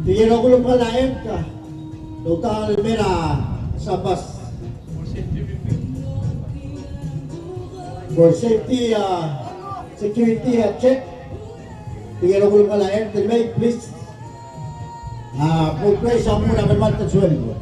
Tingnan ko lang pala ka. Total mera sa bus. For safety, security check. Tingnan ko lang pala please. Full price ang muna naman at sweldo.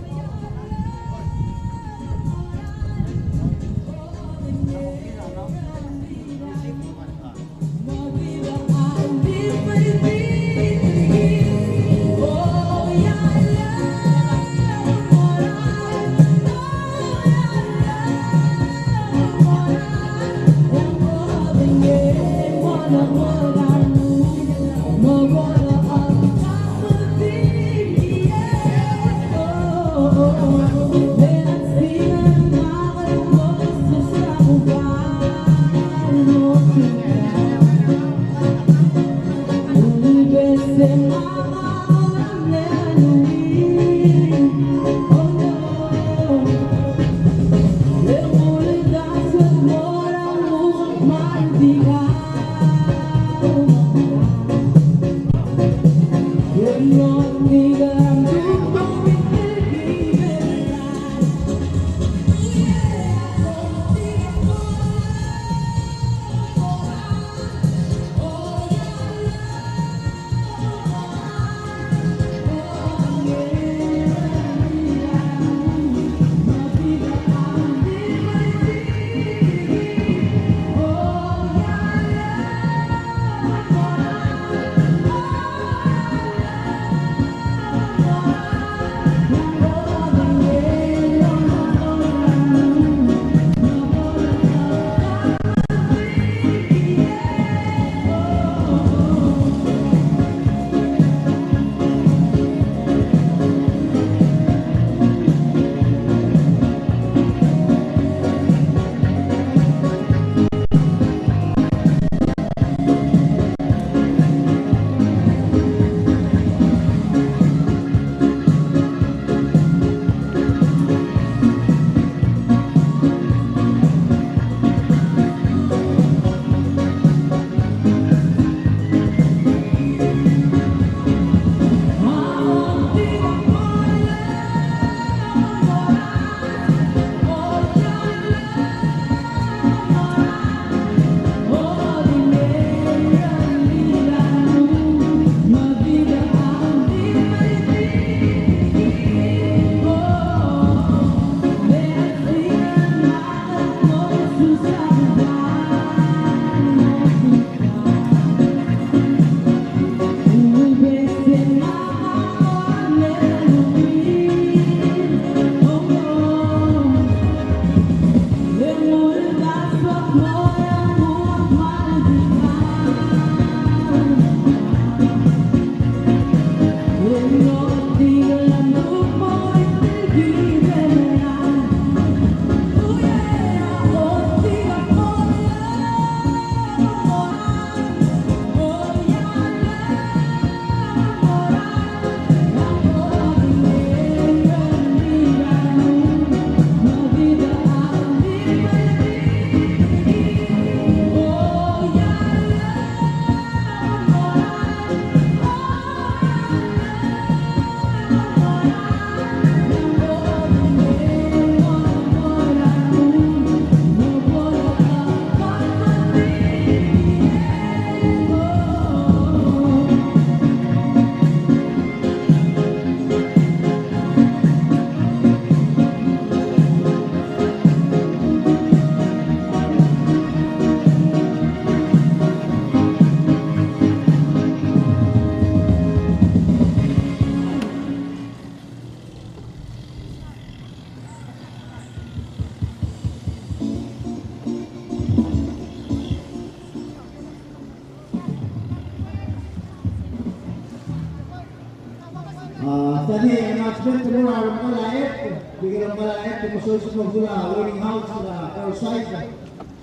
Tadi announcement ko na ang malait. Bigyan ng malait kung masusunod mo sila winning house sila or side.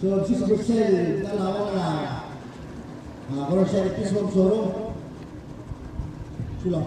So si Brussels dalawa na or side is from Soro. Sila.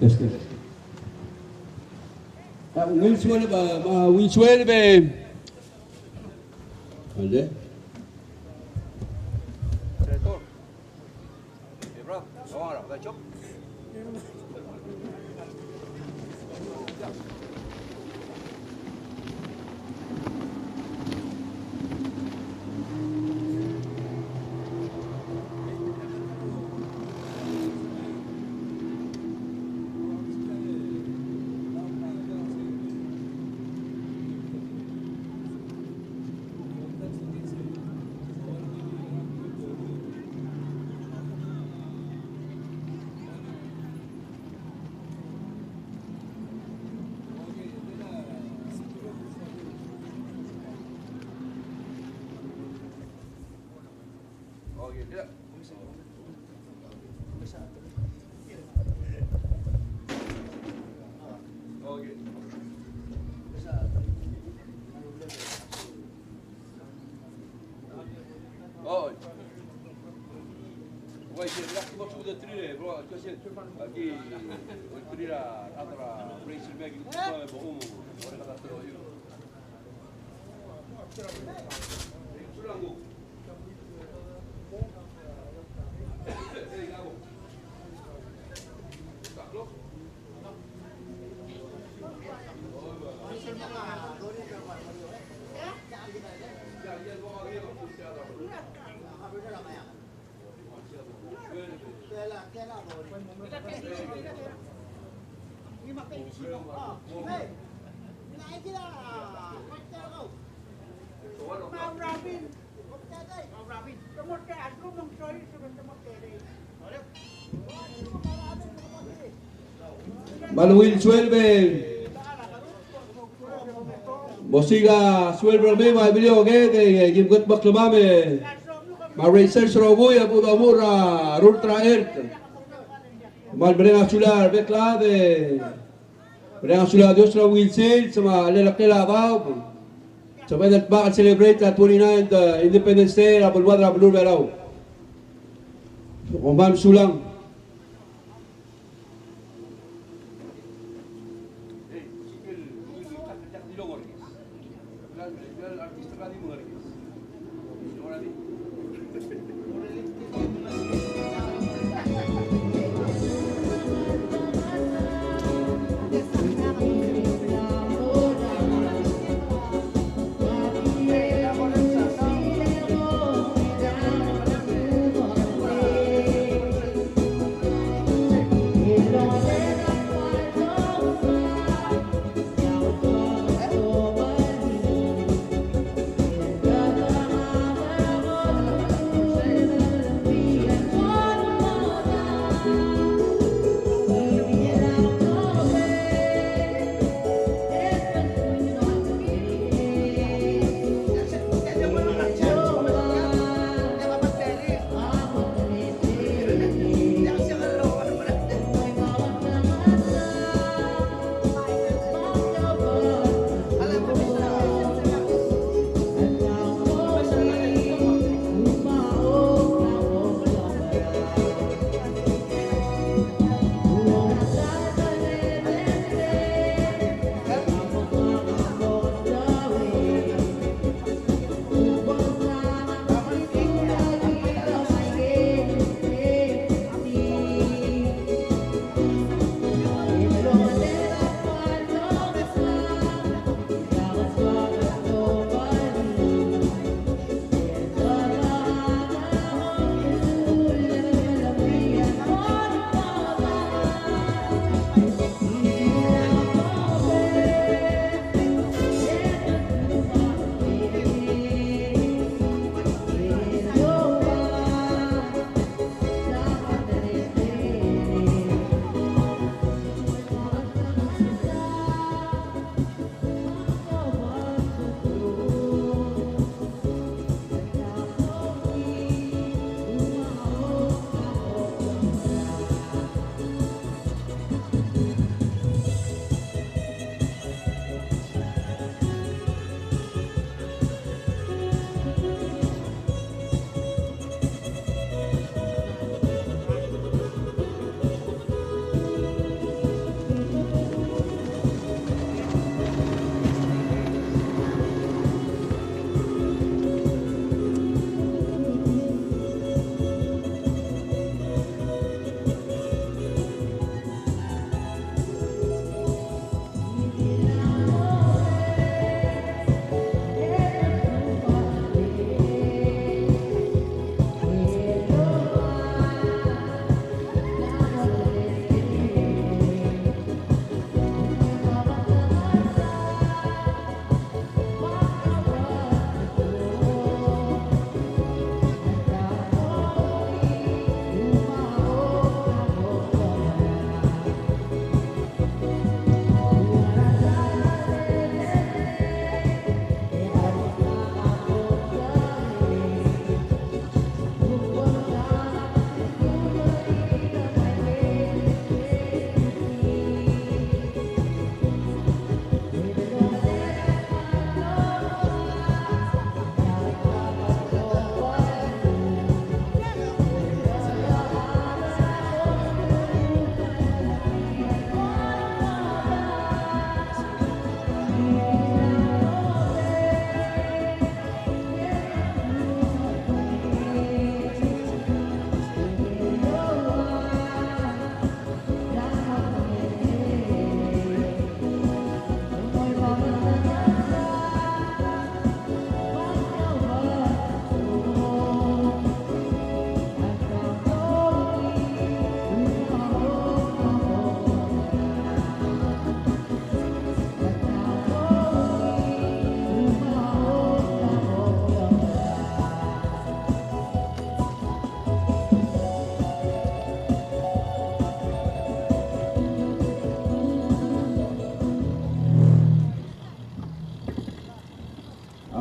Testing. Will 12, Will 12. ¿Vale? Senator. Bro, ahora, gacho. Oke, tidak. Oke. Oh. Woi, saya nak sudah teri, bro. Kasi lagi teri lah, antara Brazil bagi semua bohong. Orang kata terus. Sulang tu. Manuel Suelve. Bosiga Suelve Mema Emilio Gede, Gimgut Baklamame. Marracer Srobuya Budamura, Rultra Ert. Malbrena Sular, Beclade. Brena Sular Diosra Wilson, sama Lelakela Bau. So when the back celebrate the 29th Independence Day, Abulwadra Blue Berau. Oman Sulang.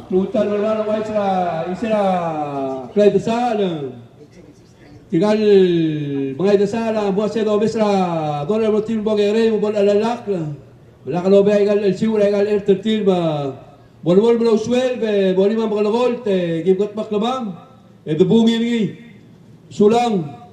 Klutan Marmara Waisra Isra Klay Desal Tinggal mga Desal Buat saya do Besra Donal Motim Bogere Mubon Alalak Wala ka lobe Igal El Siwala Igal El Tertil Bolbol Bro Swel Bolima Bakalagol Gimgot Baklabam Bebungi Ngi Sulang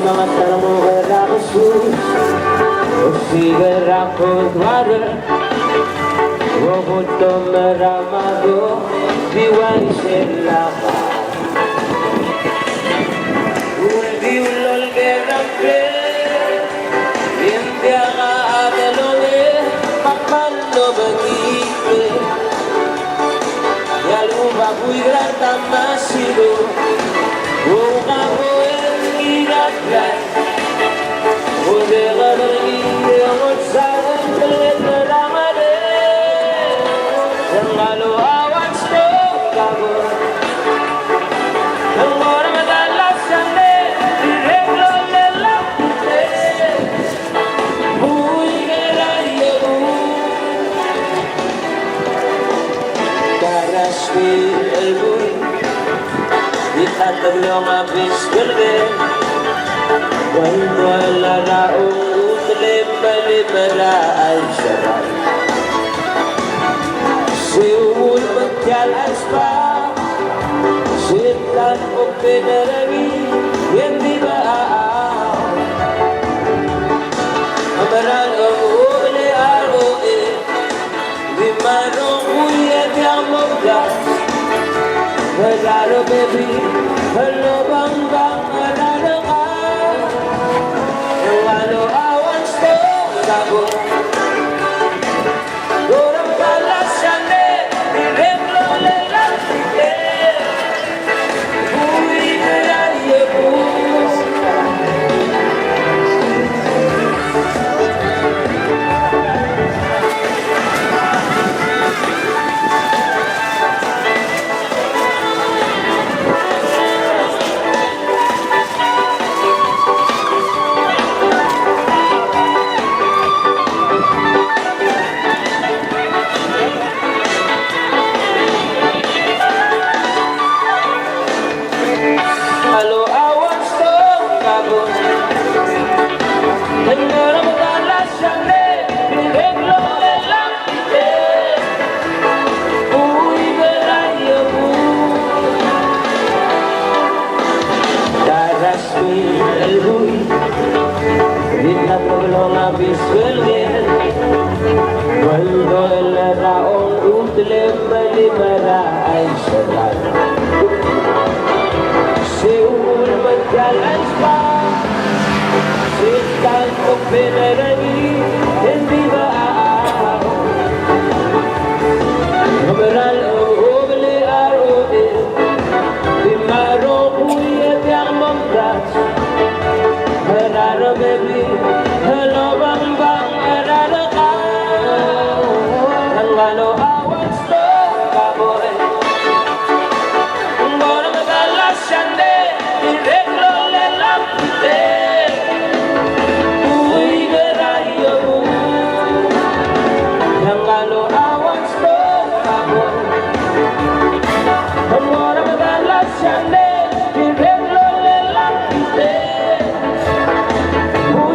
Mga tanong ako sus Usigar ako dwara Wobuto meramado Diwan sila tamasido Ungabo en giratlan Ode gabri Yongot sagan Pelet meramade Yang lalu awan stop Gabo Yang orang madalas Sande Direklo lelak Bui gerayo Karaspi elbui Itataglo ngabis gerde Cuando la raúl libera ay saray Si umul magkalas pa Sitan o pinarami Hindi ba Amaran ang uli aroe Di manong uyat yang magdas Hello baby, hello bang bang, hello ka Hello awan stop, sabo Dorang balas sande, direklo lelang sike Bui keraya bu Halo awan stop kabo Dengar madalas sande Direklo lelang sike Bui keraya bu Darasmi elbui Rita paglong abis welgen Cuando el raón utlem balibara ay saray Si umul magkalas pa Sitan o pinarani Hindi ba Kameral o ubli aroe Di marong uyat yang mamdas Hello baby, hello bang bang, hello ka Ang ano awan stop kaboy Ang bola madalas sande, direklo lelang pute Uy gerayo Ang ano awan stop kaboy Ang bola madalas sande, direklo lelang pute Uy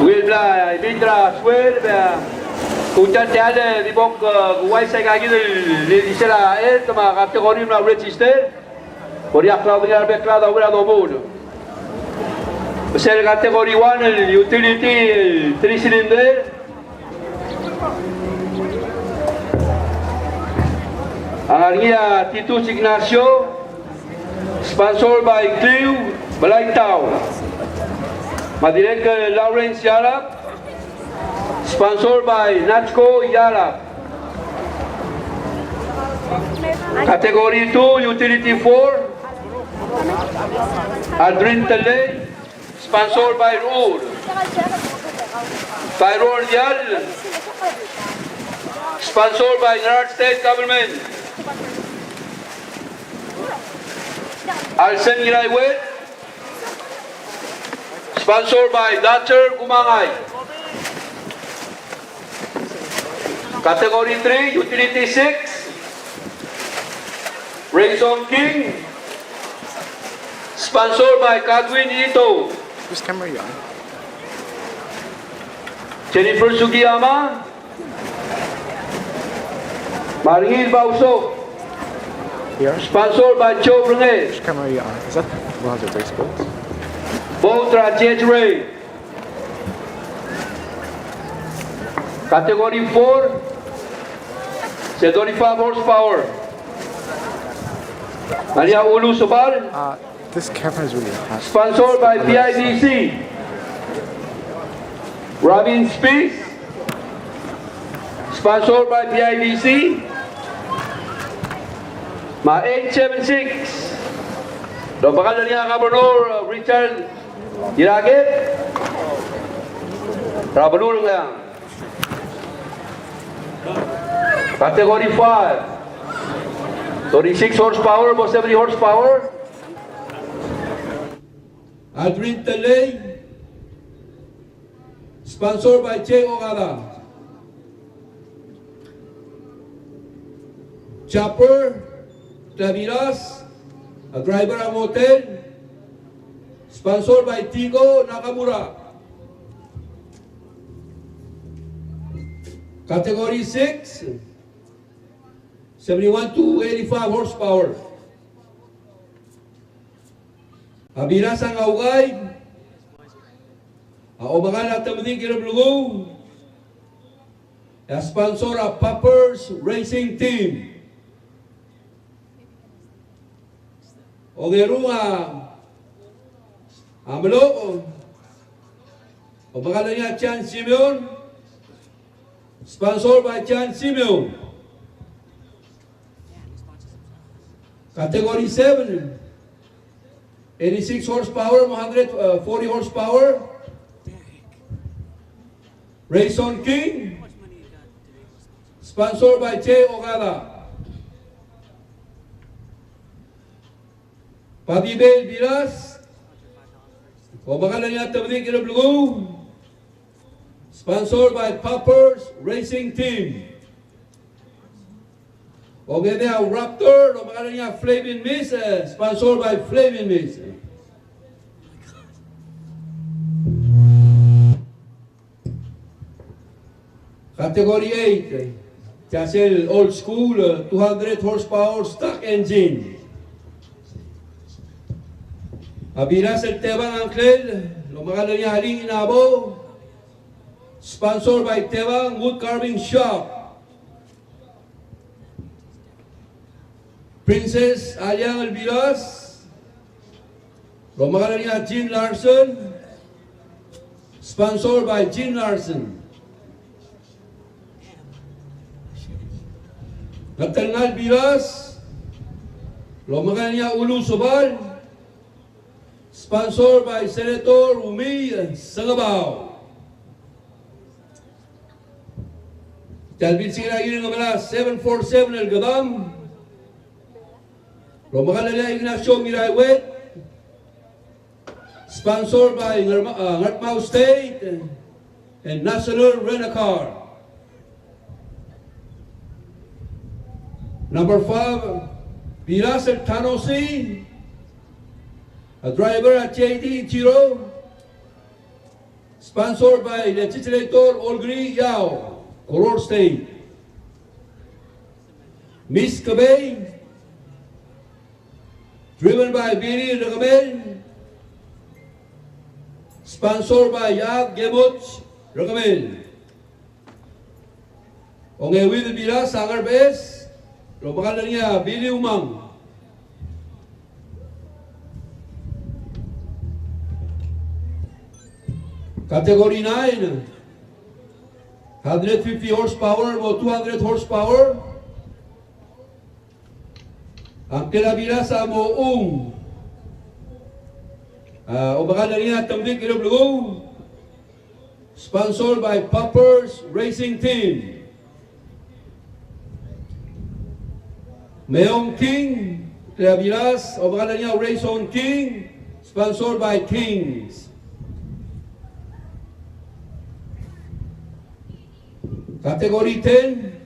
Wilbla Mitra Swell Kuchan Tiade di bok guai sai kaki di sera tama kategori na register Korea cloud dengan background da wala do mood Sera kategori 1 utility 3 cylinder Argia Titus Ignacio sponsored by Clio Balaitao Madirek Lawrence Yarap sponsored by Nachko Yarap Category 2 Utility 4 Aldrin Tele sponsored by Roor Tyrone Dial sponsored by United States Government Alsen Gilaiwet sponsored by Dutcher Gumangay Category 3 Utility 6 Rayson King sponsored by Kadwin Ito Whose camera are you on? Jennifer Sugiyama Maringil Bauso Here? sponsored by Joe Renge Which camera are you on? Is that one of the race boats? Botra Ray Category 4 75 horsepower Maria Ulu Subal This camera is really hot. sponsored by PIDC Robin Spies sponsored by PIDC Ma 876 Lo pangalan niya Gobernador Richard Iragit Rabulong lang Category 5 36 horsepower or 70 horsepower Aldrin Tele sponsored by Che Ogada Chopper Taviras a driver ang hotel sponsored by Tigo Nakamura Category 6 71 to 85 horsepower Abiras ang augay o mga natamding kinablugo sponsor a Poppers Racing Team o gerunga amlo o mga niya Chan Simeon sponsored by Chan Simeon Category 7 86 horsepower 140 horsepower Rayson King sponsored by Che Ogada Padibel Biras o pangalan niya Tabling Kinablugo sponsored by Poppers Racing Team o ganyan Raptor o pangalan niya Flavin Miss sponsored by Flavin Miss Category 8 Chasel Old School 200 horsepower stock engine Abiras el Tebang Angkel, lo mga niya Haling Inabo, sponsored by Tebang Wood Carving Shop. Princess Aliang Albiras, lo mga niya Jean Larson, sponsored by Jean Larson. Natalnal Biras, lo mga niya Ulu Subal, sponsored by Senator Umi Sangabao. Talbid sinagin ng mga 747 El Gadam. Romakalala Ignacio Miraiwet. Sponsored by Ngartmao State and National Rent-A-Car. Number 5, Pilas El Tanosi. A driver at JD Chiro. Sponsored by Legislator Olgri Yao, Koror State. Miss Kabay. Driven by Biri Ragamel. Sponsored by Yab Gemuts Ragamel. Ang ewil bila sangar bes, lobakan niya Bili Umang. Category 9, 150 horsepower o 200 horsepower. Ang kilabila sa Moong. Lobakan niya Tambik Iloblugo. Sponsored by Poppers Racing Team. Meong King, Claviras, o baka na niya Race on King, sponsored by Kings. Category 10,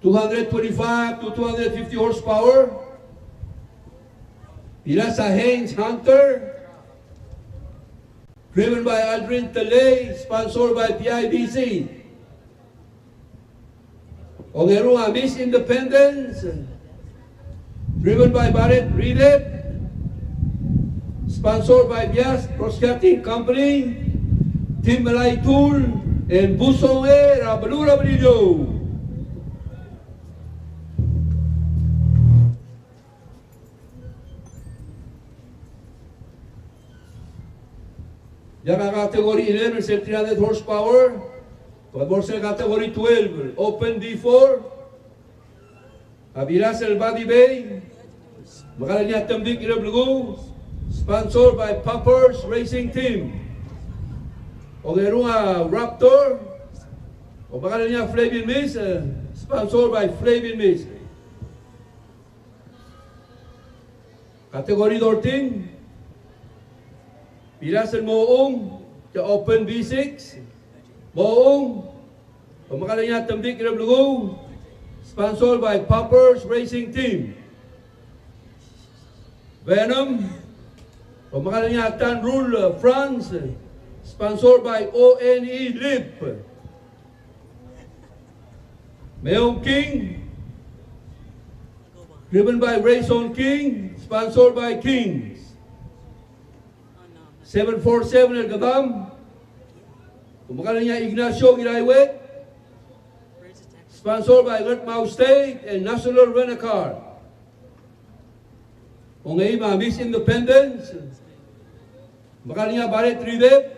225 to 250 horsepower. Pila sa Haynes Hunter, driven by Aldrin Talay, sponsored by PIBC. Ongerua Miss Independence, driven by Barrett Ridep, sponsored by Bias Broadcasting Company, Team Malay Tool, and Busoe Rabalura Brillo. Yan ang category 11, 300 horsepower. Pagborsa category 12, Open D4. Abiras El Badi Bay. Makalan niya Tambik Iloblugo. Sponsored by Poppers Racing Team. Ongerua Raptor. O makalan niya Flavin Miss. Sponsored by Flavin Miss. Category 13. Biras El Moong. Open B6. Moong, pamakalan niya Tambik Iloblugo, sponsored by Poppers Racing Team. Venom, pamakalan niya Tanrul France, sponsored by ONE Lip. Meong King, driven by Race on King, sponsored by Kings. 747 El Gabam, kumakalan niya Ignacio Giraiwet, sponsored by Gutmau State and National Rent-A-Car. O ngayon mga Miss Independence, kumakalan niya Barrett Ridep,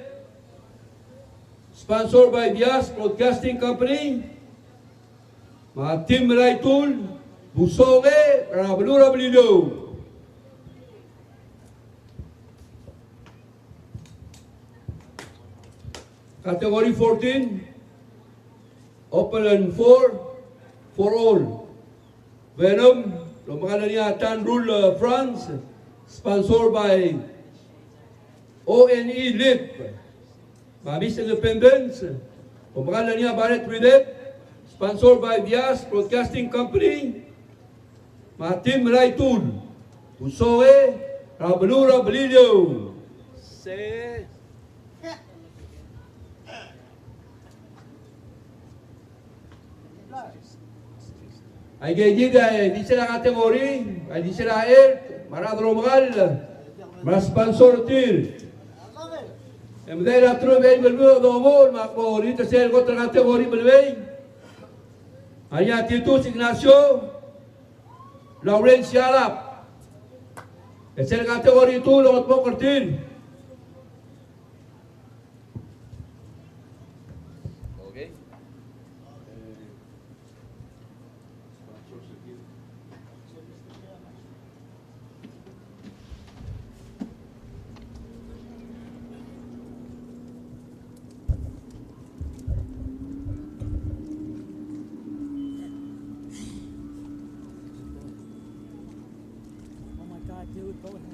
sponsored by Bias Broadcasting Company, mga Team Malay Tool, Busoge, Rabalura Brillo. Category 14, Open and 4, for all. Venom, lumakan na niya Tanrul France, sponsored by ONE Lip. Mamis Independence, lumakan na niya Barrett Ridep, sponsored by Bias Broadcasting Company, Team Malay Tool, Busoe, Rabalura Brillo. Ay gayid ay di sila kategori, ay di sila air, maradro magal, mas sponsor tir. Emday na true bay belbo domol makpo rito sel kontra kategori belbay. Aya Tito Ignacio, Lawrence Yarap. Sel kategori itu lot mo kertin. Dude, go ahead.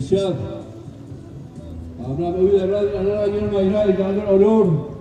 Chef. I'm not moving that right. I'm not getting my right. I'm not alone.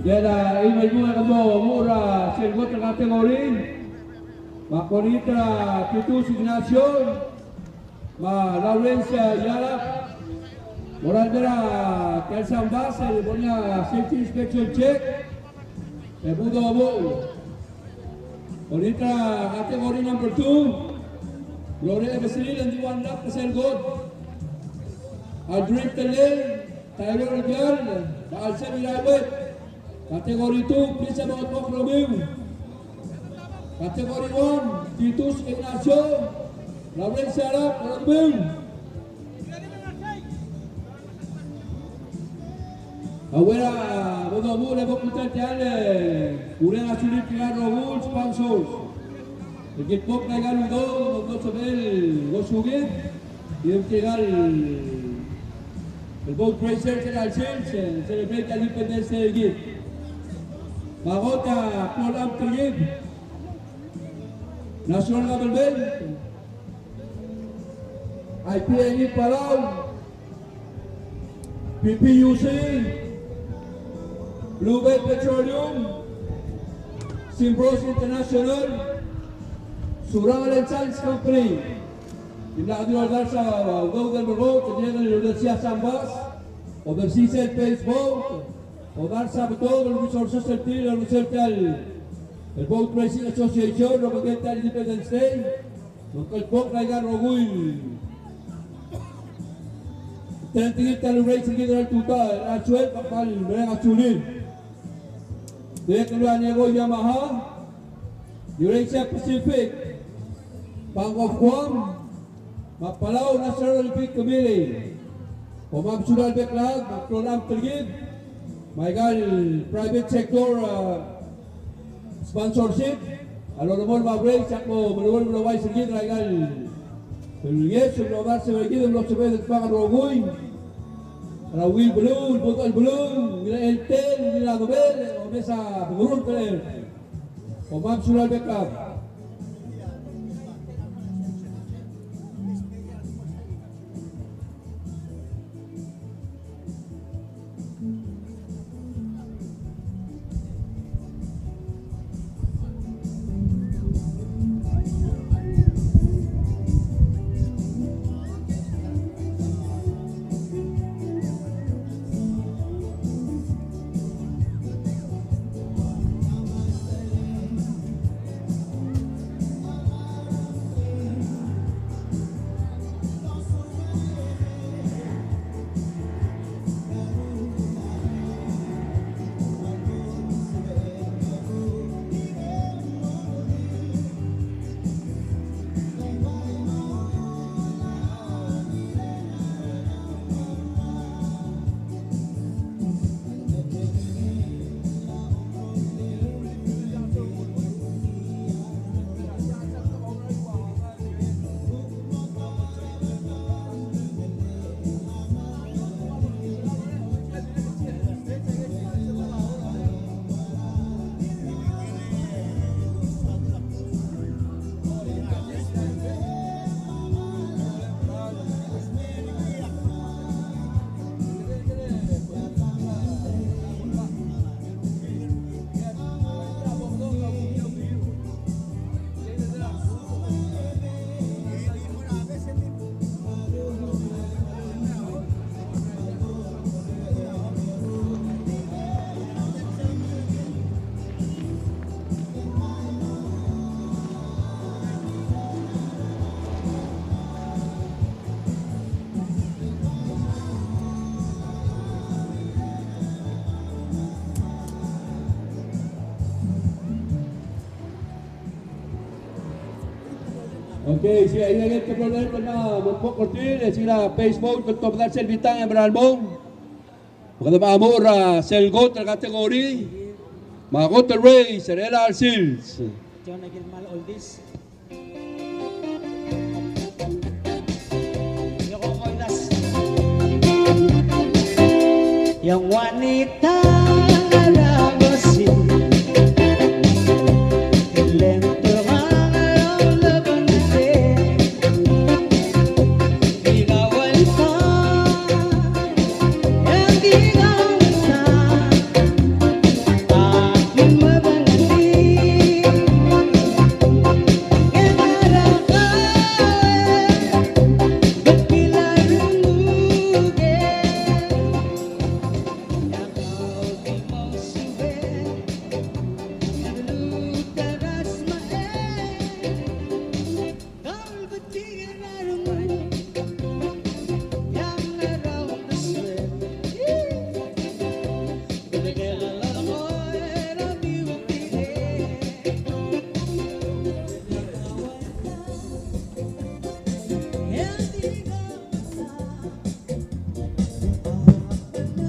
Dela email mo kamo mura selgot ng kategorin. Makonitra Titus Ignacio, ma Lawrence Yalap, Morandera Kelsam Basel, Bonia Safety Inspection Check, Budo Abo. Konitra kategori number 2, Gloria Basil and Juan Lap Selgot, Aldrin Tele, Tyler Regal, Alcem Ilawet. Kategori 2, Prisa Bangkok Romeo. Kategori 1, Titus Ignacio, Lawrence Sarap, Romeo. Awera, Bodomu, Lebok Mutatiale, Urena Sulit Tigaro Rules, Sponsors. Ikipok na Galudo, Magdo Sabel, Gosugit, Yung Tigal, el boat racer General Sales, celebrate the Independence Day again. Magota, Prolam Trigib, National Government, IPNE Palau, PPUC, Blue Belt Petroleum, Simbros International, Surang and Science Company, Imlado Darsa, Golden Road, the Universidad Sambas, Overseas Space Boat, o Darsa todo el Resources Center, el Research, el Boat Racing Association, Robogental Independence Day, el Pok Raigar Rogul, Tentingital Racing General Tuta, Achuel, Papal, Mereng Achulil, de Keluanego Yamaha, Eurasia Pacific, Bank of Guam, Mapalau National Olympic Committee, Omam Sudal Beklag, Program Tergib, Maigal Private Sector Sponsorship, Aloromol Mabrey, Sakmo, Manuel Mulaway Sergid, Raigal, Yes, Lobar Severgid, Los Sebed, Pagan Roguy, Rawil Balloon, Botol Balloon, El Tel, Mila Nobel, Omesa, Gurul Peler, Omam Sudal Beklag. Okay, siya ingagit ka problem ko na magpok kortil, sila Facebook kung top that selvitang yang beralmong. Maganda maamor selgot na kategori. Mga Cotter Ray, Serela Arcils. John Agilmal Oldies. Yoko Moilas. Yang wanita lagosin.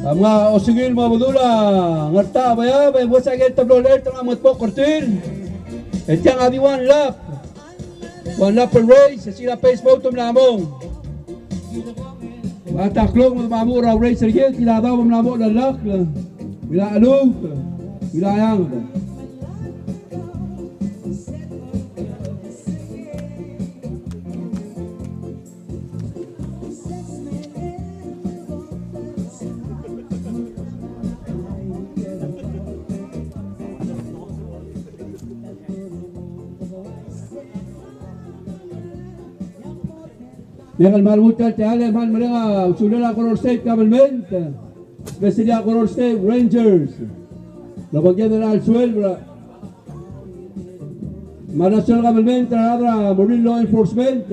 mga osingil mga budula, ngarta baya, may buwas agad tablo ler, tanga matpo kortil. Et yang abi one lap per race, sila pace motum namong. Mataklong mga mamura race agad, kiladaw mga namong lalak, bila alug, bila yang. Yang malmutal tiale man mereka usulan Color State Government, spesialnya Color State Rangers, labagyan na al-suel, National Government, Marine Law Enforcement,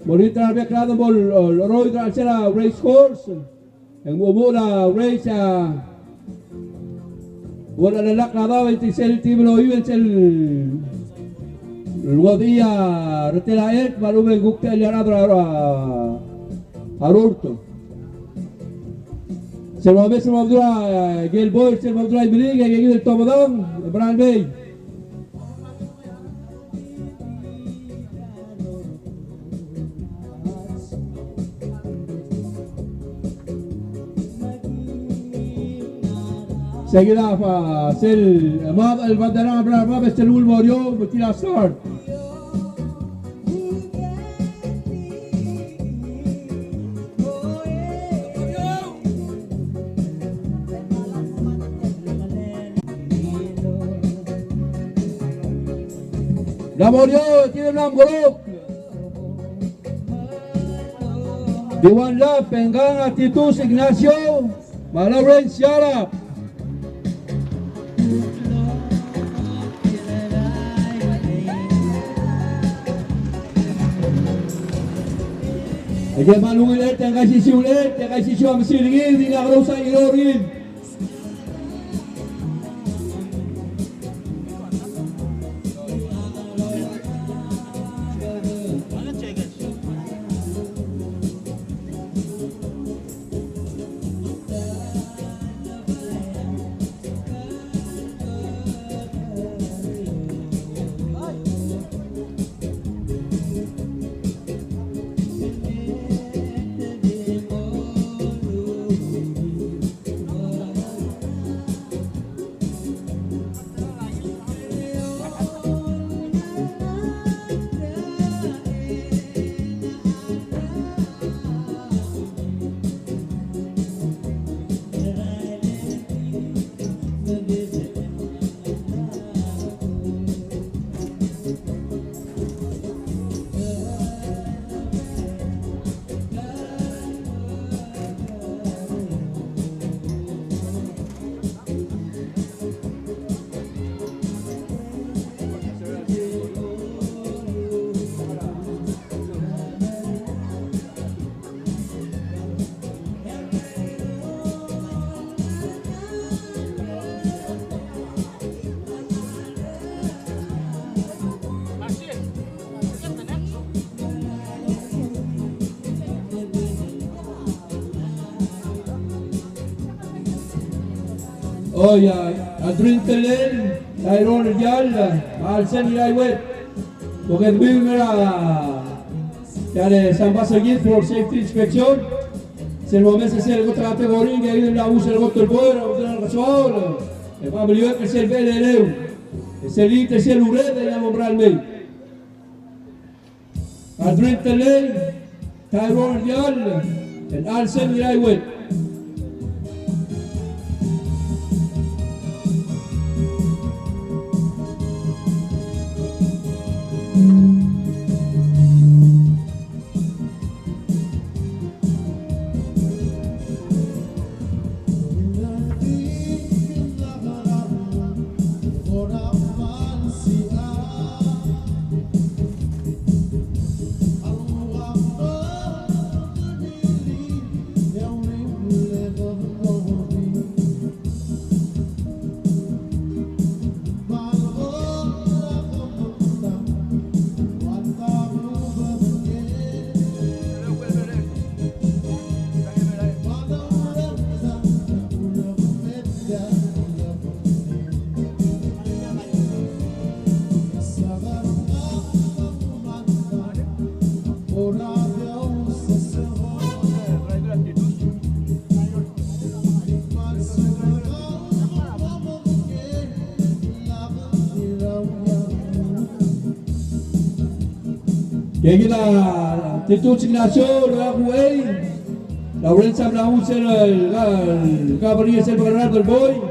Marine Traffic Radamol, Roy Sila Race Course, yang umuo na race, wala lalak na daw, ito sel team lo yun, sel الوضعية رتلاقيت معلومة قلت اللي أنا أرورتو سلمى بس الموضوع جيل بوير سلمى الموضوع يبليغ يجي التوبضان إبراهيم بي seguida فسل ما البدران ما بيستلموا الموريو بتيلا ستارت La Morio tiene un golok. Di one lap, Pengang Atitus Ignacio, Malawren Siara. Aja malungan ulit, yang kasih siu ulit, yang kasih siu ang silingin, hindi nga karusa ilorin. Oh ya, Adrin Telel, Tyrone Rial, Alsen Ilaiwet, porque mira, ya San Pasagit for safety inspection, se lo mese se el otra categoría que hay la usa el otro el poder, el gasol, el familiar que se el veleu, es el ite se el ured de la mombral mei. Adrin Telel, Tyrone Rial, el Alsen Ilaiwet. Kaya kita Tito Ignacio Luaku A Lawrence Abraham Sel Kabariya Sel Bagaran Berboy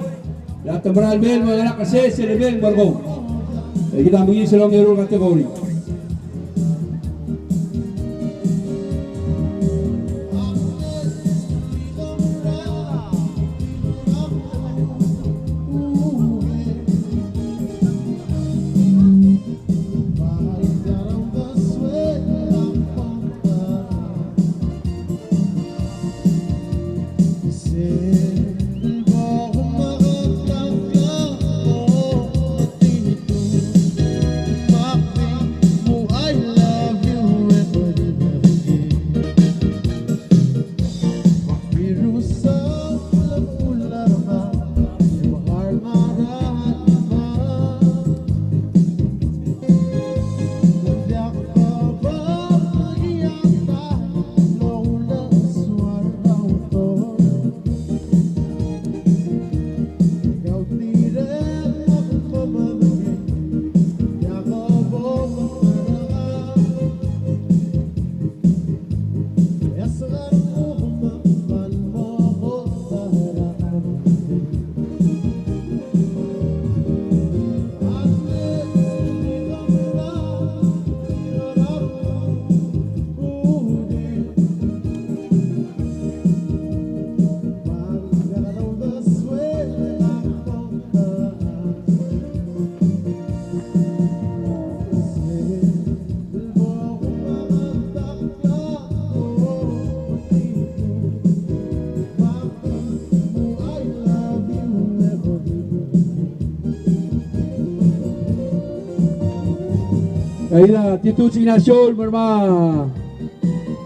dan Temberal Bel Menganak Kasih Sel Bel Bergong. Kita mengi selong error kategori. Kaya Tito Ignacio Merma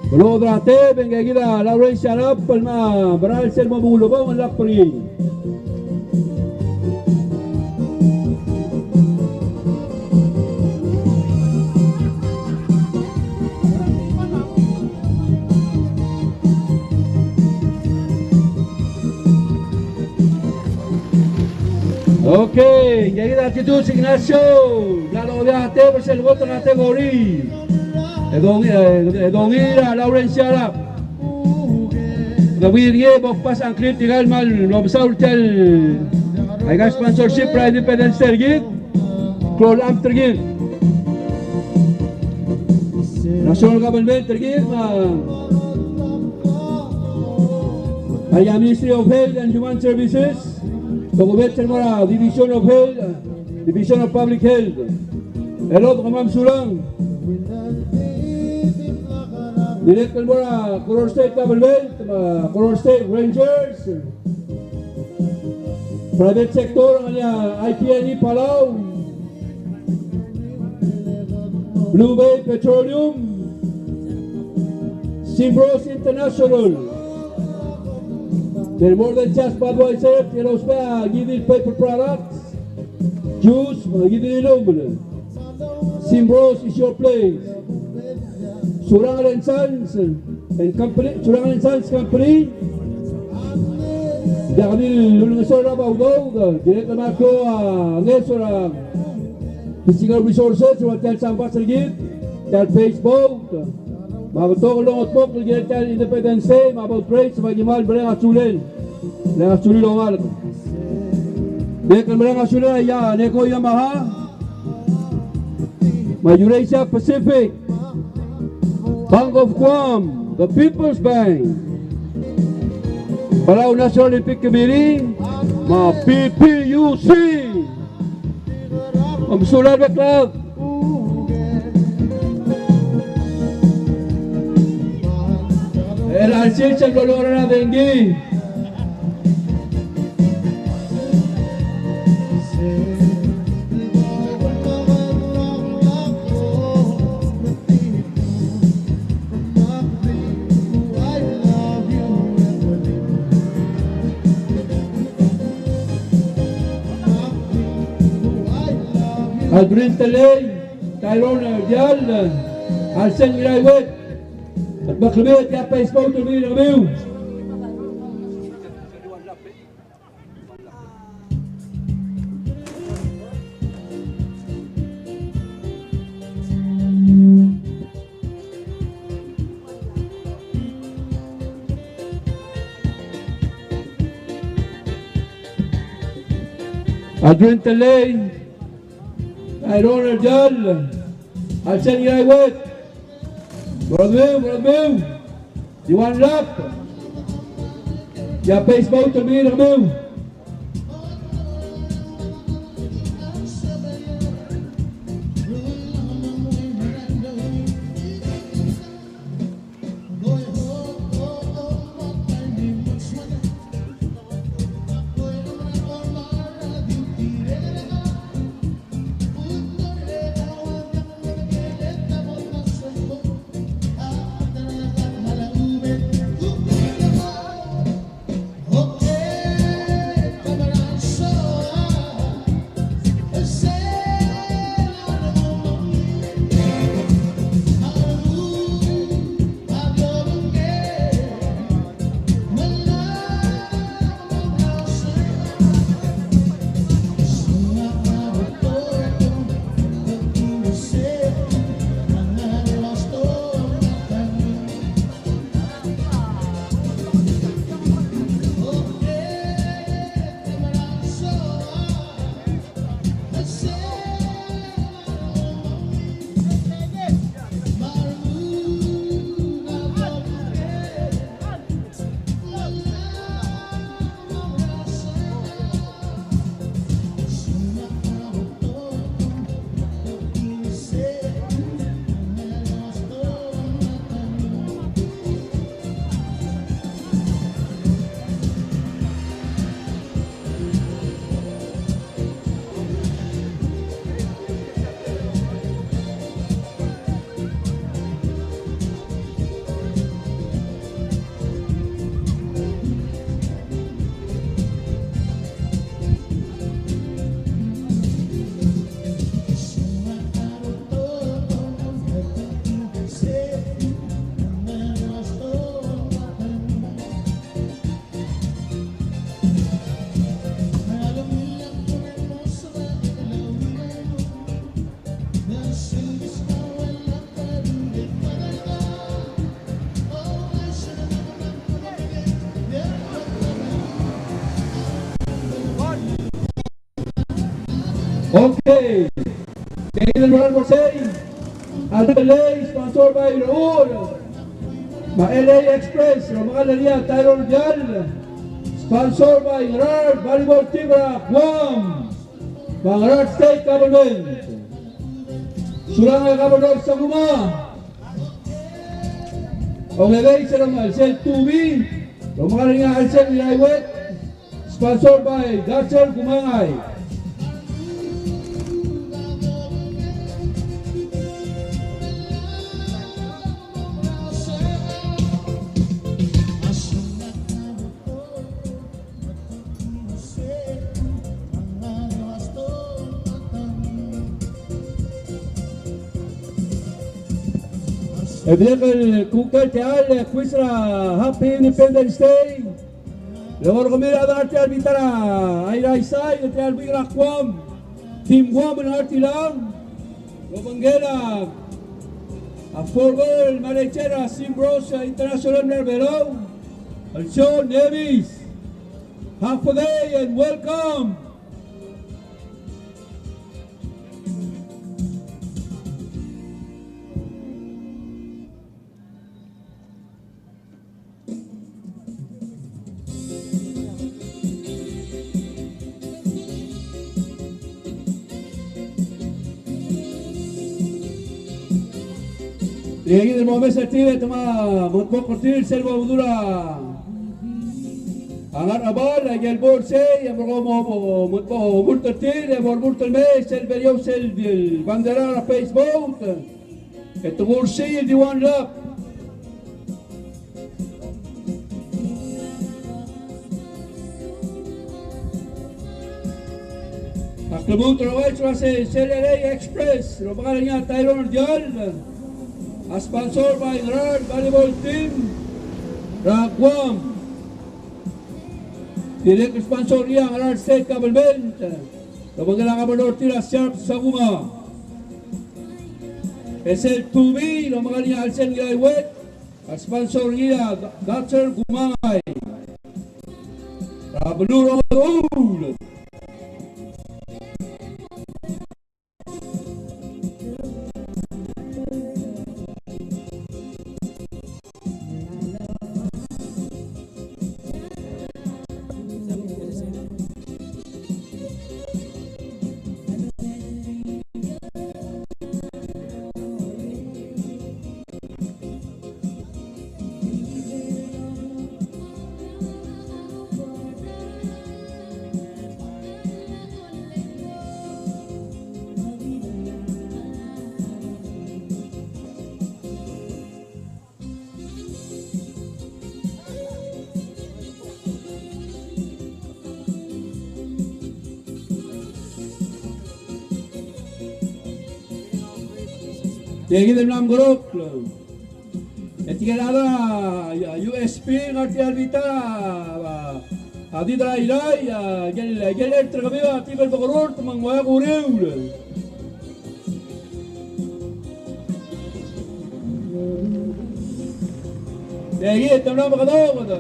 Belodrate Bengay kita Lawrence Sharap Palma Beral Sel Mabulubong Ang Lakpari. Okay, kaya kita Tito Ignacio Lalo de versus el voto categoría. Edongira Lawrence Sharap. Gawin niya bokpas ang clip tigal mal lobsaur tel. Ay gas sponsorship pra independent sergit. Crawl am tergit. National government tergit ay Ministry of Health and Human Services. Government termora Division of Health, Division of Public Health. Hello, Kamam Sulang. Director Mora, Color State Government, Color State Rangers. Private sector, IPNE Palau. Blue Bay Petroleum. Simbros International. They're more than just Budweiser, you know, giving paper products, juice, giving illuminum. Simbros is your place. Surangan and Sons and Company, Surangan and Sons Company. Dahil lulungasor na baudog, direkta Marco, Nesora, Physical Resources, Hotel Sampas Rigid, Tel Facebook, Mabatok Longot Mok, Direkta Independence Day, Mabot Praise, Magimal, Bereng Asulen, Bereng Asulen Longal. Direkta Bereng Asulen, ya, Neko Yamaha, Eurasia Pacific, Bank of Guam, the People's Bank, Palau National Olympic Committee, PPUC, Solar Club, el Alcich el Dolor a Dengue, Aldrin Talay, Tyrone Dial, Alsen Miraiwet, at Baklubit, kaya Facebook to be review. Adrian Telay, Tyrone Ardal, Alsen Gaiwet, Muradmeu, Diwan Lap, Ya Baseball Tamir Rameu. Okay. Kailan Royal Marseille. Adelaide, sponsored by Raul. LA Express, Romagal Lalia, Tyrone Dial. Sponsored by Gerard Volleyball Team Guam. Gerard State Government. Suranga Governor Saguma. Ongegay sa Alcel 2B. Romagal Lalia Alcel Nilaiwet. Sponsored by Garcel Kumangay. Ebnek Kukal Teal, Quisra, Happy Independence Day. Luego comida de arte arbitara, Aira Isai, de Albira Quam, Team Guam and Artilang, Robangela, a forward Marechera, Simbrosa, International Nervero, Alshon Nevis, half a day and welcome. Llegin el momento sertile tama mutbok kortil selva udura angar abal agel borse ya promo mutbo burtertil ya burtel mes selva yo sel bil bandera Facebook et borse di one lap Aklamut rawai se LA Express robagal niya Tyrone Dial. Sponsored by Gerard Volleyball Team Guam. Direct sponsor niya ang Gerard State Government. Kabagalang Governor Tira Sharp Saguma. SL2B, lumagal niya Alsen Gaiwet. Sponsor niya Gatser Gumangay. Rabaluro Raul. Tegi dem nam gorok. Etikelada USP ngerti albita. Adidra ilai gel terkabia tibel bagoror temang waya kureu. Tegi dem nam bagado.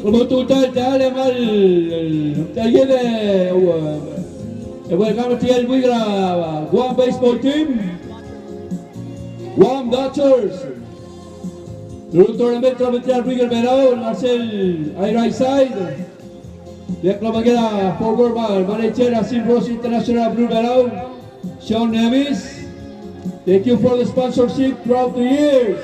Como tú estás, dale mal, alguien welcome to el Wigra Guam baseball team, Guam Dodgers. Lulu tournament trabetia Wigra Berau, Marcel Ira Side. Dia klubagera forward manager Asin Rose International Blue Berau, Sean Nevis. Thank you for the sponsorship throughout the years.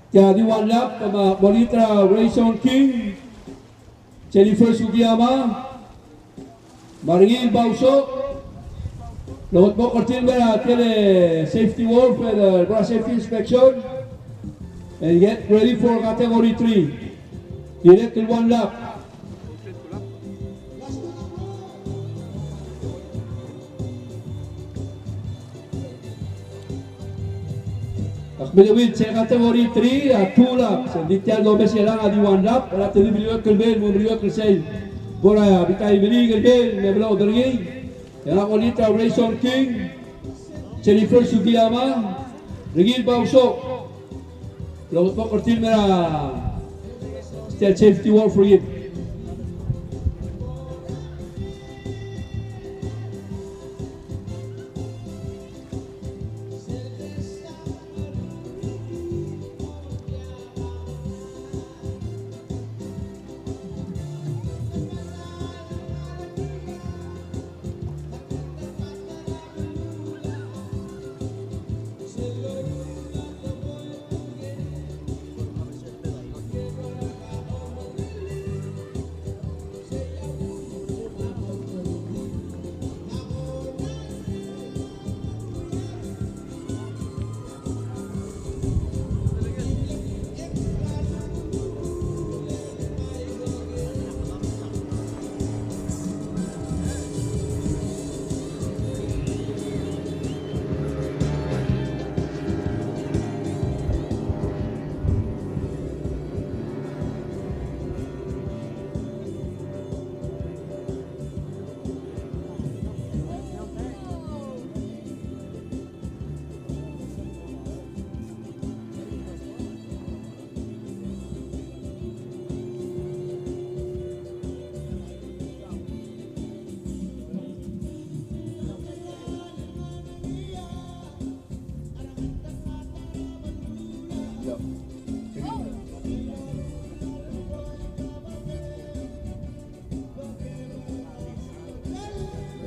Jadi one lap sama Bonitra Rayson King, Jennifer Sugiyama, Maringin Bausok, Lot mo kartin ba tiene safety wall for the safety inspection, and get ready for category 3. Direct in one lap. Bilawid sa category 3 at 2 laps. Hindi tiyan Gomez lang adi 1 lap. Para tadi biliwag kelbel, mo biliwag kelsay. Bora bitay bili kelbel, may bala odergi. Yang Bonitra Rayson King, Jennifer Sugiyama, Regil Bausok. Lagot po kortil mera. Still safety wall for you.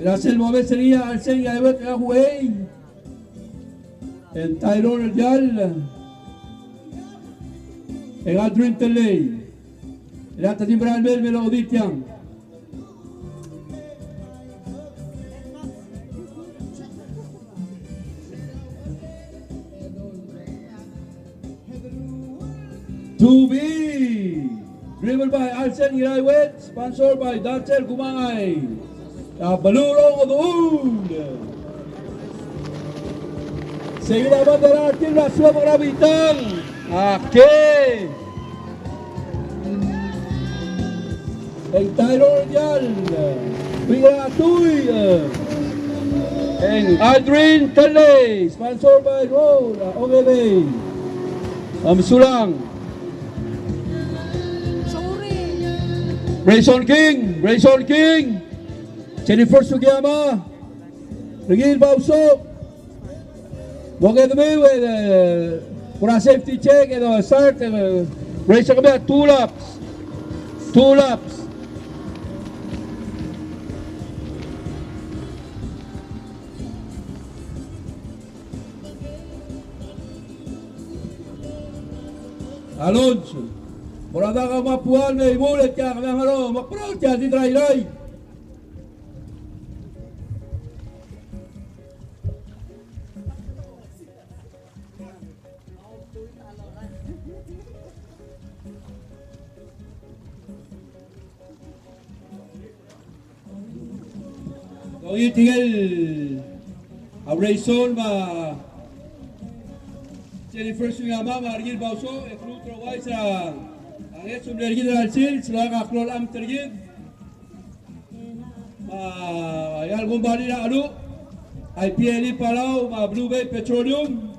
El mover sería al ser ya de la Huey, el Tyrone Yal, el Adrian Teley, el Atatim Bralmel Meloditian. To be driven by Alsen Iraiwet, sponsored by Dr. Gumangay. Balurong of the Wood. Seguida bandera Team La Sueva Gravitan. Aquí. El Tyrone Yal. Bigla Tuy. And Aldrin Tele, sponsored by Road, OGB. Sulang. Grayson King. Jennifer Sugiyama. Regil Bausok. Mogedme with for a safety check and a start race about 2 laps. 2 laps. Alonso. Morada ka mapuan may mulit ka kami ano makproud ka di try. Oye tinggal Abrayson ma Jennifer Sugiyama Margil Bauso Ekrutra Waisa ang esum lergid alsil selaga klol am tergid ayal gumbali na alu IPL Palau ma Blue Bay Petroleum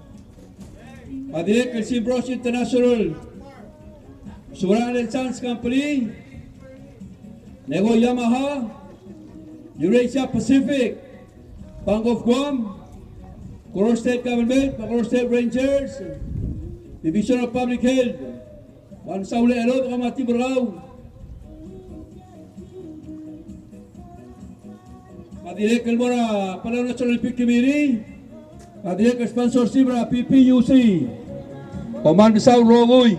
Direct Simbros International Suran Chance Company Nego Yamaha Eurasia Pacific, Bank of Guam, Coron State Government, Coron State Rangers, Division of Public Health, Mansaule Elot, Kamati Berau, Madirek Elmora, Palau National Olympic Committee, Madirek Sponsorship PPUC, Command Sao Rogoy.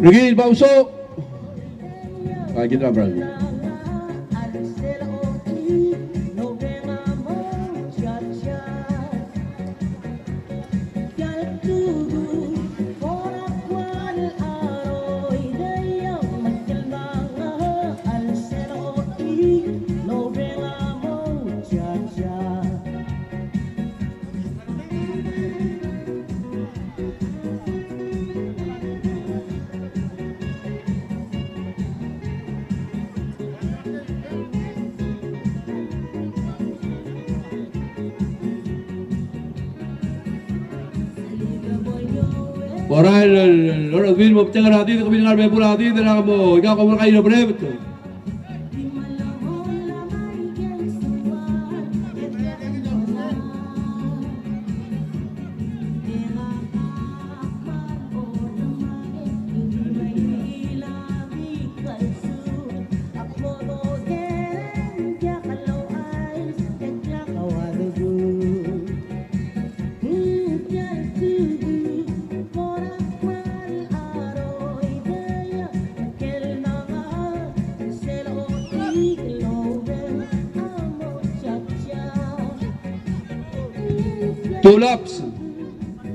Regil Bausok. Kita berani. Para los mismos tengan a ti, que vienen a ver por a ti, de la como ya como caído breve.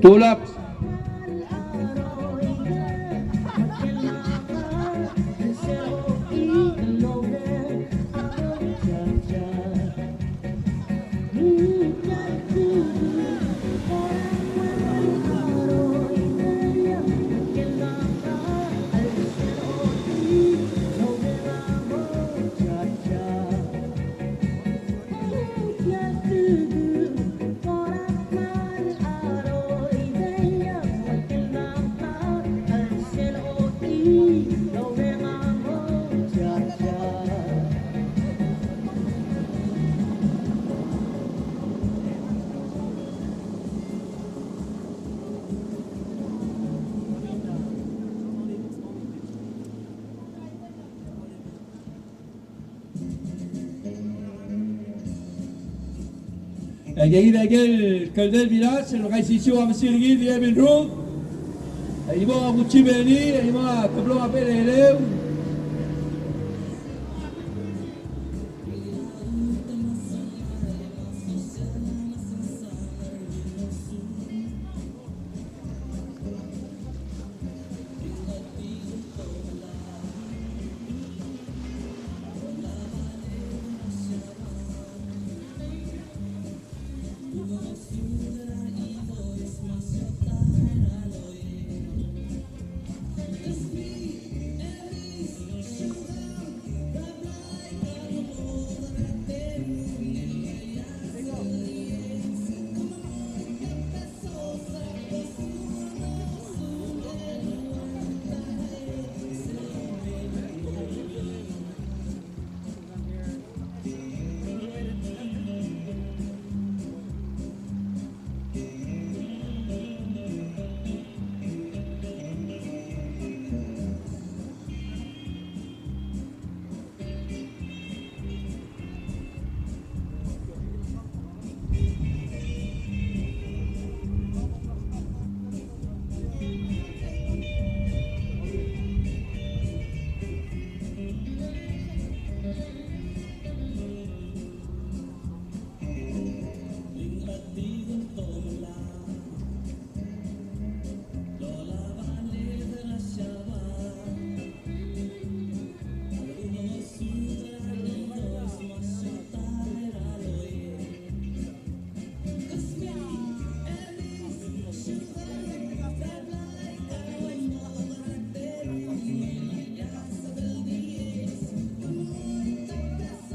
Two laps. Gel Kölder biraz, lo que se hizo a Mesirgil y Emin Ruth, ahí va a Gucci Beni, ahí va a Tablón a Pereleu,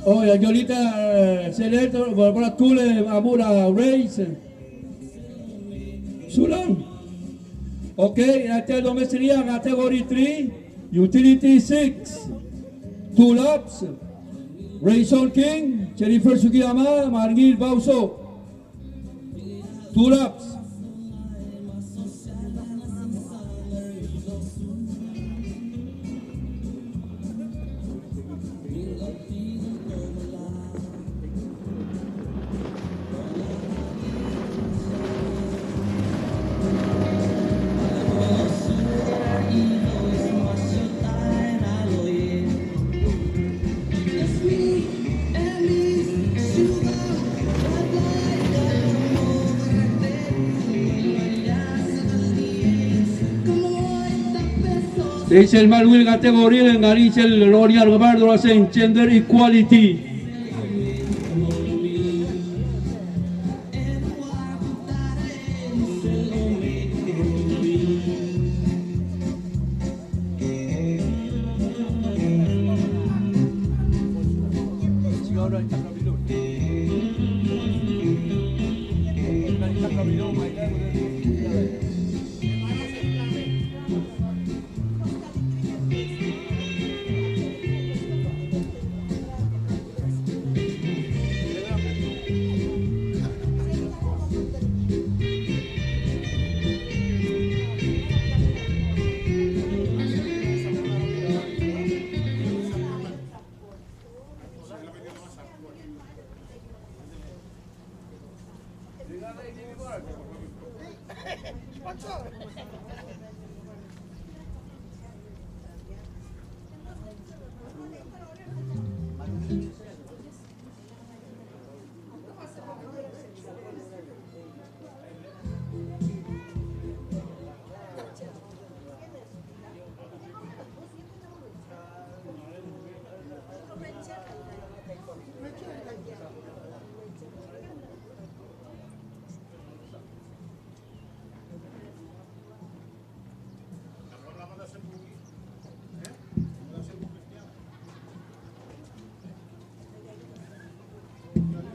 Oh, ya ahorita selecto para Tule Amura Race. Sulam. Okay, ate domestiria category 3, utility 6. 2 laps. Rayson King, Jennifer Sugiyama, Margil Bauso. 2 laps. Rachel Malwil categoria en Rachel L'Oreal Gabardo hacen Gender Equality.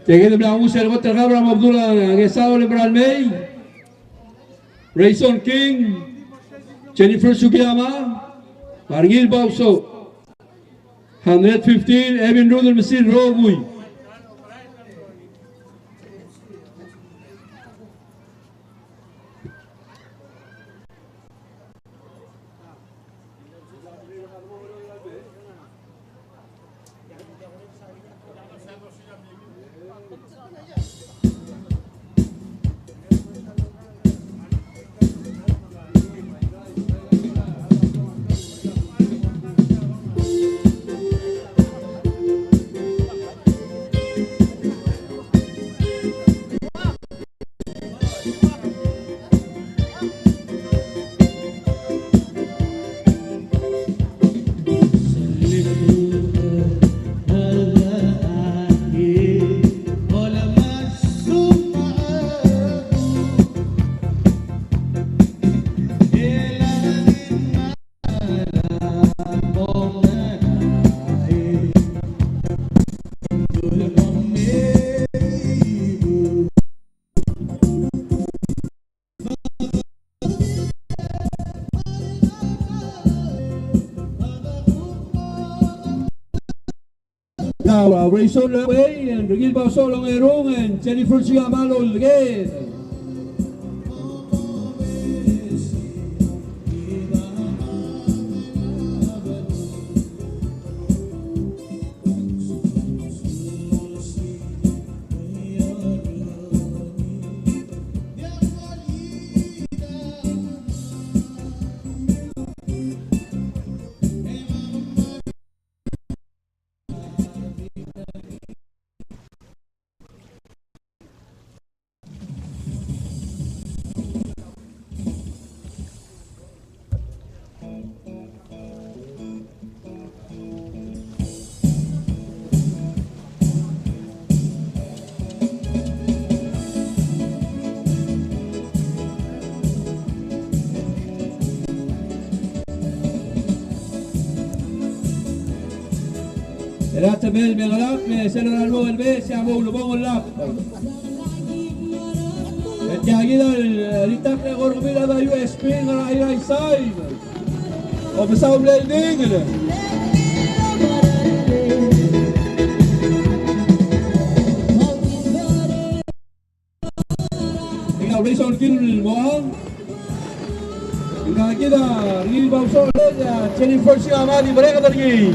Llegué de Blaúser, Gotter Gabram, Abdullah, Gesado, Lebral May, Rayson King, Jennifer Sugiyama, Margil Bauso, 115, Evan Rudel, Mesir Rogui. Now, Rayson Lewey and Regil Bauso Longerong and Jennifer Sugiyama Lolguet. Eratemel Megalap, Senor Albo el B, se amó Lubong el Lap. التأكيد لتقنية غربية هذا USB على أي سايد وبسبب الدين إذا ريسون كيلو الموام إذا كده ريل بوصول تاني فرشة عمادي بريقة درجي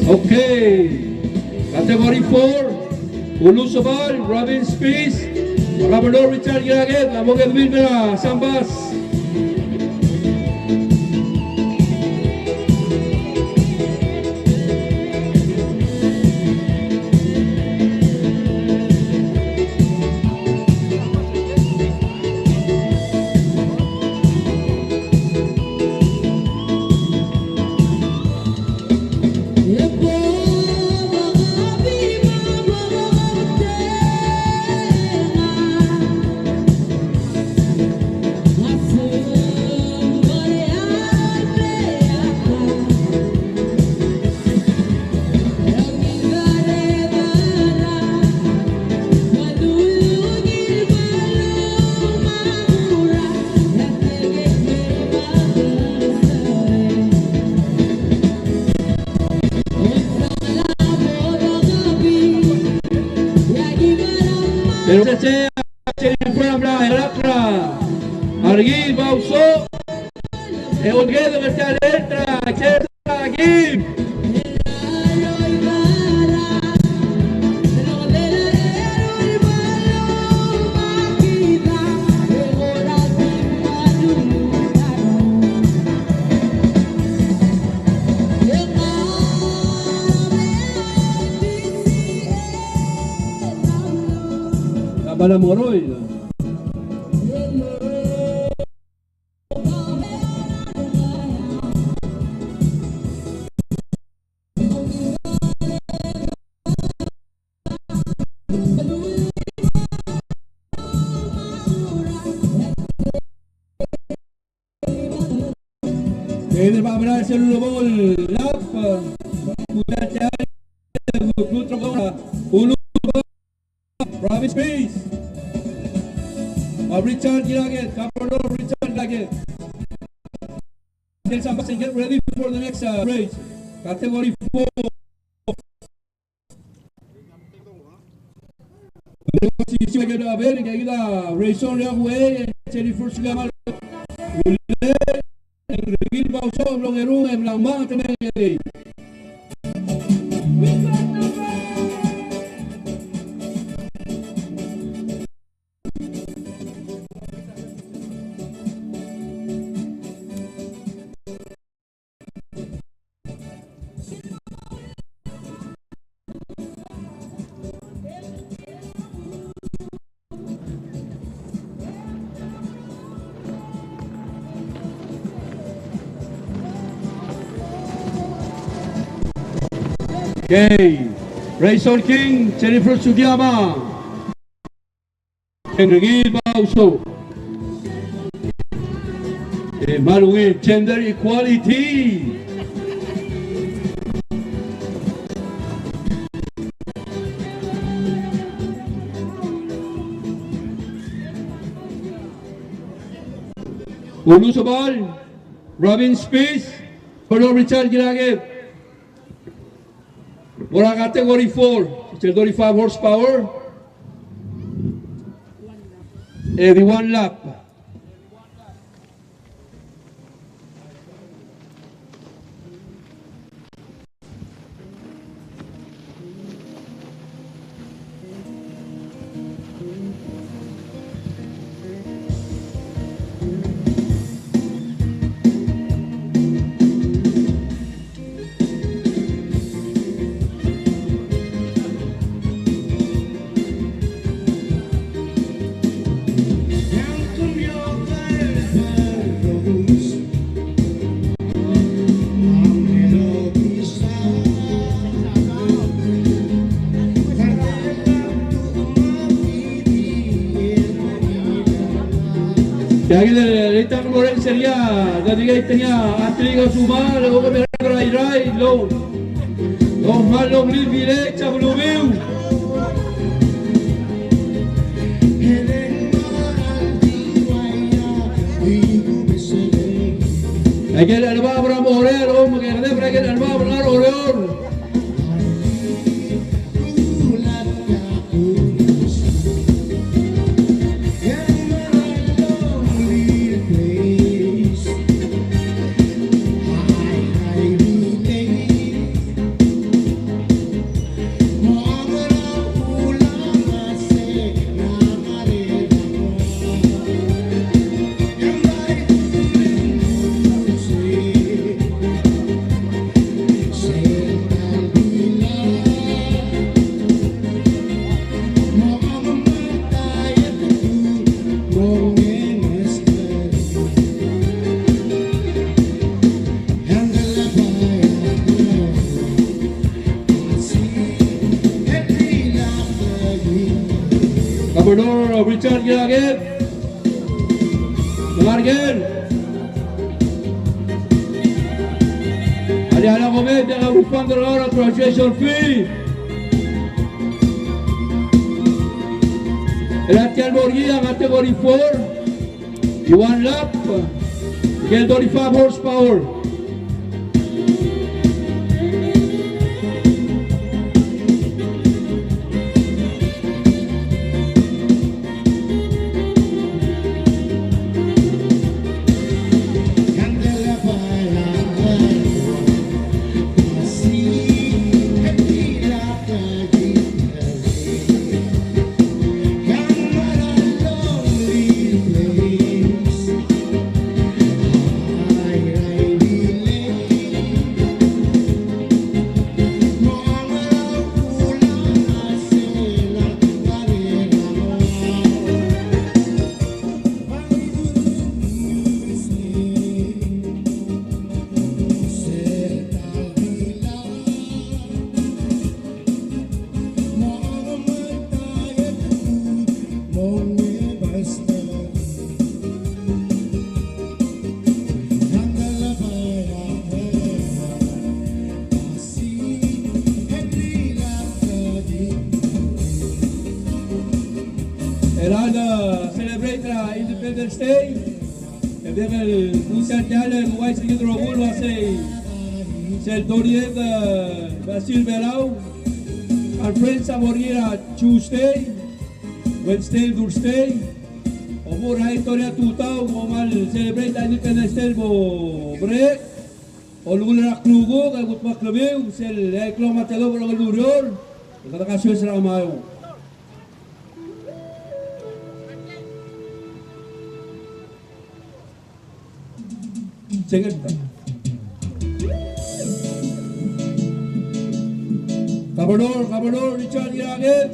Okay, category 4, Ulusabal, Robin Spies, Gobernador Richard Giraguet, la Moguel Wilmera, Zambas. Pero se fuera Bra, Arguil, Bauso, Eulguedo, Mercedes, Letra, Arguil. Para Moroy. Ini Pak Benar seluruh bol lap mudah Pluto Ulu Province Peace Richard Giraguet, Gobernador Richard Giraguet. Tell somebody get ready for the next race. Category 4. Si a ver que aquí da Rayson Leagüe, Cherry First Gamal, Ulle, Enriquil Bauso, Longerú, en Blanc también. Okay. Razor King, Jennifer Sugiyama. Henry Bauso. Malungin Gender Equality. Ulu Sobal, Robin Space, Colonel Richard Giraget. Mura category 4, 35 horsepower. The 1 lap. Ya que le está como sería, ya diga tenía atrigo su mal, luego que me rai, lo mal lo mil virecha, lo veo. Hay que el va a morir, hombre, que de frente el va a hablar oreor. Gobernador Richard Giraget, Margen, Ariana Gomez, de la bufanda ahora transition fee. El Atiel Borgia, category 4, y 1 lap, y el 35 horsepower. Heraldo celebrate Independence Day. En vez del mundial el Guay seguido Robul va a ser el Doriet Basil Berau. Our friends are here Tuesday, Wednesday, Thursday. Omur hay historia tutau mal celebrate Independence Day bo break. Olula klugo kay gutmak lebeu sel ay klomatelo pro lurior. Kada kasyo sa mayo. Second. Gobernador Richard Giraget.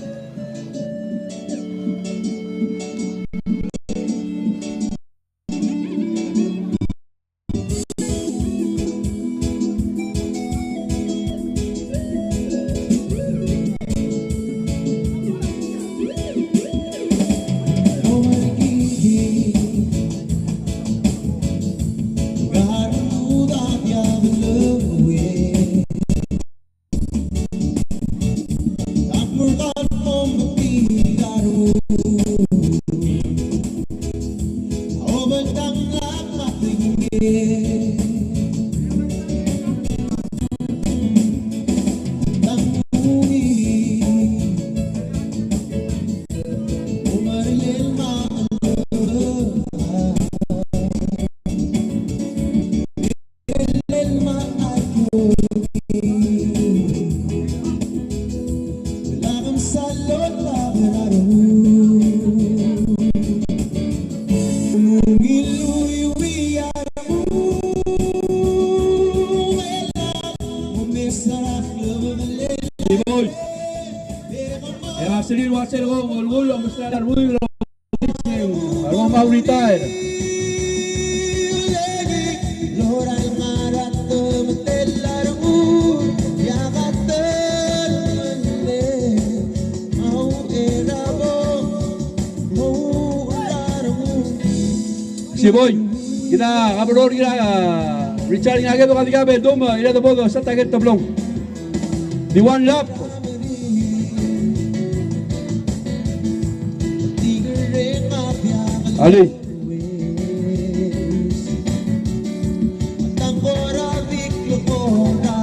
Boys. Va a salir, va a ser gol, vamos a estar al ruido. Vamos a retire. Si boy, kita kabaror kita Richard nga gato kami doma ila bodo sa taget tablong. Di one lap. Ali.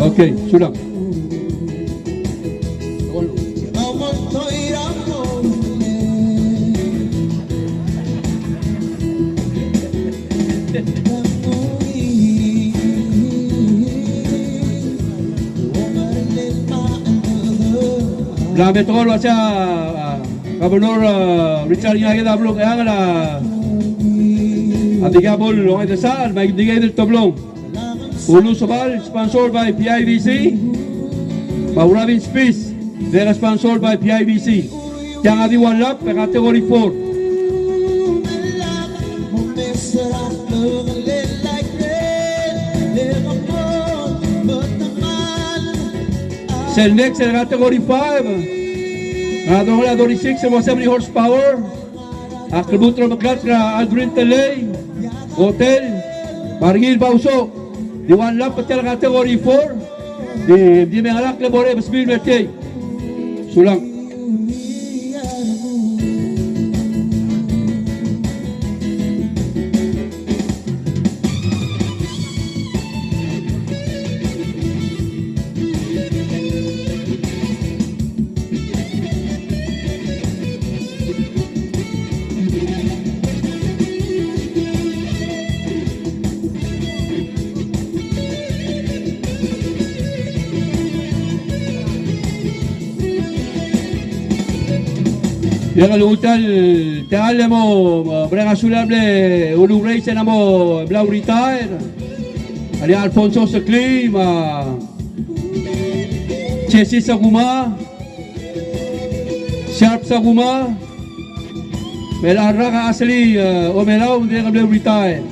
Okay, sudah. Grabe tol siya Gobernur Richard nga kita belum kaya nga na Adiga bol lo ito saan may digay del tablong Ulo Sobal sponsored by PIBC Maurabin Space they're sponsored by PIBC yang adi one lap category 4 Cell next in category 5 category 6 70 horsepower Akributro Maglat na Aldrin Telay Hotel Margil Bauso di one lap patel category 4 di mengalak lebore besbil mercey sulang Yang lutal teale mo brega sulable ulu race na mo blau retire ali Alfonso Seclim Chesi Saguma Sharp Saguma melara ka asli o melaw dia blau retire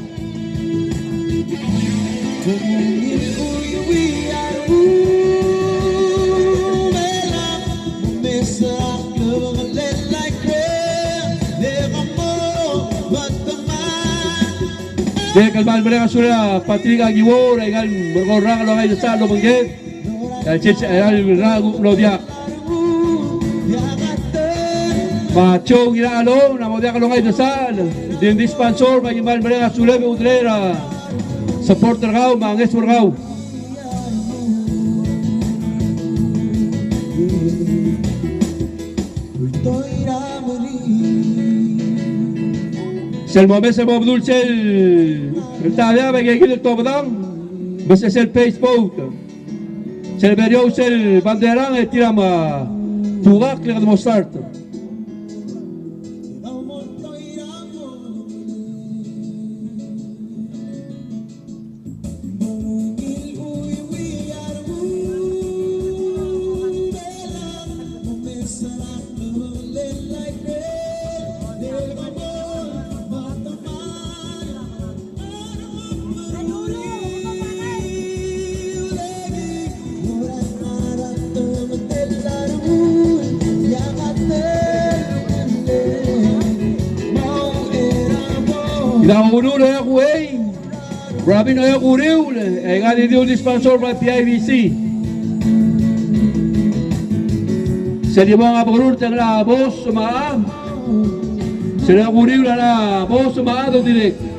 de kalbal mereka sudah patriga giwor egal berkorang lo ngai sa lo mengget al ragu lo dia macho gira alo na mo dia lo ngai sa din dispensor bagi mal mereka sudah beudrera supporter gau manges bergau Se el momento se mueve dulce el tarea que aquí el tobadán pues es el Facebook se el verio el banderán y tiramos fugac le demostrar La unu no ya güey, Robin no ya guriu, egal de un dispensor para PIBC. Se le van a poner la voz más, se le guriu la voz más do directo.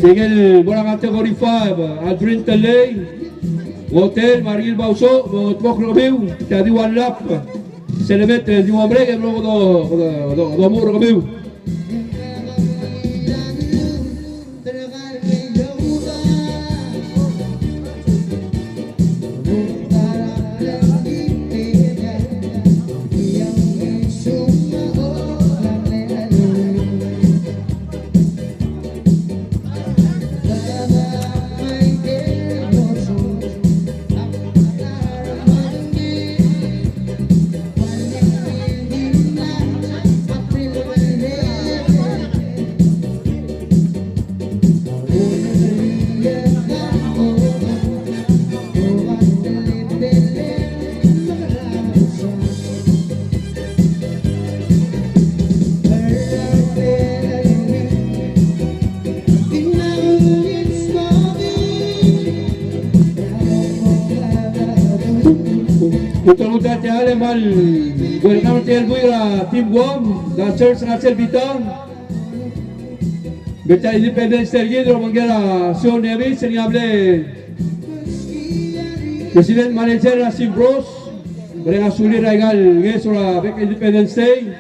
Tingel mula category 5, Aldrin Talay, Hotel Margil Bauso, Mokro Kamiu, Tadi One Lap, Selemet di Wombre, que luego do Muro Kamiu. Mudah-mudahan tiada mal welcome to Elbuira Team Guam da Church National Bitang Beta Independence Tergidro Manggera Sion Nemi Senyable President Manager Rasim Bros Mereka sulit raigal Ngesora Bek Independence Day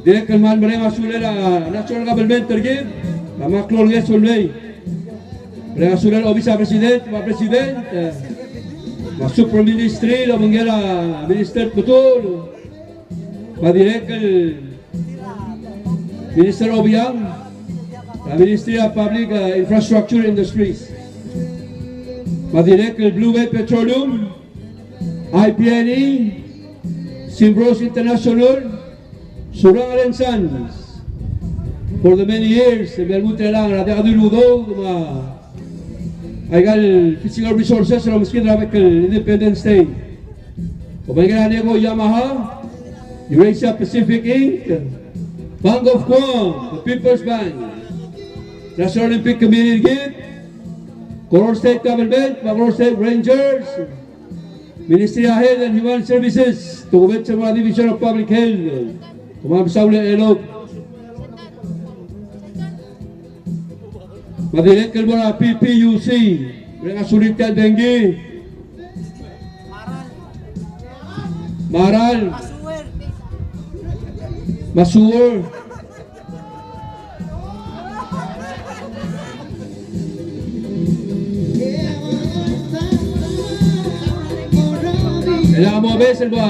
Direk kelman mereka sulit National Government Tergid Maklor Ngesolway Mereka sulit Obisa Presiden Pak Presiden Masuk Prime Ministry lo mengira Minister betul Madirek Minister Obiang Ministry of Public Infrastructure Industries Madirek Blue Bay Petroleum IPNE Simbros International Surang Allen Sons for the many years Bermuda lang Rada Kaduludo Aigal physical resources from Skin Rabical Independence Day. Pagkakita ko Yamaha, Eurasia Pacific Inc., Bank of Guam, the People's Bank, National Olympic Committee Gift, Color State Government, Color State Rangers, Ministry of Health and Human Services, Tugubit sa mga Division of Public Health, Kumamsaw na Elog. Madirek mo na PPUC, mereka sulit yan dengue. Maral. Masuwer. Kailangan mo beses ba,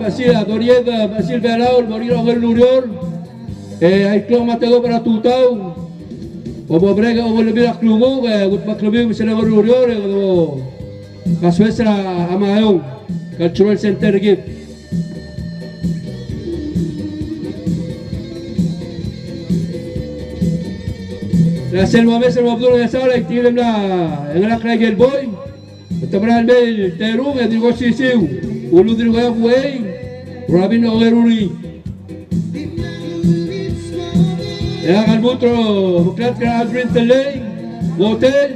Basil, Doried, Basil Beraul, Morir Oger Lurior, ay klong matego para tutaw. Obo brega obo lebih aklungo gut maklubing misana marurior obo kaswesra amayong cultural center git Rasel Mohamed Abdul Nasar iktilem na engalak regel boy tamran bel teru me digo sisiu ulu digo ya buey Robin Ogeruri Ya kalbutro, buklat ka Aldrin Talay, Hotel,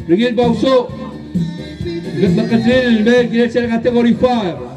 Rigil Bauso, Bakatril, Mel, Ginel sa category 5.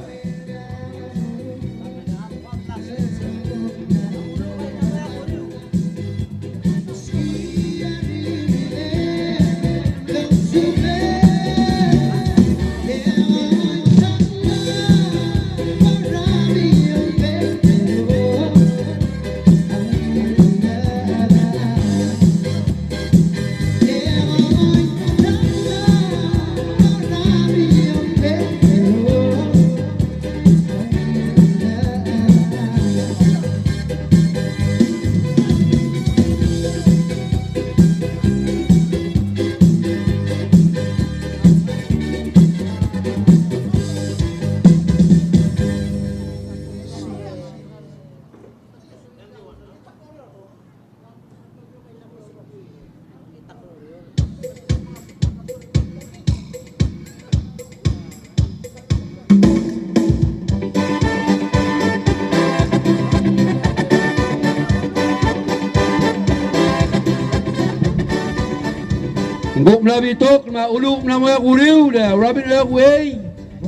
Ngok mlabitok na uluk na mga kuriw na Robin Way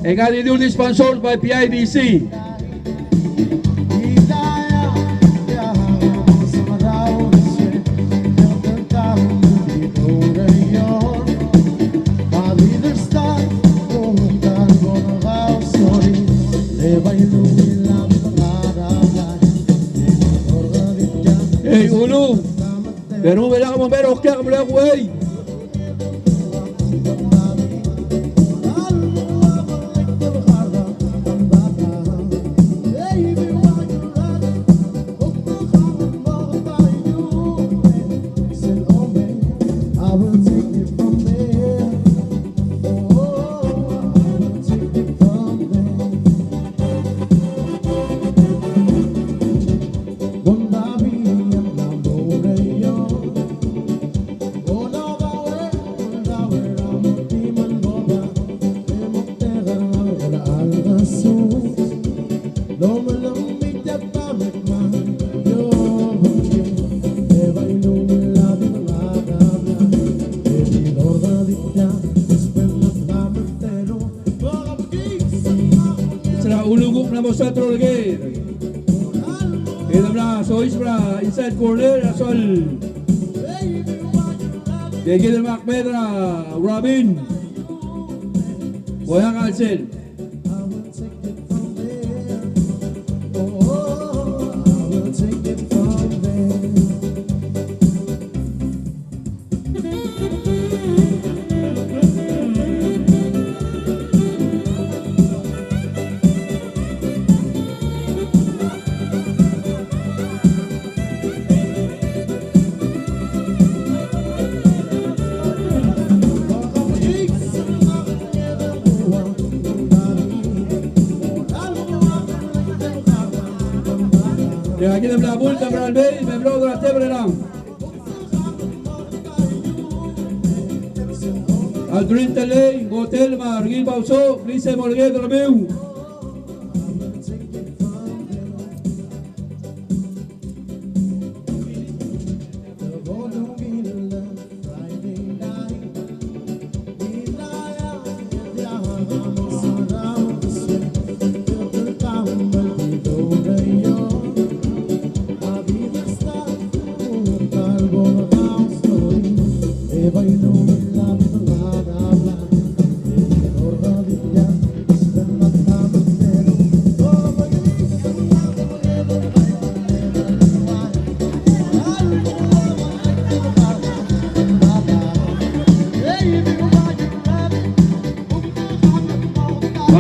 and got duly sponsored by PIBC. mon père Octave le way. Ulugok na mo sa trolgate. Kaya na so isra inside corner asol. Degil Macbeth na Robin. Boyang Alcel. Ya kita melabul Tamral Bay, membro de la Tebreram. Aldrin Tele, Hotel Margil Bauso, Lise Morguet de Romeu.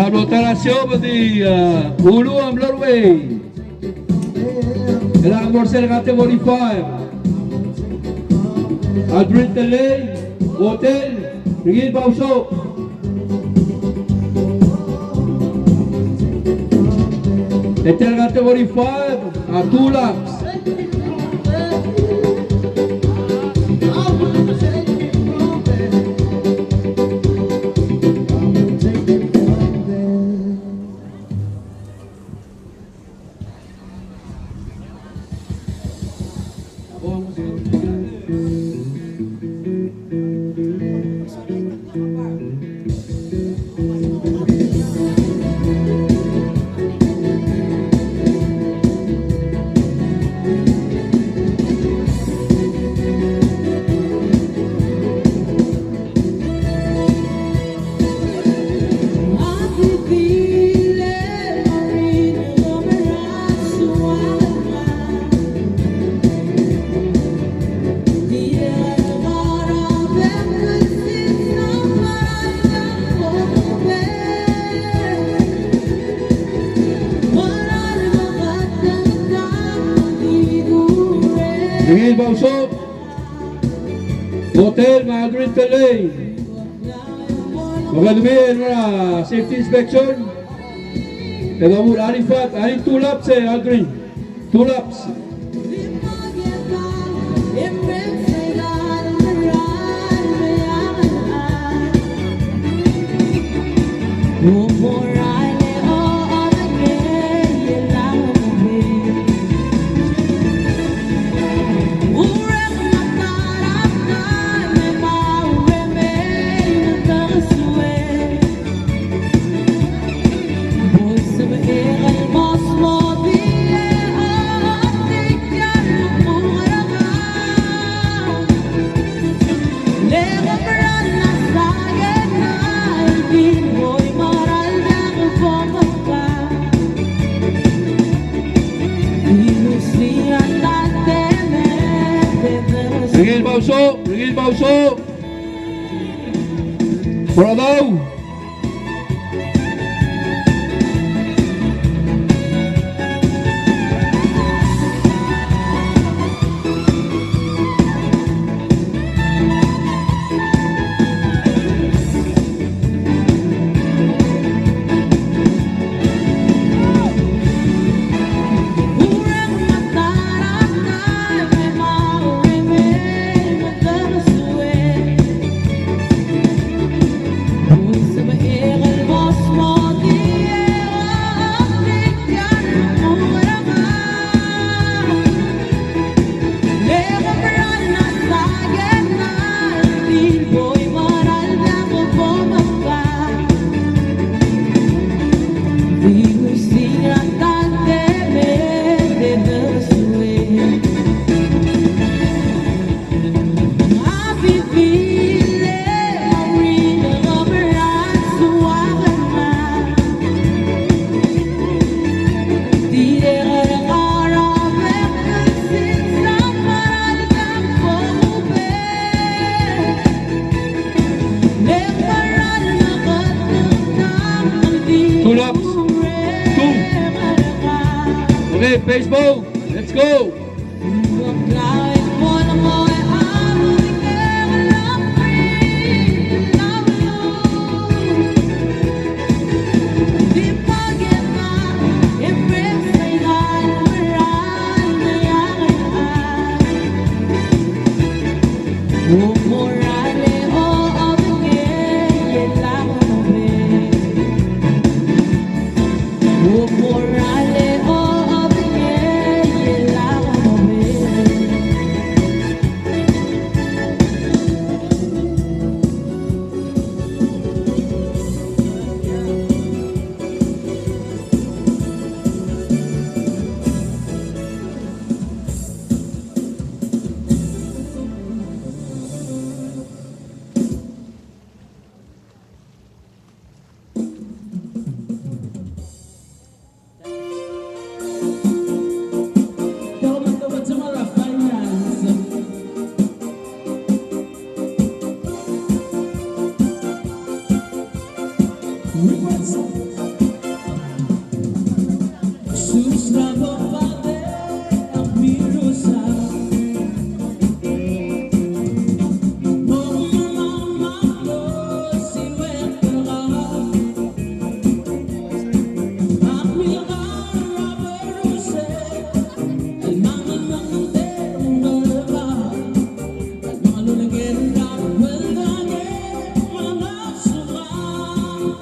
Votación di Ulu and Norway. El Morcel Category 5. Aldrin Tele, Hotel, Miguel Bauso. Hotel Category 5, a 2 laps. Miguel Bauso, Hotel Aldrin Tele. Magandang na safety inspection. Ito mo, Arifat, 2 laps Aldrin. 2 laps. Miguel Bauso. Bauso, Rigil Bauso. Bravo. Two laps. Two. Okay, baseball. Let's go.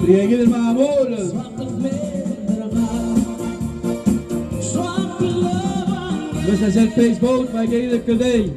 Riegel el Mahamol. Vamos a hacer baseball para que ir el day.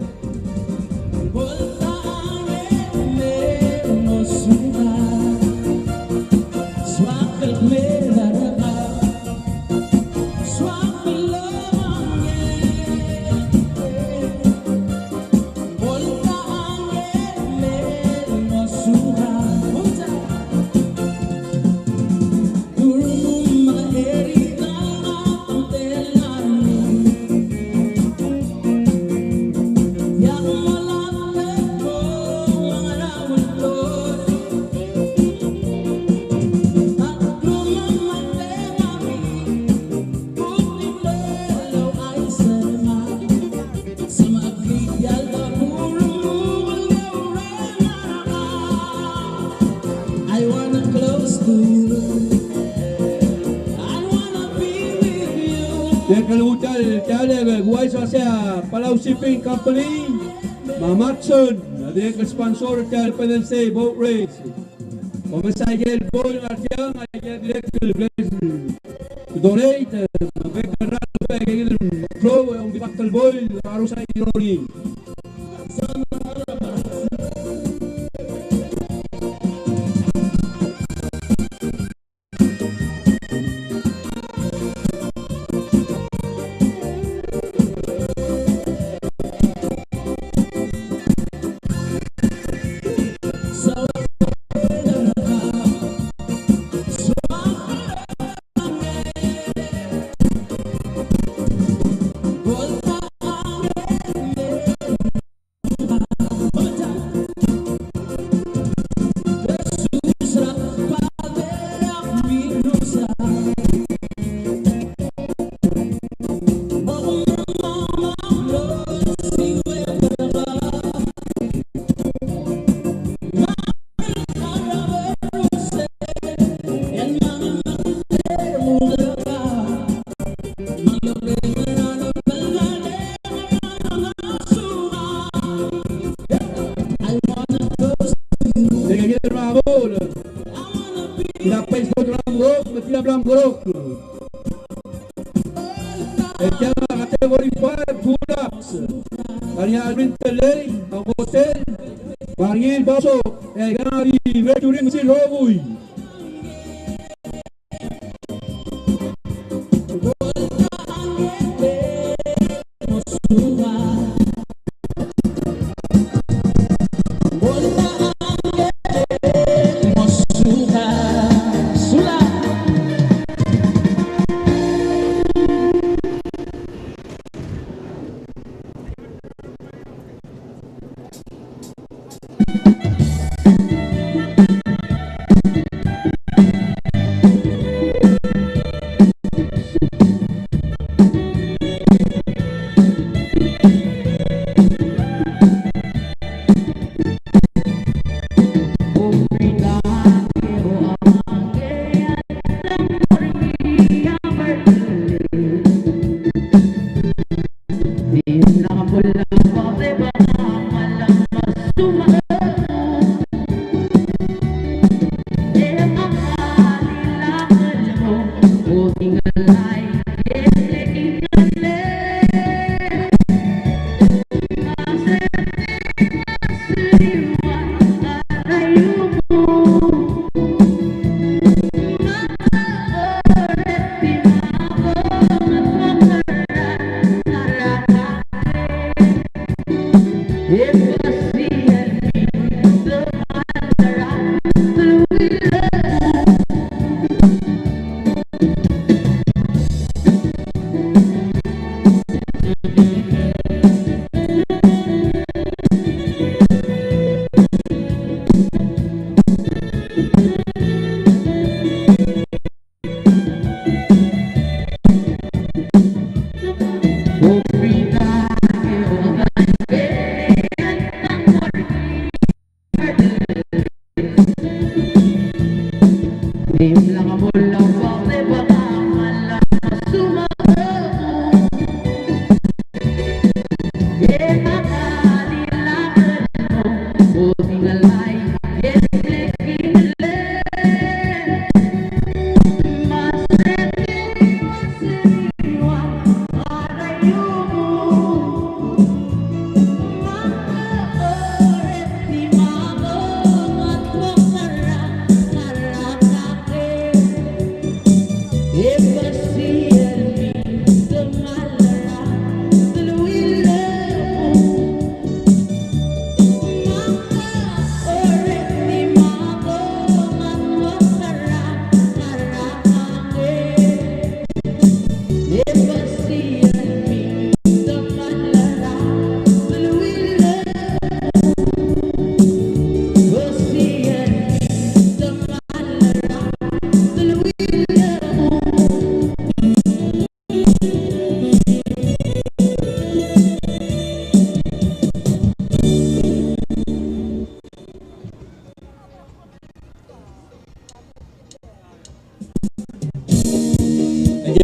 Dia keluhutan tiada Guai Sasia Palau Shipping Company Mamatsun dia ke sponsor tiada pendensi boat race. Pemirsa gel boat artiang ayat direct to donate mereka bagi flow yang dipakal boy harus saya ironi. Group. Category 5 pull-ups. Maria Alvin Telei, ang hotel. Mariel Baso, Gary Veturin si Robuy.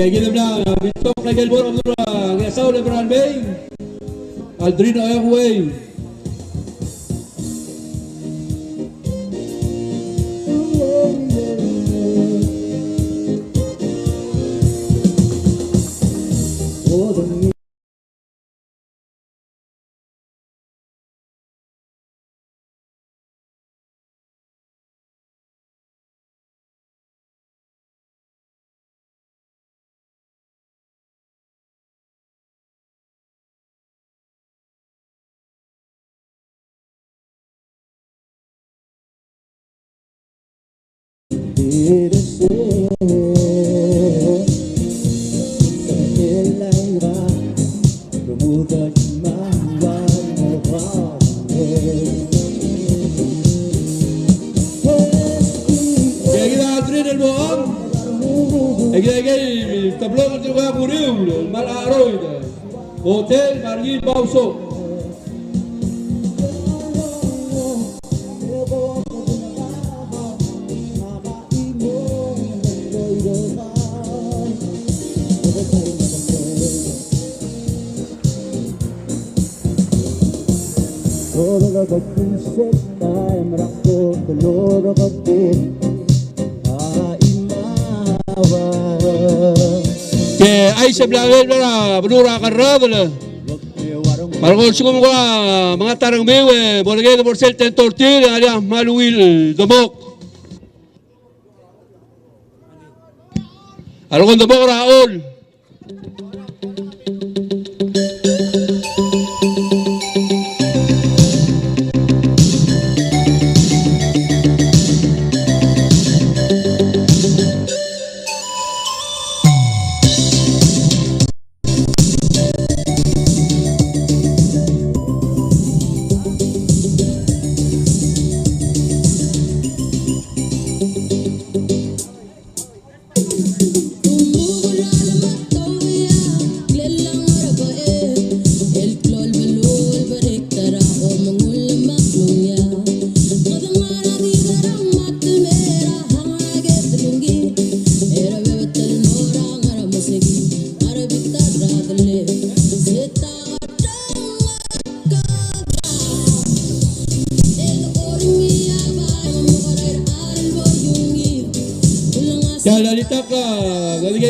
Gilem na, bitok na Gilbor Amura, Gasaw Lebran Bay, Aldrino Airway. Tablong di kaya kurium, malaroy da. Hotel Mariel Baso. Ay, ay sa blawel na benura karabel. Margon sigum ko mga tarang bewe, boleh ke borsel ten tortil ada maluil domok. Algon domok raol.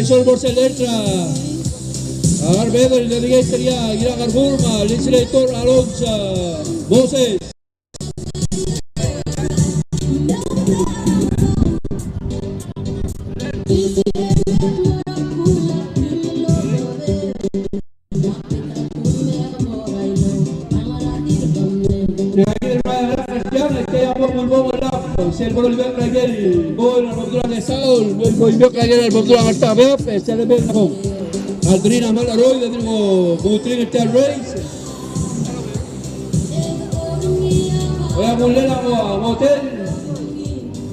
Sol Borsel Ertra Arbeber Navigator Gira Carburma Legislator Alonso Moses el Bolívar Ragel, gol al Bordura de Saul, el Bolívar Ragel al Bordura de Artabep, se le ve el gol. Aldrina Malaroy, de nuevo, Butrin el Tel Race. Voy a volver a Motel,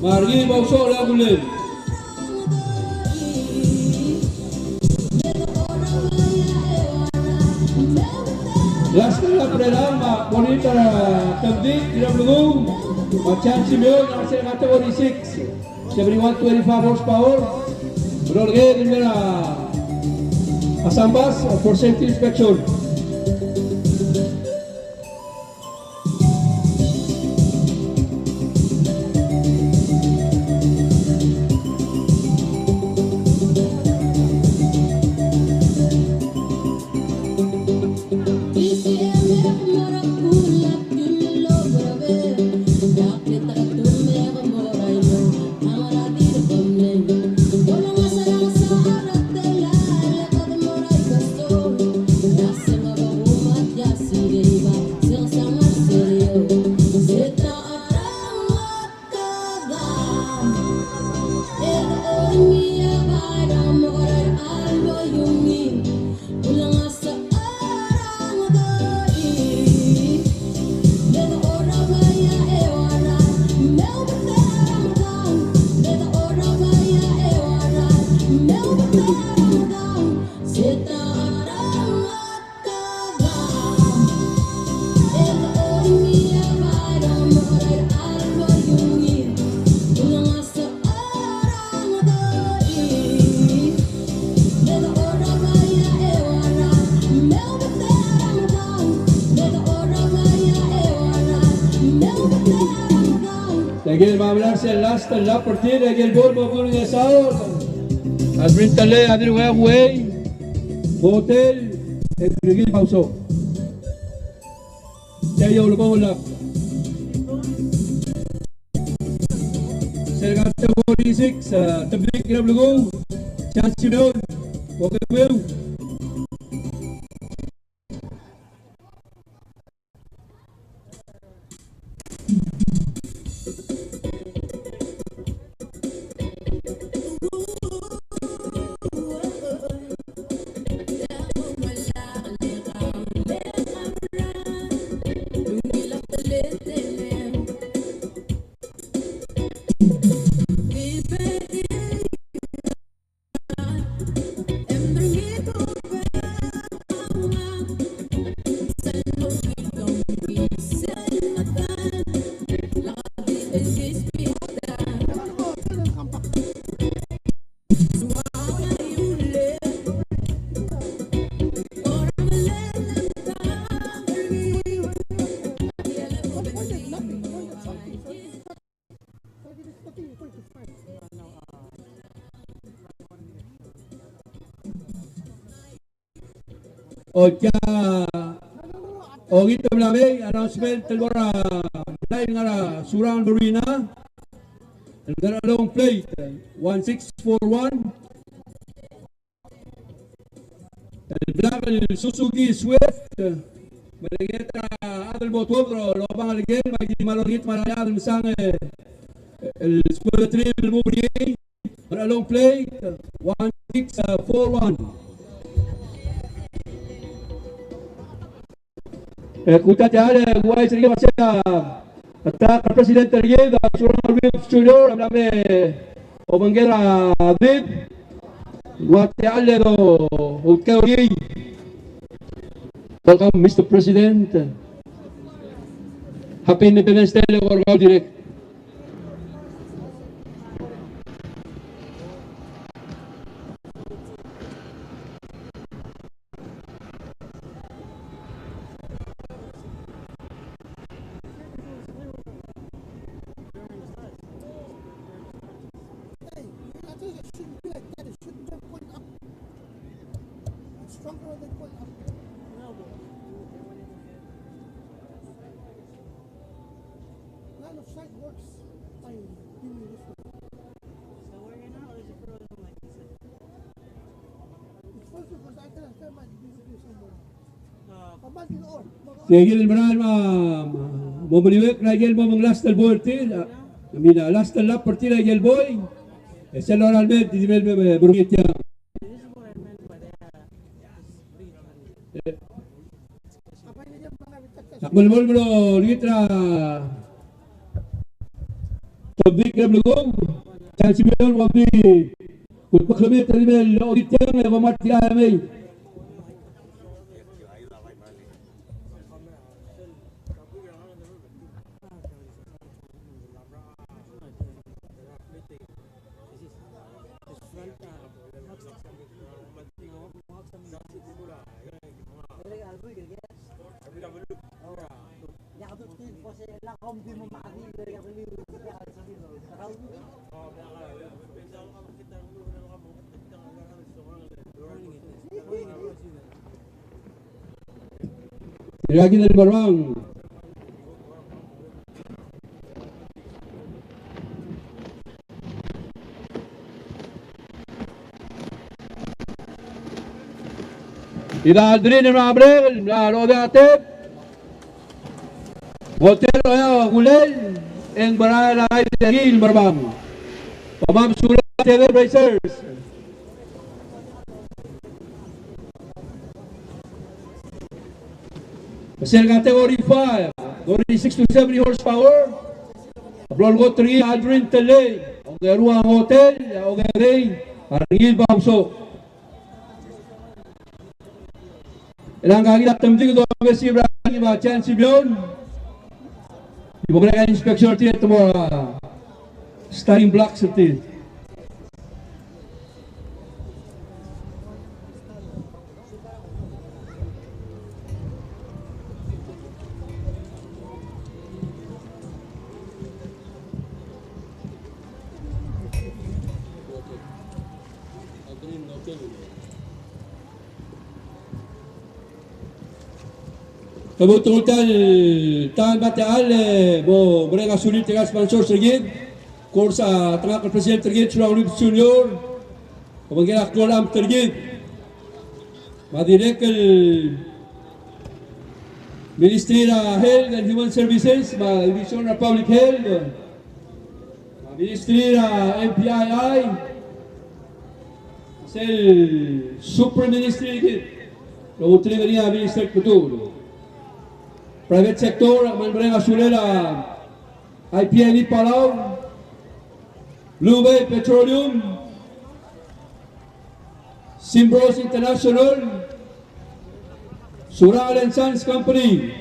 Marguerite Bausó, la volver. Las que la programa, bonita también, y la blue. Machan Simeon, Arcel Category 6, 7125 horsepower. Rolgue primera Asambas for safety inspection. Lagi hablarse el last en la partida que el Borbo organizado. Al brindarle a Adrián Güey, Hotel, el Brigil pausó. Ya yo lo pongo la. Sergate Borisik, Tabrik Rablugo, Chance Simeon, Okeweu. O kya o gito blame announcement telbora lain ngara surang Marina. Ngara long plate 1641. Black Suzuki Swift. Malageta adel botobro lobang algen magi malorgit maraya adel misang el squadron المبري ngara long plate 1641. Kuta jale guay sering masih attack president terjadi surang Williams Junior amlame obangera David guate alle do ukay. Welcome Mr. President. Happy Independence Day Orgao direct. Tigil benar mau meliwek lagi mau last boy til, mina last lap perti lagi boy. Selor almet di mel berukitnya. Mul bro litra. Tobik belum. Chansi belum wabi. Kut paklumit di mel auditnya memati amai. Lagi dari barang. Ida Aldrin en Abril, la Rodeatep, Hotel Royal Gulel, en Barala de Gil Barbam, Pamam Surat TV Racers. Pasel category 5, category 6 to 70 horsepower. Ablol go 3 Aldrin Tele, oge ruang hotel, oge rey, Argil Bamso. Ilang kali datang juga tu besi berani macam Sibion. Diberikan inspeksi seperti itu starting block seperti itu. Kebetulan tahan batal bo mereka sulit dengan sponsor sedikit kursa tengah presiden tergit Surang Olympic Junior pemanggilan kolam tergit Madirek Ministry of Health and Human Services Division of Public Health Ministry of MPII Sel Super Ministry Kebetulan ini Minister betul private sector mereka sulela IPNI Palau Blue Bay Petroleum Simbros International Surang and Sons Company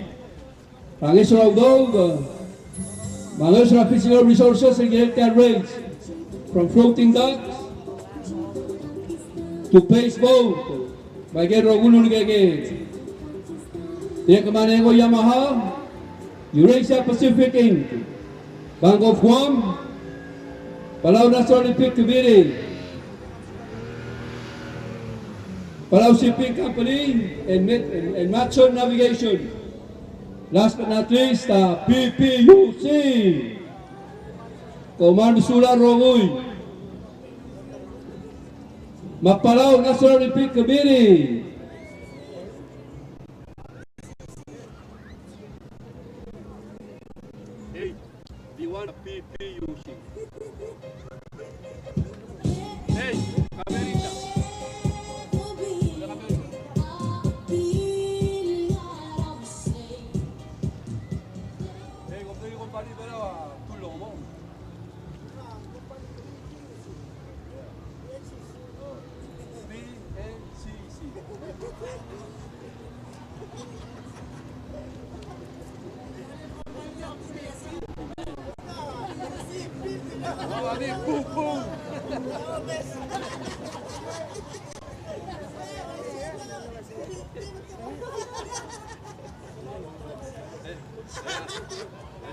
Pangis Raugdog Mangos Physical Resources and Genetic Rates from floating docks to pace boat bagian Rogulun Gege Dia kemana yang Yamaha, Eurasia Pacific Inc., Bank of Guam, Palau National Olympic Committee, Palau Shipping Company, and Matson Navigation. Last but not least, PPUC. Komando Sula Rogoy. Mapalau National Olympic Committee. Hey, we want PPUC. Hey, America. Hey, kung kayo kumpani ba na tulong mo? BNCC. Boom, boom.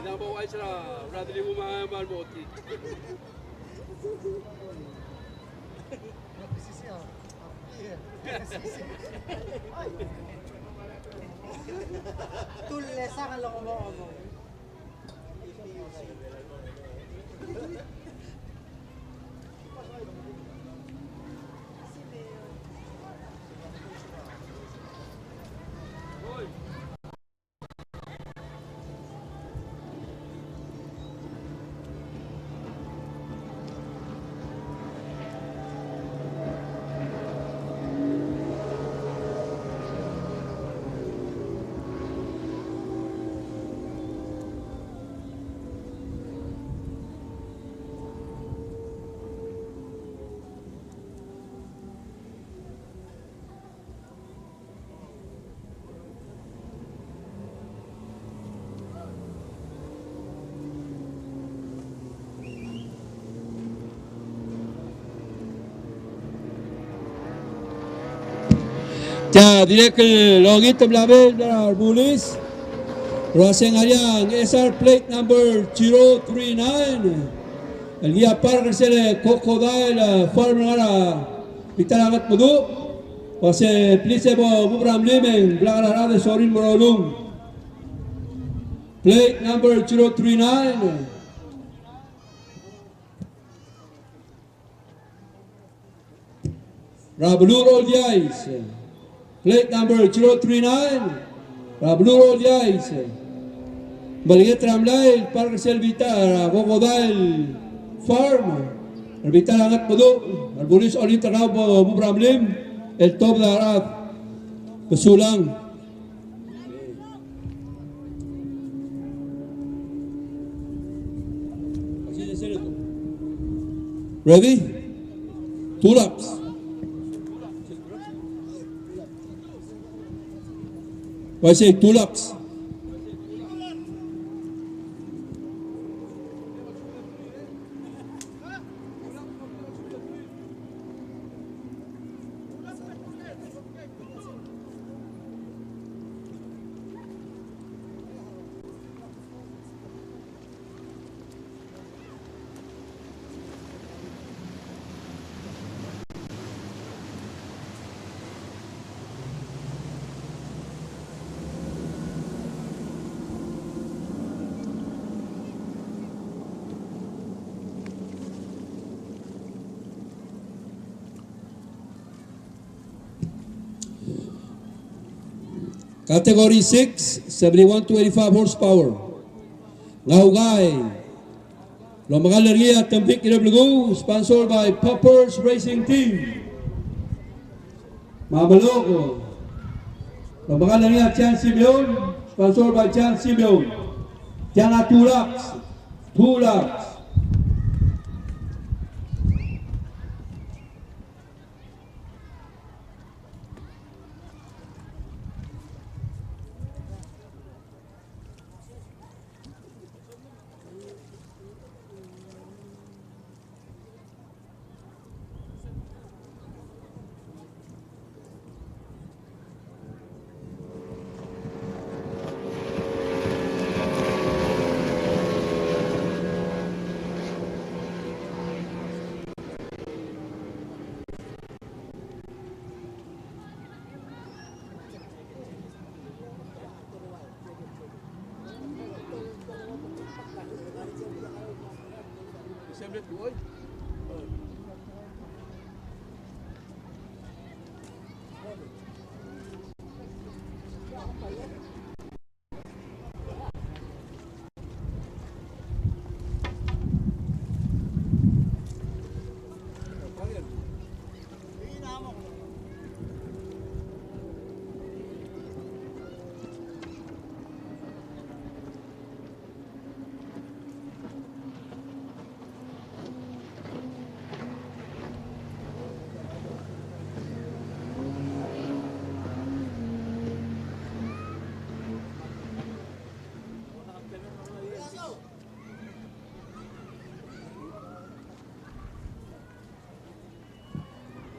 Number one sila, Bradley Malmoti. Tulesa ka lang mo. Ya, diré que lo guito blabel bulis. Roseng Ariang, SR plate number 039. El guía Parker se le Crocodile Farmer ara Pitalagat Mudu. Pase please bo Bubram Limen, Blagara de Sorin Morolung. Plate number 039. Rablur all the eyes. Plate number 039. Rablur all the eyes. Baliget Ramlay, Parker Selvita, Crocodile Farm. El Pitalagat Mudu. El Bulis Olinta Rabo Bubram Lim. El top darat. Pesulang. Ready? 2 laps. I say 2 laps. Category 6, 71 to 85 horsepower. Ngaugay. Lomagal Tambik Ilablugo, sponsored by Poppers Racing Team. Mamaloko. Lomagal Chan Simeon, sponsored by Chan Simeon. Tiana 2 laps. 2 laps.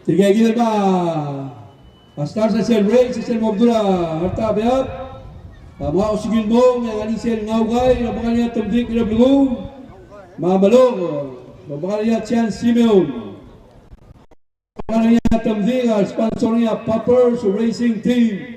Tiga gila ba Pastar sa sel race sa sel mabdula harta beat mga usigil mo yang ani sel ngaugay na mga niya tumdik na blugo mabalog mga niya Chan Simeon mga niya tumdik sponsor niya Poppers Racing Team.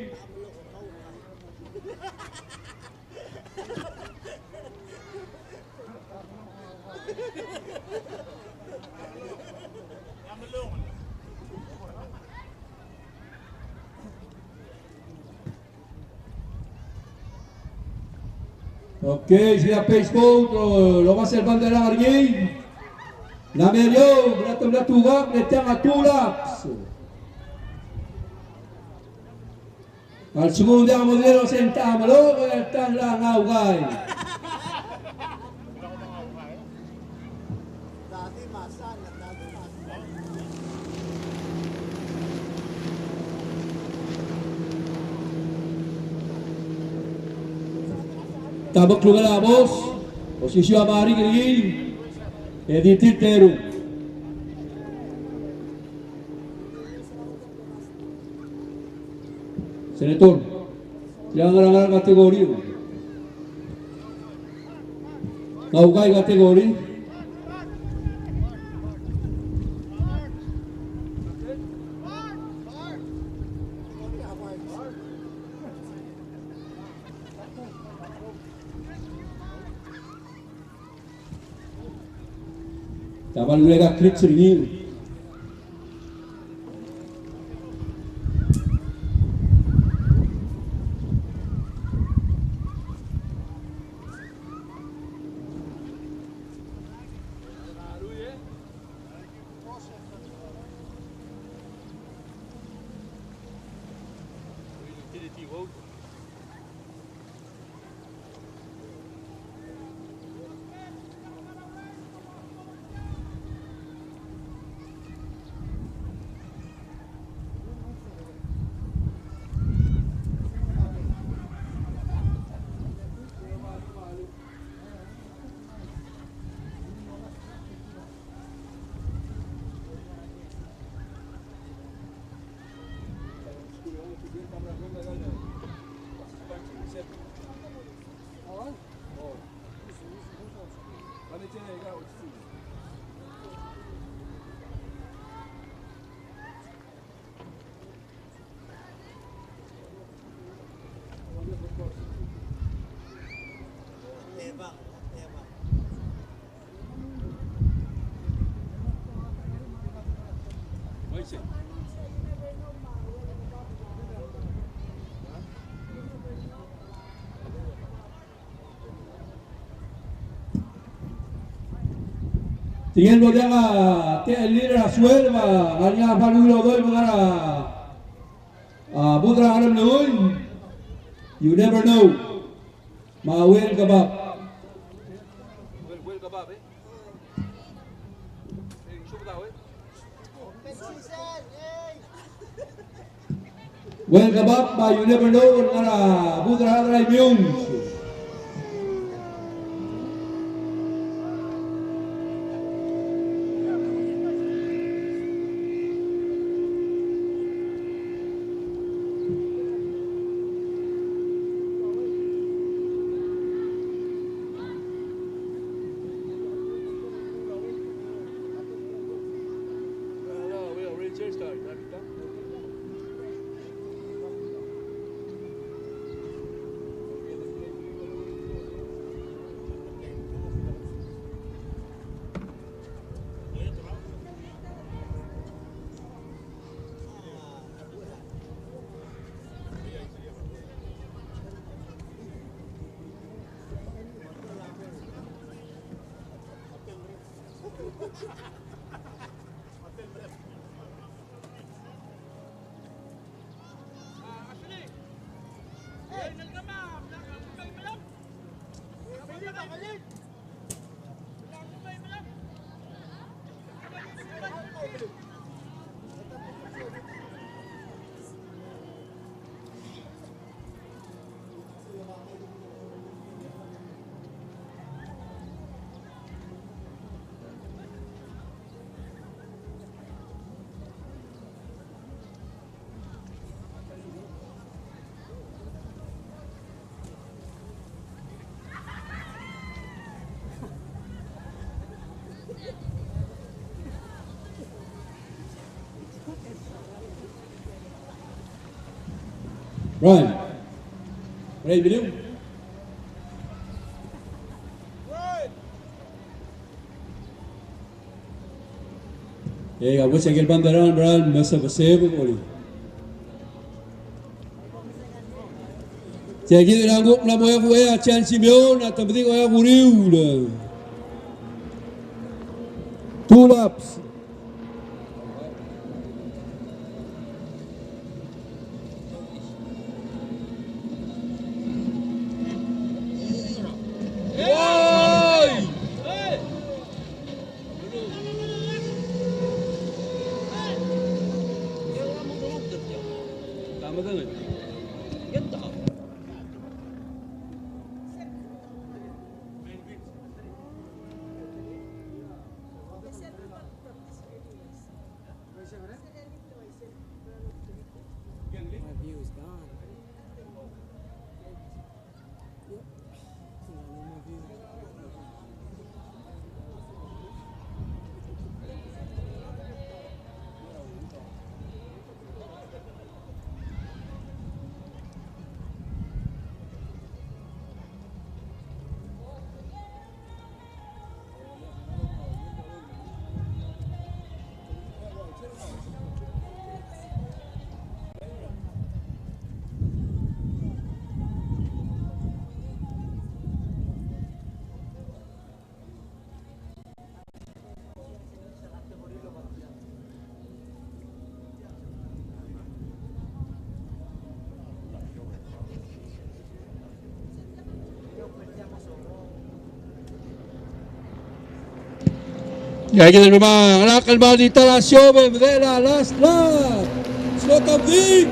Ok, je vais à Facebook, lo va a ser bandera argui. La medio, bratom la tugak, le tang atulaps. Al segundo modelo sentamelo, el tang la ngaugay. Tabak lugalabos, posisyon amari kirigil, editil teru. Senator, yang ngarang kategori, ngaugay kategori. Tabal mereka klik sering. Tingin mo diyan te lira suel ba kanya panulo doy mga budra aram noy. You never know. Mawel kabab. Wel kabab eh. Show daw eh. Well kabab ba you never know mga budra aram yung. Right. Ready video? Abot sa banderan, Bran, masa basebo oli. Sige, nanggup na mo ya Chan Simeon at tambati ko ya Buriu. 2 laps. Y hay que derrumbar la calma de instalación de la last lap. Slot of the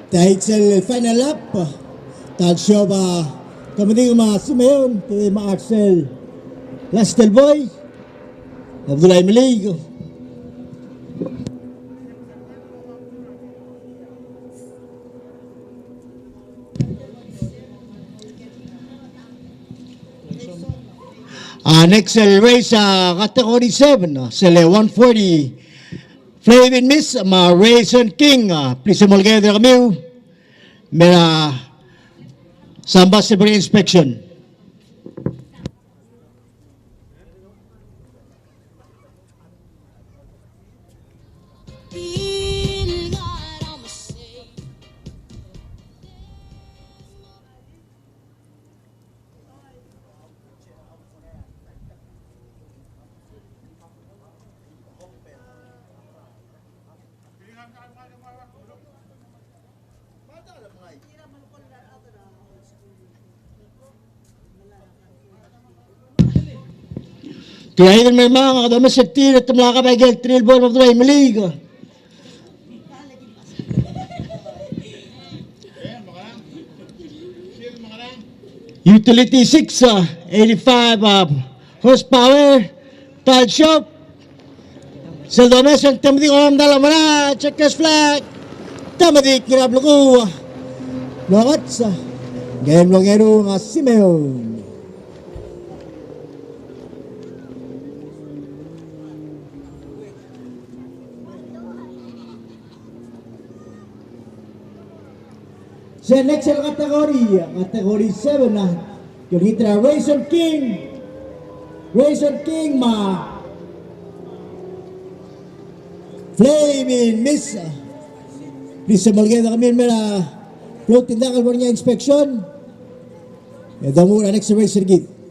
dahil sa final lap, tansyo ba kami mga Simeon, kaya mga Axel Lastelboy, Abdullah Maligo. Next race category 7, sele 140. Flavin Miss, Raisin King, please all together kami. Mera samba sa inspection. Kaya yun may mga domestic team at mga kabagel, trail ball of the way, maligo. Utility 6, 85 horsepower, tile shop. Sa domestic, tamadi ko naman dala mo na, checkers flag. Tamadi, kinablo ko. Lakat sa game lang yan nga Simeon. Sa next category 7 na, yung hitra Raisin King, Flaming Miss. Please samalgay na kami mera floating na kalbar niya inspection. Ito muna next Raisin King.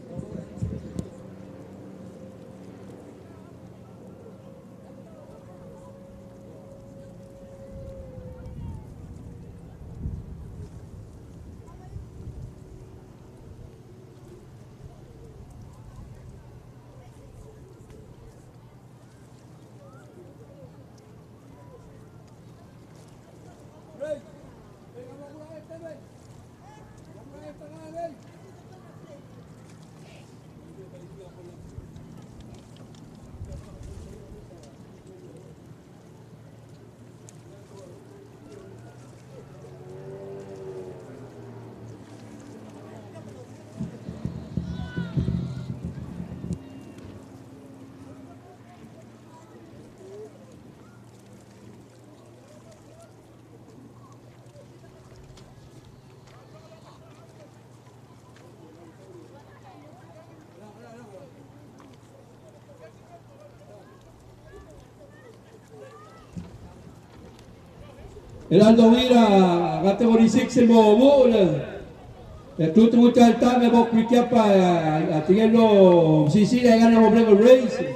Heraldo Mira, category 6 el Bobo, el club tributal está, me voy a clicar para tenerlo, si gana el race,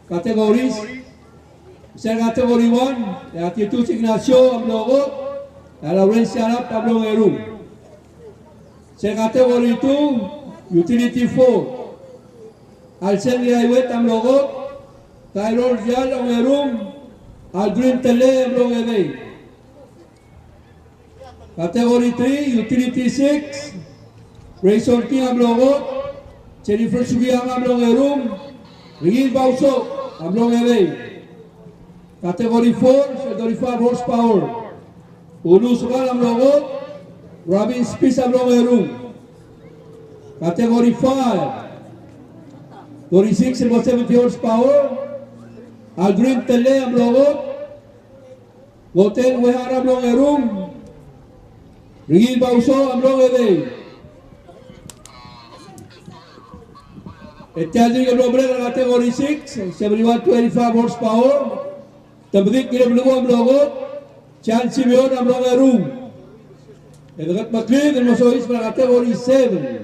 categories, ser category 1, la actitud Ignacio, Ablogo, la Laurencia Arap, Pablo Meru, ser category 2, utility 4, al ser Miraiwet, Ablogo, Taylor Yal, Meru, al Green Tele, Ablogo, Category 3, Utility 6, Raisin King Ablogot, Jennifer Subiang Ablogerum, Rigil Bauso Ablogede. Category 4, 35 horsepower, Ulu Sugal Ablogot, Robin Spies Ablogerum. Category 5, 36 about 70 horsepower, Aldrin Tele Ablogot, Hotel Wehara Ablogerum, Rigil Bauso, Ablogede. Este año el nombre de la category 6, 71-25 horsepower. También quiere luego Ablogot, Chan Simeon Ablogerum. El Gat McLean, el Mosois para la category 7.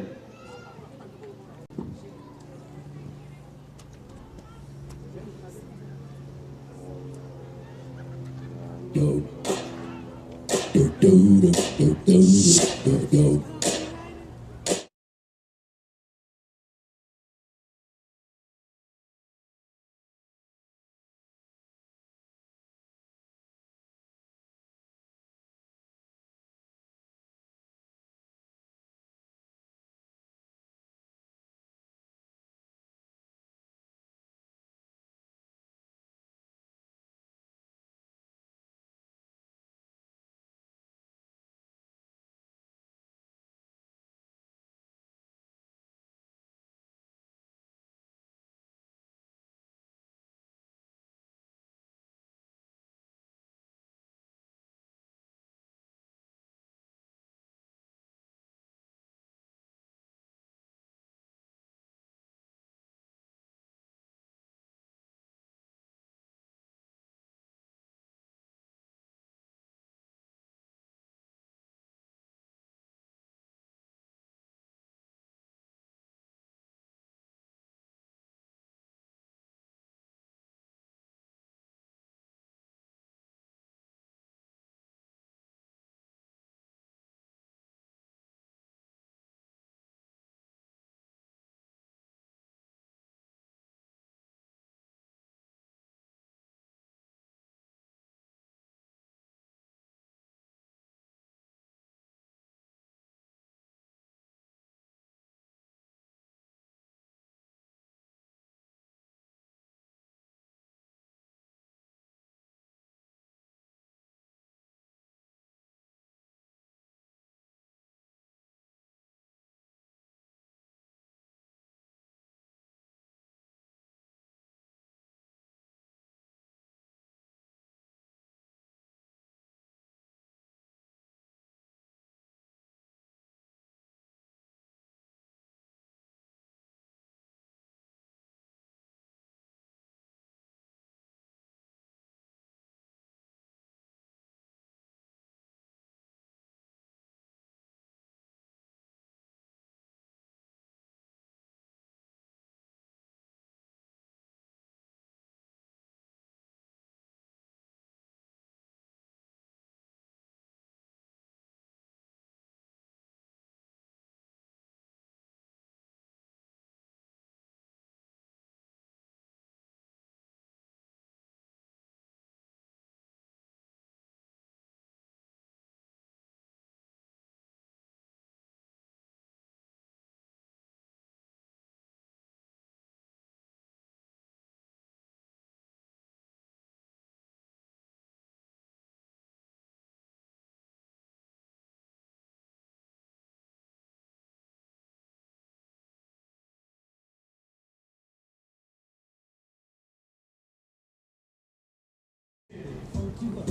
Go. Do do do do do do do.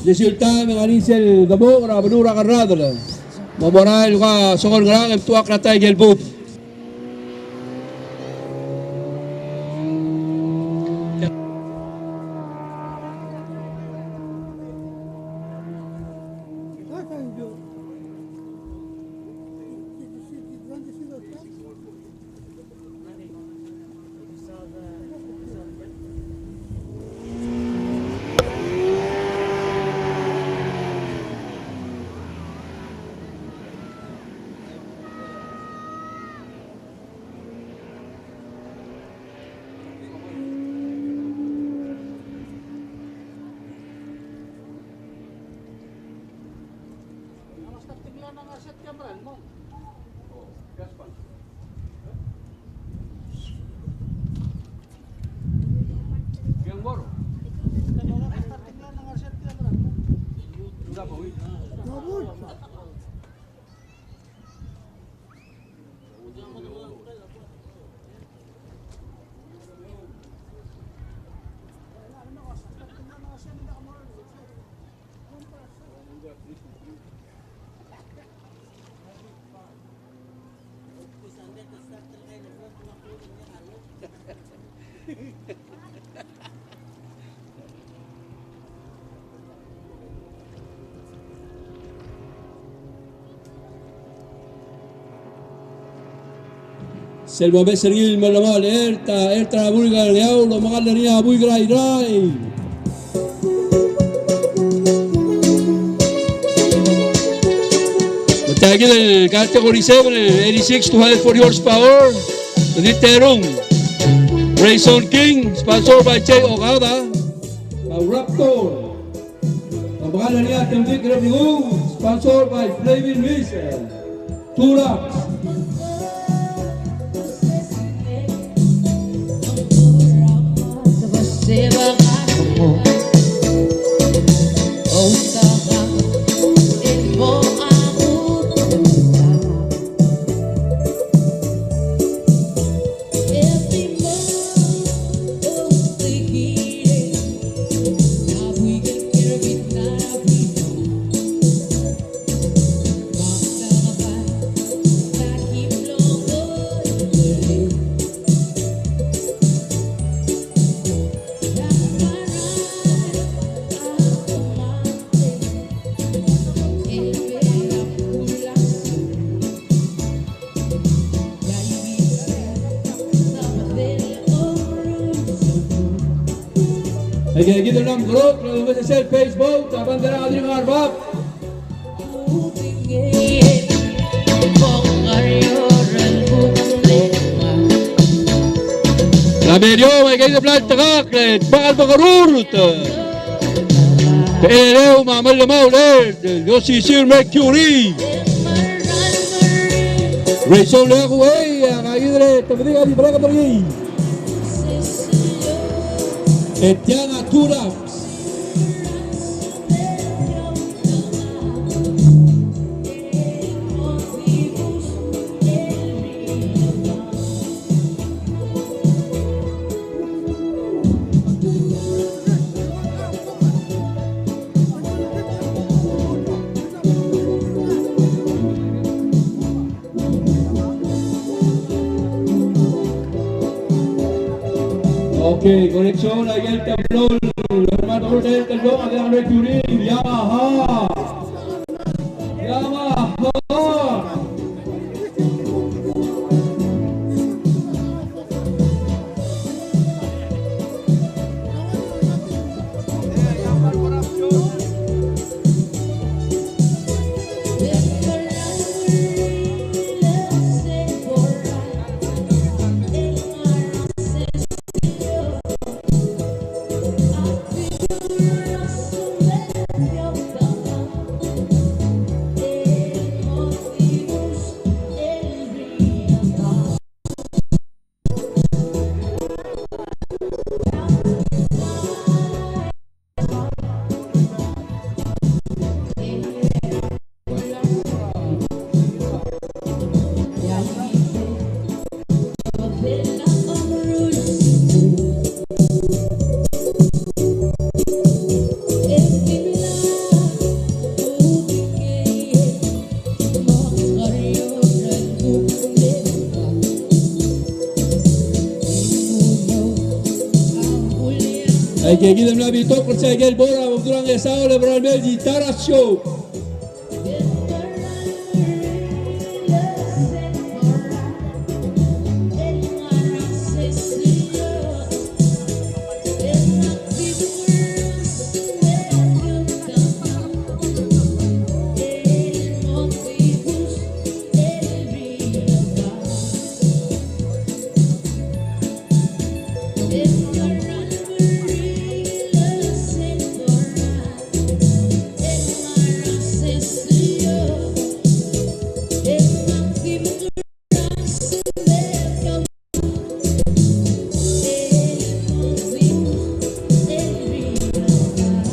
Resulta ng anisel gabo ra benura karradala. Mamoral ka sokol ngrang tuak ratay gelbut. Selva Besergil malamal erta bulgar yau lo magalania buy gray. Matagil el category 7 86 240 horsepower. Literung Rayson King sponsored by Che Okada. Raptor. Magalania Temdik Review sponsored by Flavin Miss. Turax. Hay que quitar un grupo, lo vamos a hacer Facebook, la bandera Adrián Arbab. La medio hay que ir a planta gaklet, bakal bakarurut. Pero mamal mauler, yo si sir Mercury. Rachel le güey, agayidre, te diga di braga pergi. Etiana Turax. Ok, conexión ahí el tablón, los hermanos del tablón, de Mercury, Yamaha. Ay que gidem na bito por sa gel bora durang esao le bral melji tarasyo.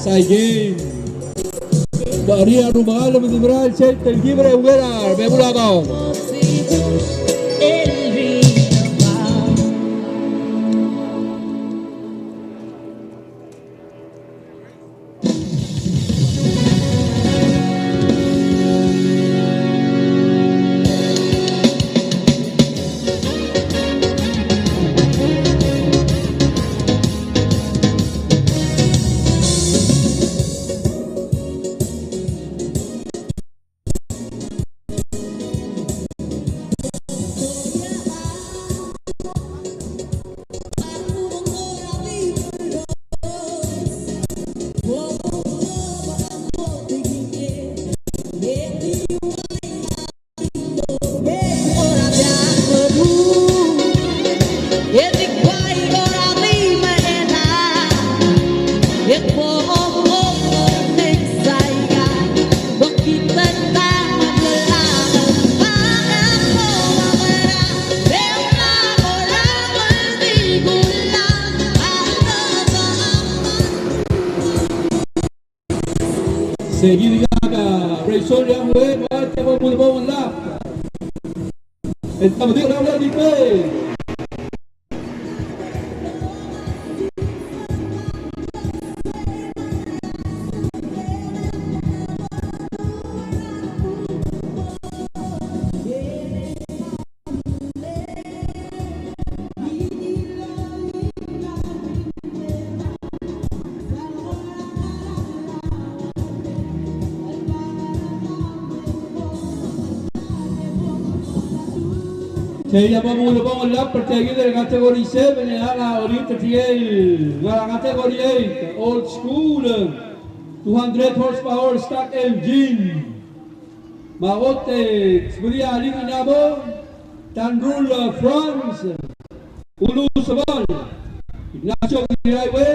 Sa game. Baria rumah le bral set el gibre ugera bebulado. Seguir gaga, Rayson yang gue, mati mau mulai lah. Entah betul nak di play. Saya mau mulai lah pertandingan dari kategori 7 yang ala Oriental TL, dari kategori 8 Old School 200 horsepower stock engine. Magote sebelia aling inabo Tanrul France Ulu Sabal Ignacio Giraiwe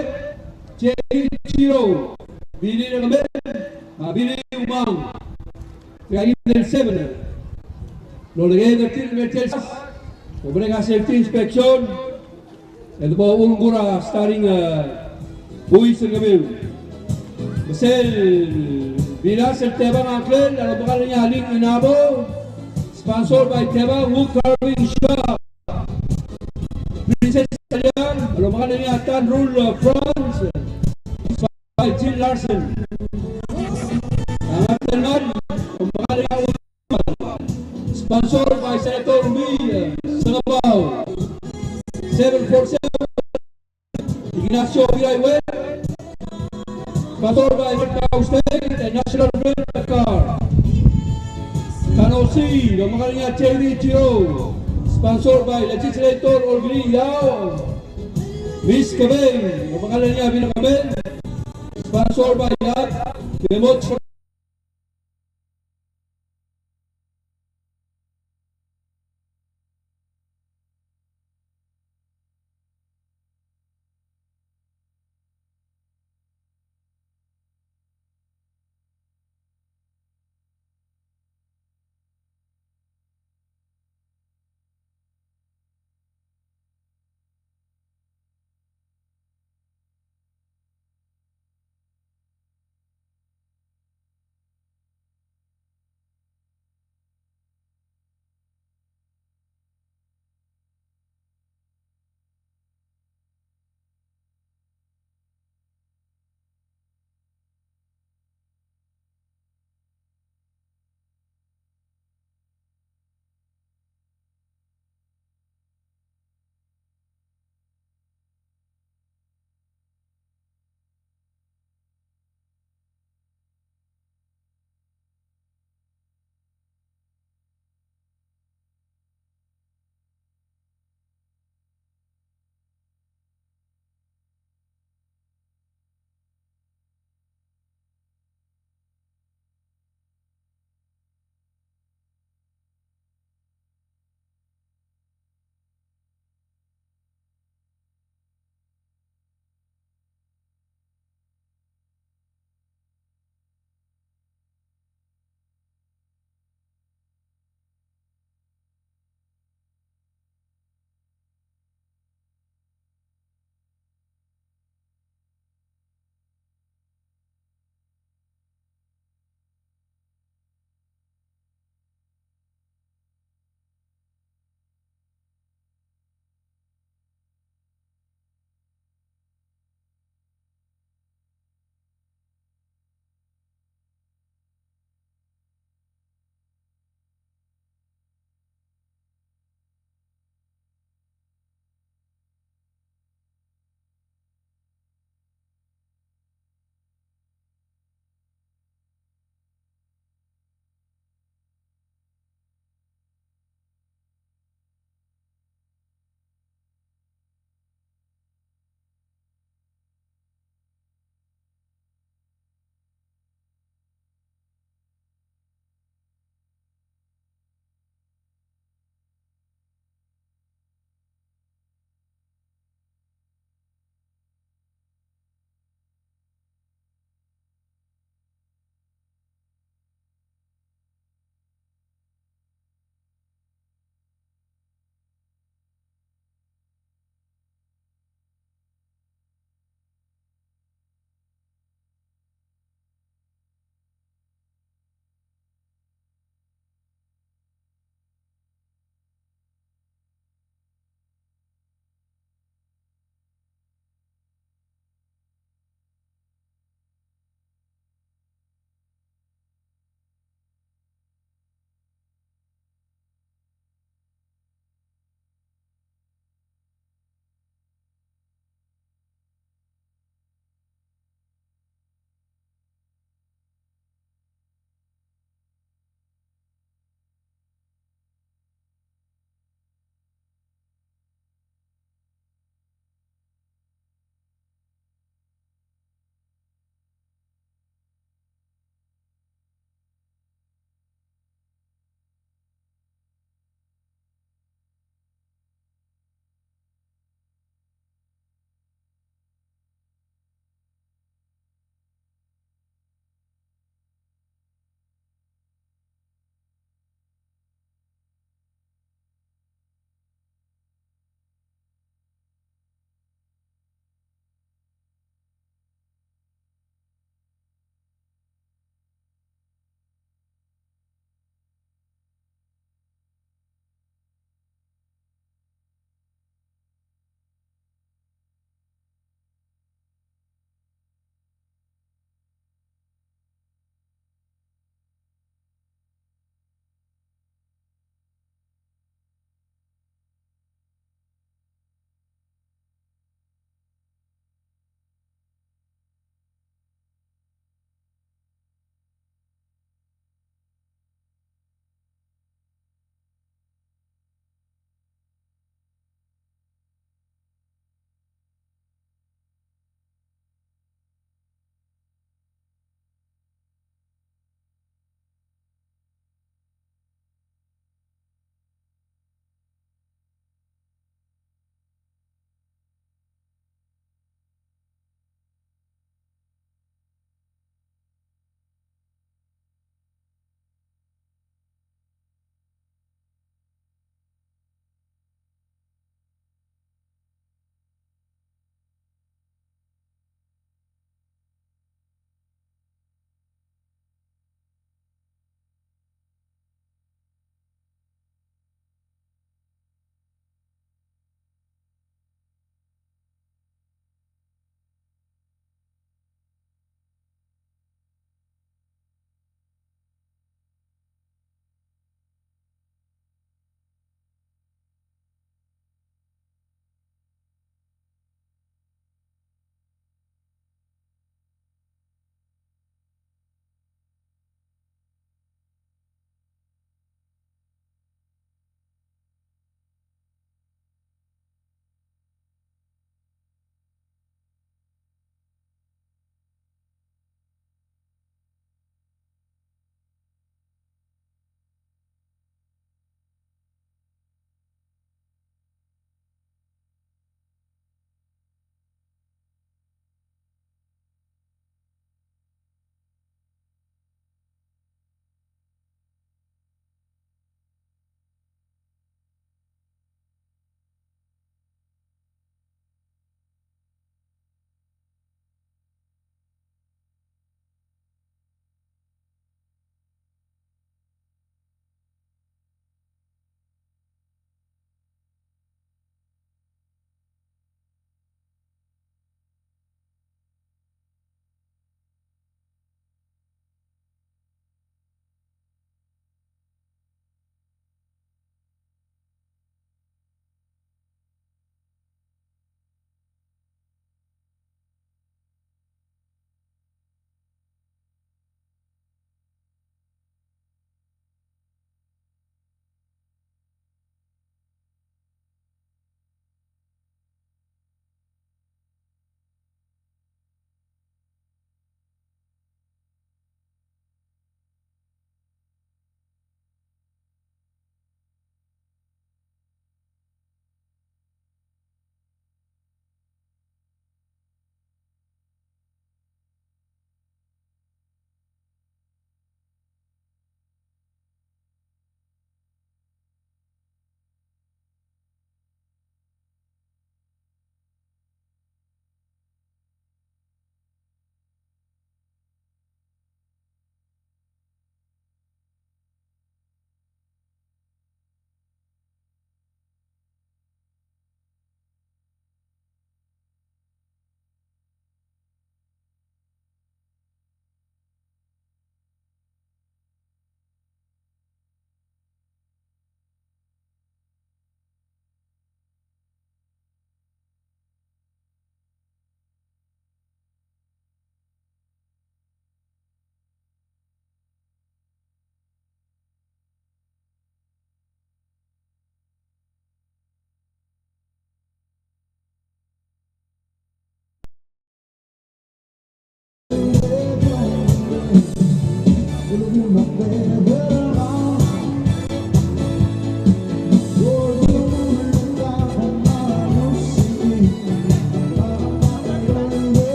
Jerry Chiro Billy Nagamen Billy Umang Kaya del 7 lo legué del Mercedes Obrega safety inspection el po ulgura starting buis ngamil Besel bilas el tebang angkel ang bakal niya aling inabo sponsored by Tebang Wood Carving Shop Princess Italian ang bakal niya Tanrul France by Jill Larson ang atin ang bakal niya sponsored by Senator Umi Sangabao 747 Ignacio Giraiwe sponsored by Macau State and National Grid Dakar Kanosi Domakalinya Cherry Chiro sponsored by Legislator Olgri Yao Miss Kabeng Domakalinya Binakamen sponsored by Yad Demot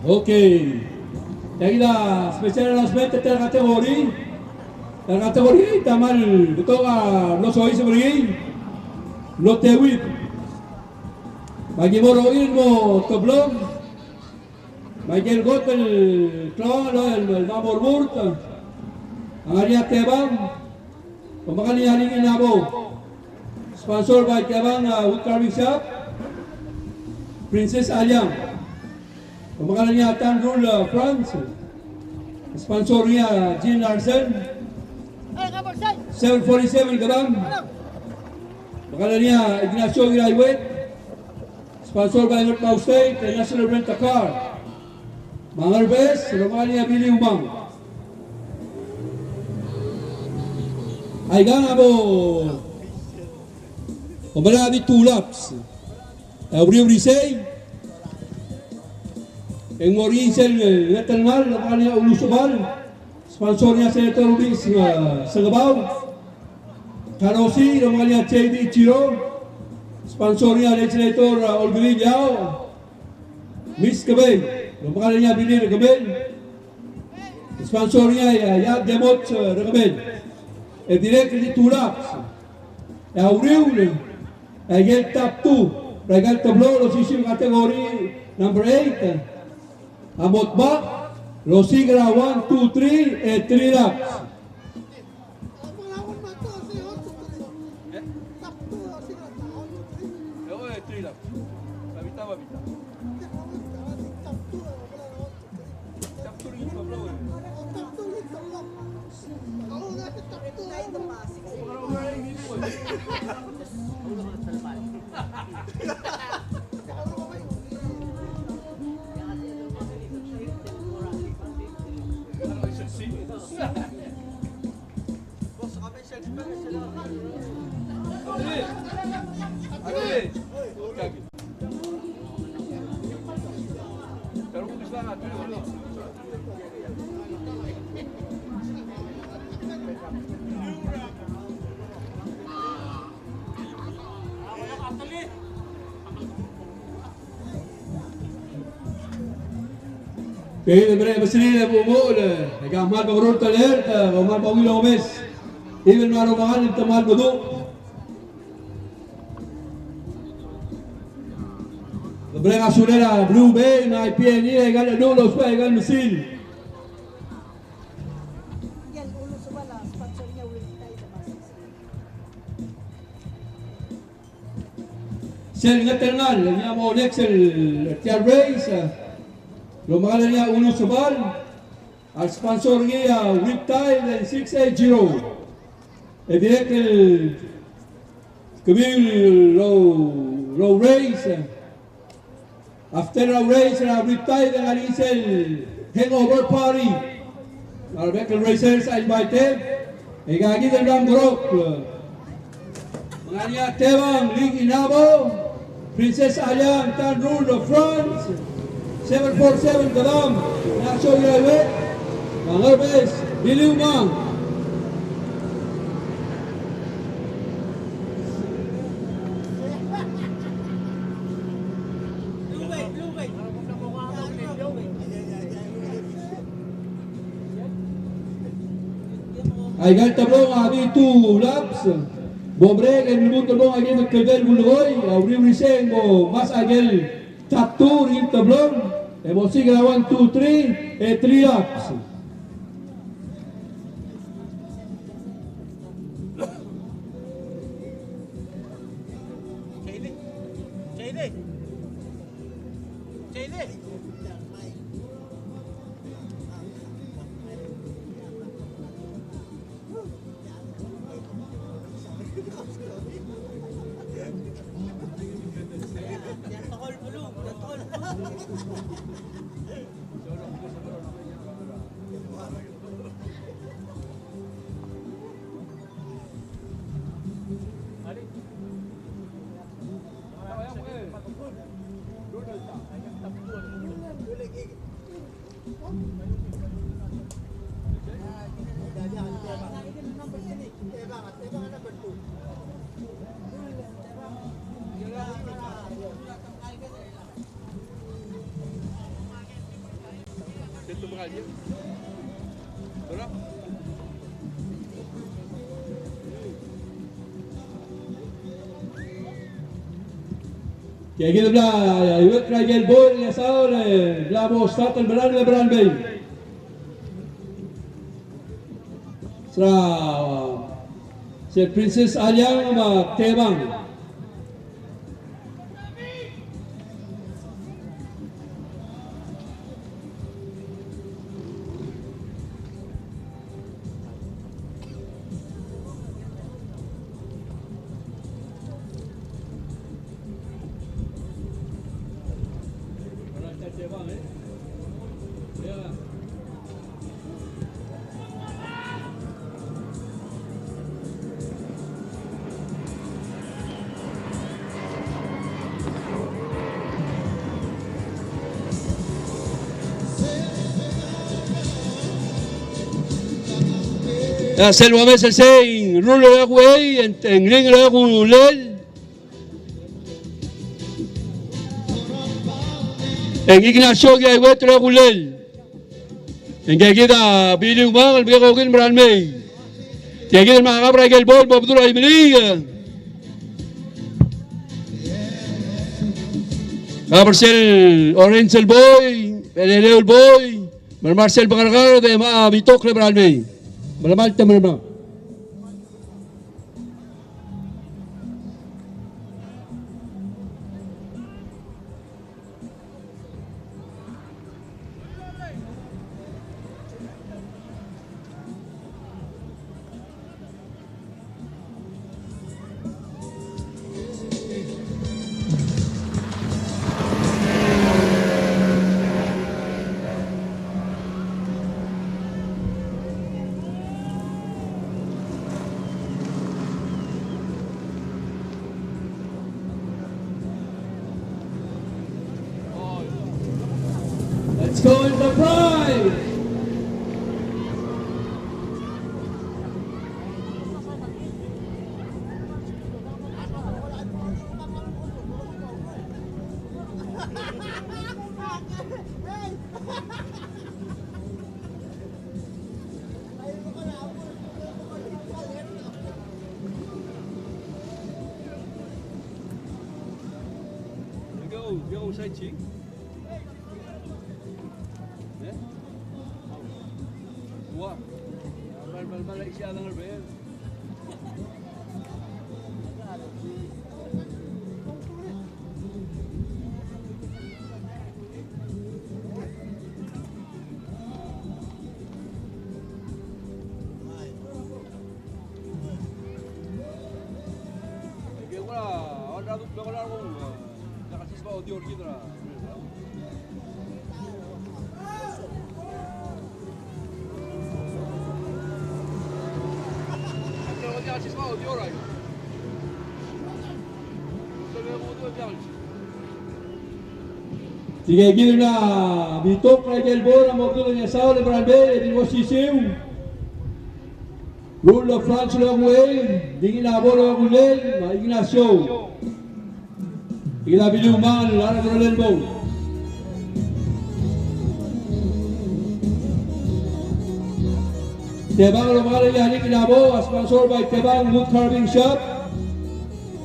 Ok. Y aquí la especial announcement de la categoría. La categoría tamal betul no soy sebenarnya lo tewid. Bagi moroin mo toblong. Bagi el gotel claro el namor murt. Ang ariya tebang. Pemakan hari ini nabo. Sponsor by tebang wood carving shop. Princess Aliang. Pemakan niya Tanrul France. Sponsor niya Jean Larsen. 747 gram. Pemakan niya Ignacio Girayuet. Sponsor by North Mau State, National Rent a Car. Mga Rubes, Romania Billy Umang. Ay gana mo. Kumalabi tulaps. Abriu Risay. Ang Mauricio Natangal, Romania niya Ulusubal. Sponsor niya Senator Luis Sagabaw. Karosi, Romania niya J.D. Chiro. Sponsor niya Legislator Olvin Yao. Miss Kabay, Romania niya Billy Regabel. Sponsor niya Yab Demot Regabel. E direct di Tulaps. E Auriu, Egel Top 2. Regal Tablo, Losisyon Kategori number 8. Amot ba? Losigra 1, 2, 3, and 3 laps. Okay, mereka bersini dah bubuk dah. Agak mal berurut terlihat, mal bawil omes. Even maru makan itu mal beduk. Mereka sudah dah Blue Bay, na IPL ni agak dulu supaya agak mesin. Yan, ulo sa wala, sponsor niya ulit tayo sa basis. Sel ngatengan, niya mau next tiar race. Lo mengalir niya ulo sebal. Al sponsor niya Riptide dan 680. Direct Kabil low race. After a race, Riptide dan Alisel hangover party. Arbeckel racers ay invited. Igagi dan Ram Group. Mengania Tewang, Ling Inabo, Princess Ayang, Tan Rule of France. 747 Kadam, Nacho Yawet, Mangorbes, Biliw Mang. Ay gal tablong abi 2 laps. Bobrek ay lumut tablong agi magkalbel bulugoy. Awri riseng mo mas agel top 2 rin tablong. Emo siga 1, 2, 3 e 3 laps. Kaya kita belah, iwet kerajaan bol yang sahur belah mau start beran bay. Serah si Princess Ayang sama Tebang. Selva Mesa Sein, Rulo de Agüey, en Ring de Agulel, en Ignacio de Agüetro de Agulel, en que queda Biliw Mang, el viejo Gil Branmey, que queda el Magabra y el Bol, Bobdura y Briga. Marcel Orense el Boy, Peleleo el Boy, Marcel Bagargar de Mitocle Branmey. Malamal teman-teman. prize. Go sightseeing. Wah, balik siya ng Arbel. Audio gitu lah. Kalau dia asis mau audio lah. Sige gil na bitok na gelbora mo tulo niya sa ole brande di mo sisiu. Rule of France lo way, dingin na bolo kulel, ma Ignacio. Ila biluman lara Rolenbo. Tebang lo mga lalaki kinabo, sponsor by Tebang Wood Carving Shop.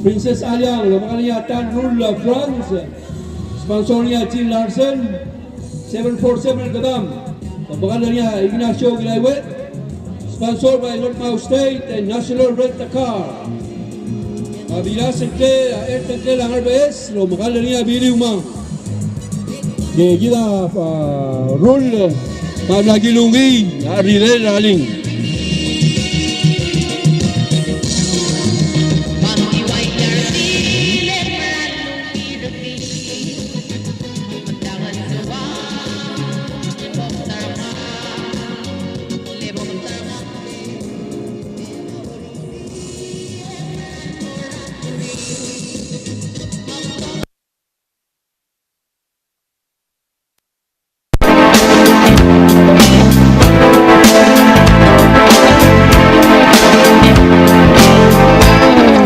Princess Aliang lo mga lalaki Rule of France. Sponsor niya Jill Larsen. 747 Gadam. Pagbakan niya Ignacio Gilaywet. Sponsor by North Mau State and National Rent-A-Car. Bila sekte RTT lang RBS lo makala niya bili umang. Ge gida rule pa nagilungi arile raling.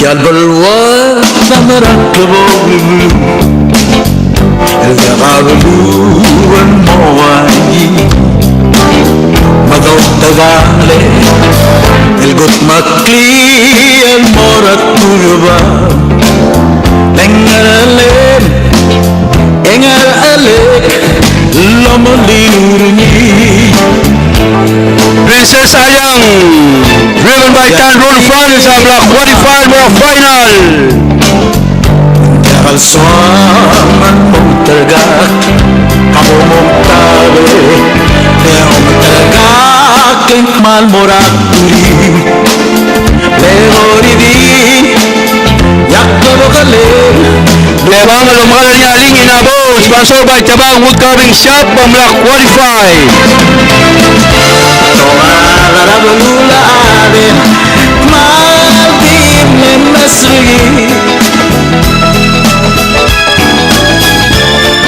قلب الواد مركب وبلو الغابلو والمواعي مضوط غالي القط مكلي المورد تجبا لنجر الليل انجر عليك لما ليرني Princess Ayang, driven by Tan Rule France, ang qualified mo final. Kalsuaman mong tergak, kamu mong tabi, leo mong tergak, kengmal morak turi, leo ridi, yak mo kalim. Lebang lo mga lalaki inabo, sponsor by Tebang Wood Carving Shop, ang qualified. Toara belula ade Maldim lemesri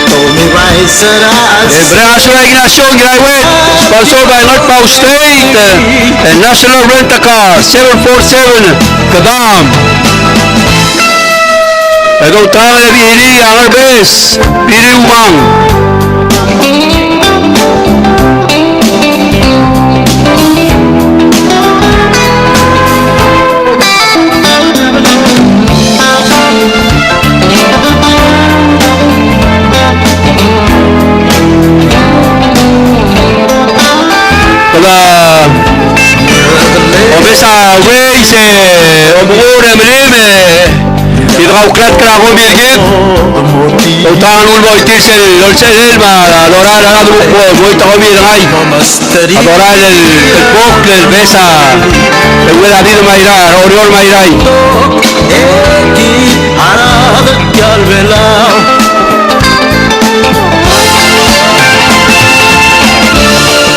Tomi Vaisaras Brazo na Ignacio Gilaywet, sponsor by North Mau State and National Rent-A-Car, 747 Kadam. Ikaw tayo na bihili ang arbes, bihili umang. Omesa Waze omore mleme idrau klat kra gomirgit Utangan ulbo itisel lolsel elma adorar a la grupo voy a gomir hay adorar el pocle el besa el huela dido mairar oriol mairai Eki arada galbelau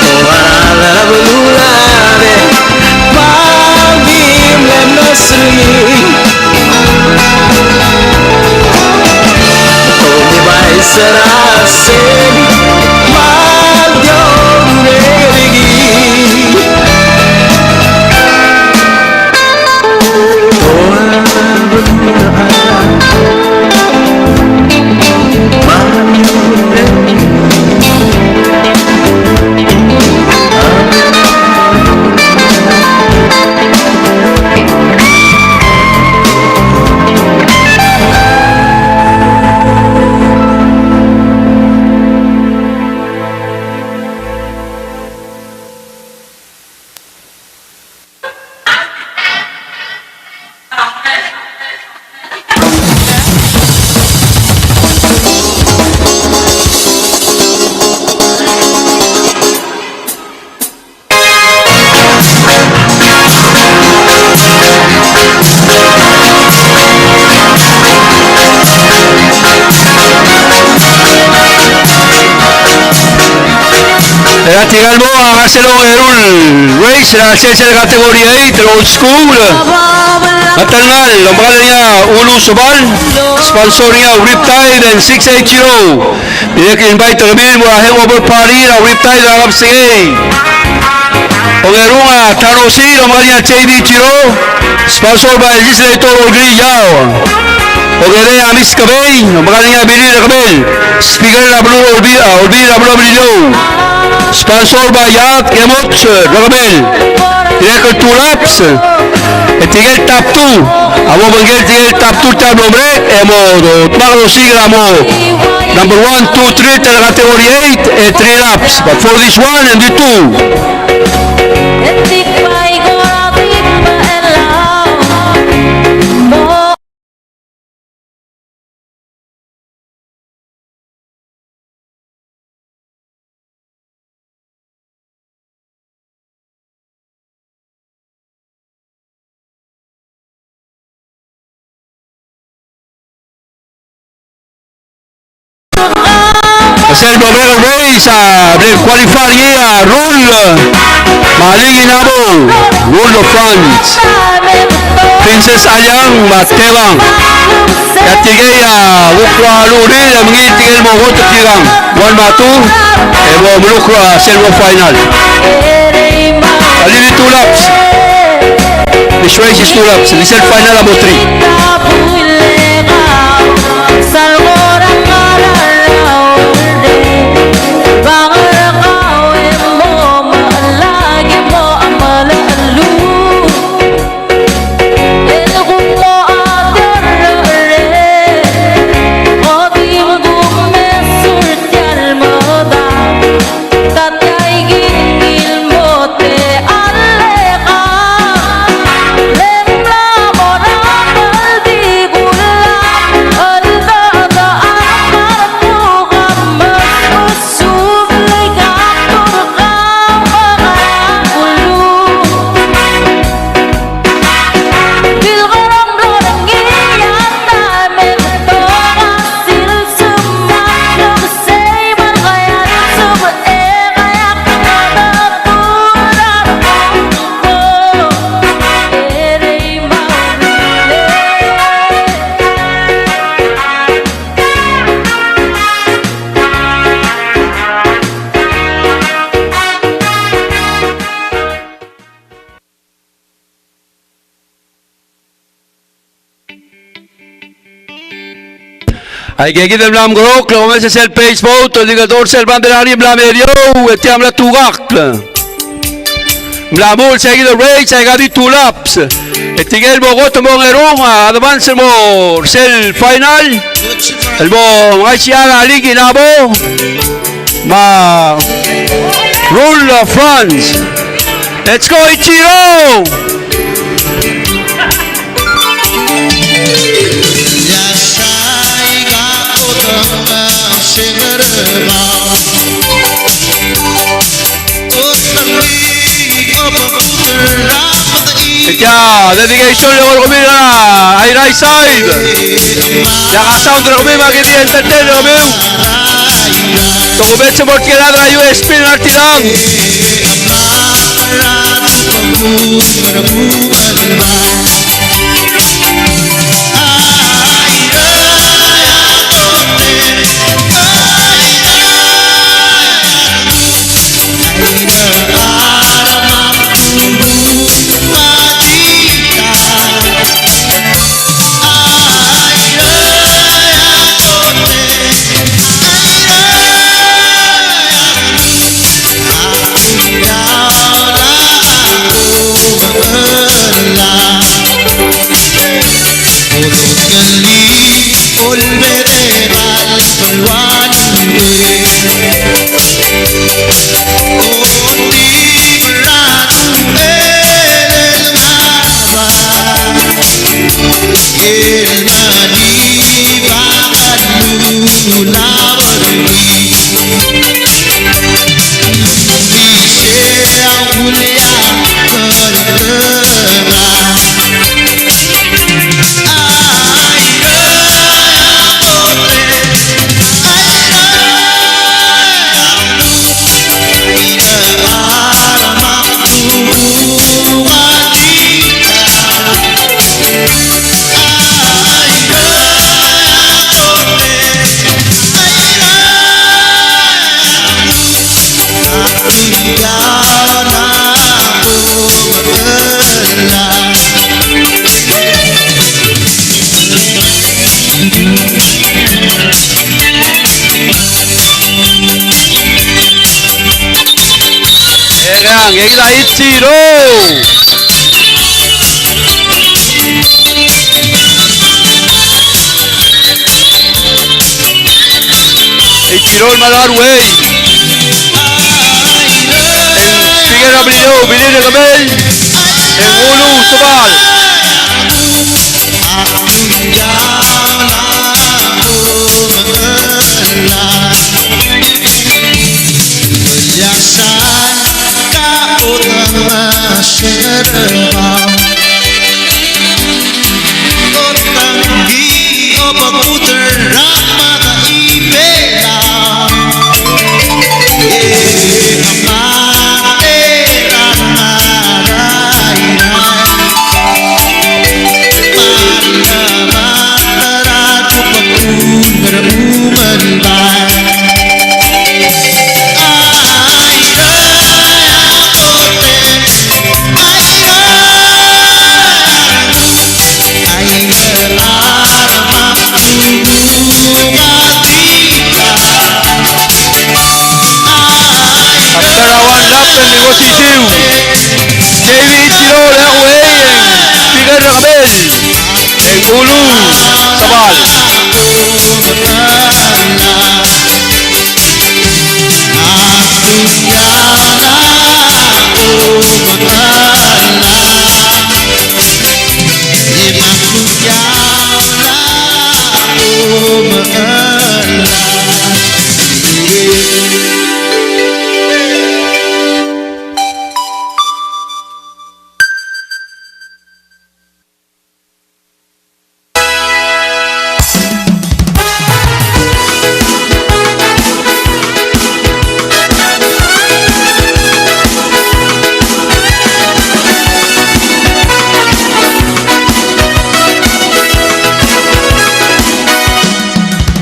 Toara belula ade Maldim lemesri Tomi Vaisaras Maldim selong Erul Race na siya sa kategoria 8 old school. Matangal, ang pangalan niya Ulu Subal, sponsor niya Riptide and 680. Pinag-invite kami mula hangover party na Riptide na kapsingay. Ongerunga Tanosi, ang pangalan niya JB Chiro, sponsor by Legislator Olgri Yao. Ogere Amis Kabay, ang pangalan niya Billy Kabel, speaker na Olbi Abilio. Sponsor by Yat Kemot Rakabel. Record 2 laps. Tigel top 2. Amo banggel tigel top 2 tab nombre. Emo tmagno sigra mo. Number 1, 2, 3 ta category 8 3 laps. But for this one and the 2. Hacer el Bobero Race del qualifier year Rule Maligi Nabo Rule of France Princess Ayang Matebang Yatigay Wukwa Luri Mangi Tigel Mo Hoto Tigang 1 Matu Emo Mulukra Silver Final Alili 2 laps. This race is 2 laps. This is final amo 3. Hay que quitar el blam grok, lo comienza a hacer page vote, el ligador se el banderari blam medio, etiam la tugak. Blamul seguido race, hay gadi 2 laps. Etigel Bogoto mo ngerong, advance mo sel final. El mo ngaisiaga ligi nabo. Ma Rule of France. Let's go Ichiro. Ya, dedication yung kami na ay right side. Naka-sound na kami makiti entertain na kami. Tukubet sa board kinadra USP na artinang. Medang, Egila Ichiro. Ichiro el Malarway. El Figuera brilló, Billy de Gamel. El Ulu Sobal. David Chiro Lehuey, Figuera Gamel, el Ulu Sabal.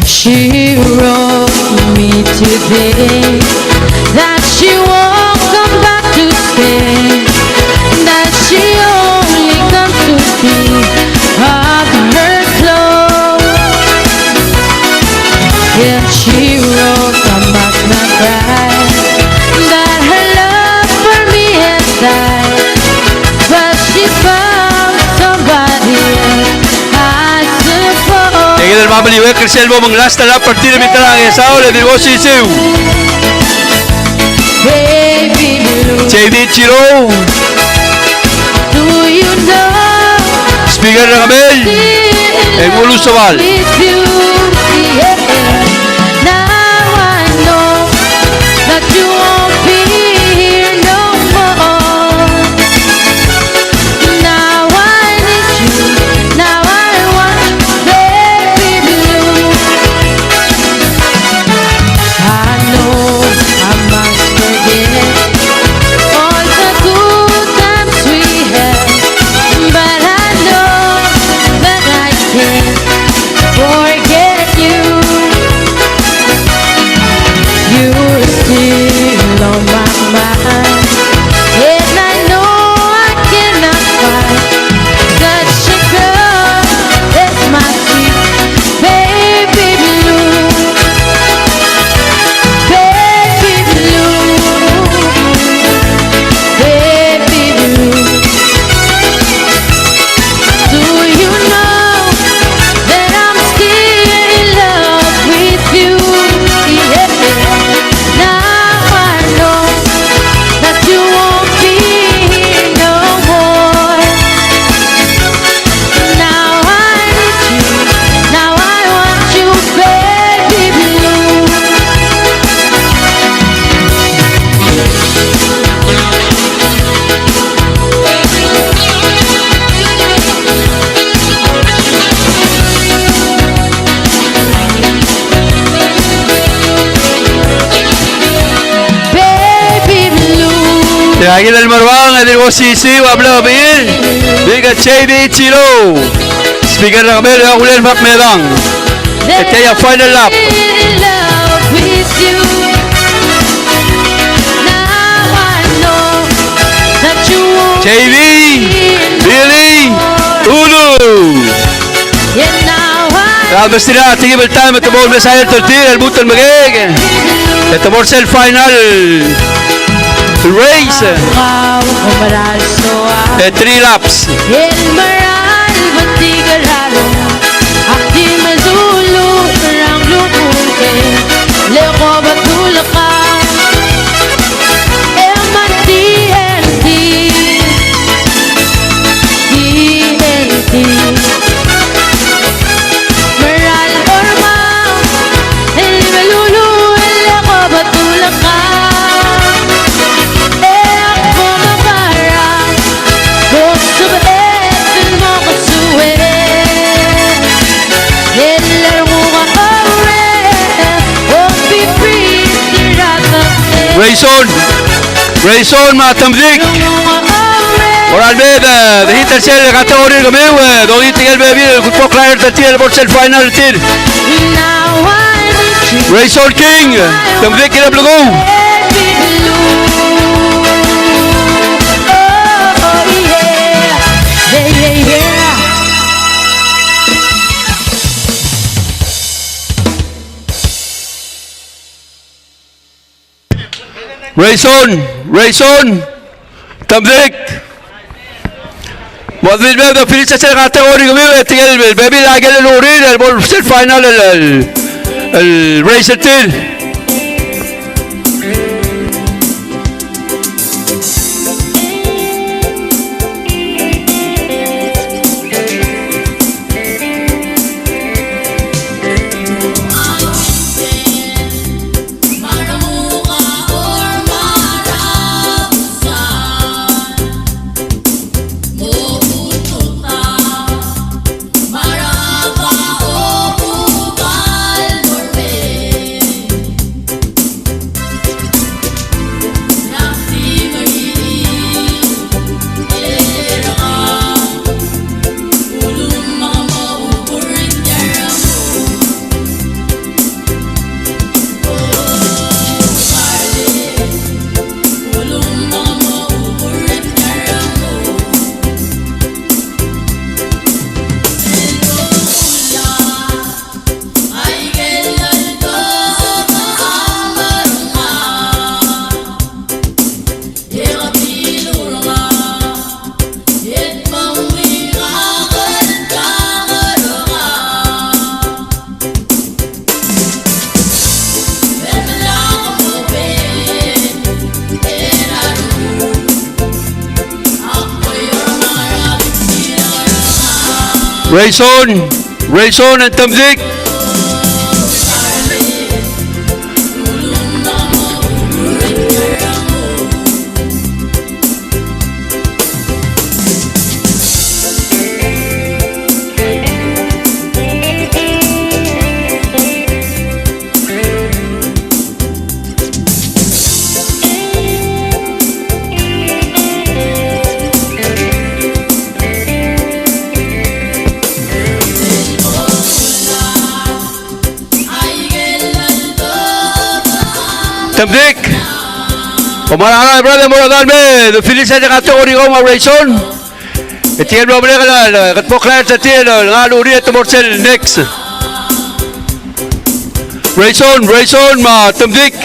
She wrote me today that she won't come back to stay, that she only comes to see of her clothes. If she wrote, I must not cry, that her love for me has died, but she found somebody else, I suppose. Seguid el mapa nivel crecer el bombo lasta la partida de mitad de esa le digo sí sí. Baby blue, David Chiro, do you know Figuera Gamel, el Ulu Sabal. with you, yeah. Now I know that you won't be here no more. Now I need you, now I want baby blue. I know I must forget all the good times we had, but I know that I can't forget you. You're still on my mind, and I know I cannot find such a girl as my sweet baby blue. Baby blue, baby blue. Do you know that I'm still in love with you? Yeah. Now I know that you won't be here no more. Now I need you, now I want you, baby blue. Baby blue, Seguid el Marván, le digo sí sí, habla bien. Diga David Chiro, Figuera Gamel, el Ulu Medang. Este ya final lap. in love with you. Now I know that you won't JB, be Billy, Ulu. and now I La vestida تيجي بالتايم التبور مساير ترتيل الموت المجيج التبور سيل فاينل race. El 3 laps. maral batigalalo Akdi mazulu Rang lupuke Leko batulaka Eman TNT TNT Maral orma El malulu Leko batulaka Ako mabara Gusto ba etin mo kasuwe Hilar mo ka kawe O pipit Tirata Rayson Matamdik. Moral Beda, de hit tercera categoría que me do hit el bebé el grupo Claire de tier por el final tir. Rayson King, Tamdik el blogo. Rayson, Tamdik. Model Beda finish el categoría que me tiene el bebé la que el urir el por el final el racer tir. Rayson and Tamdik. Tamdik. Pemandangan berada Moradal me de finish sa category ko Rayson. Etiel problema la katpo Claire sa tiel ngalo ri to morsel next. Rayson ma Tamdik.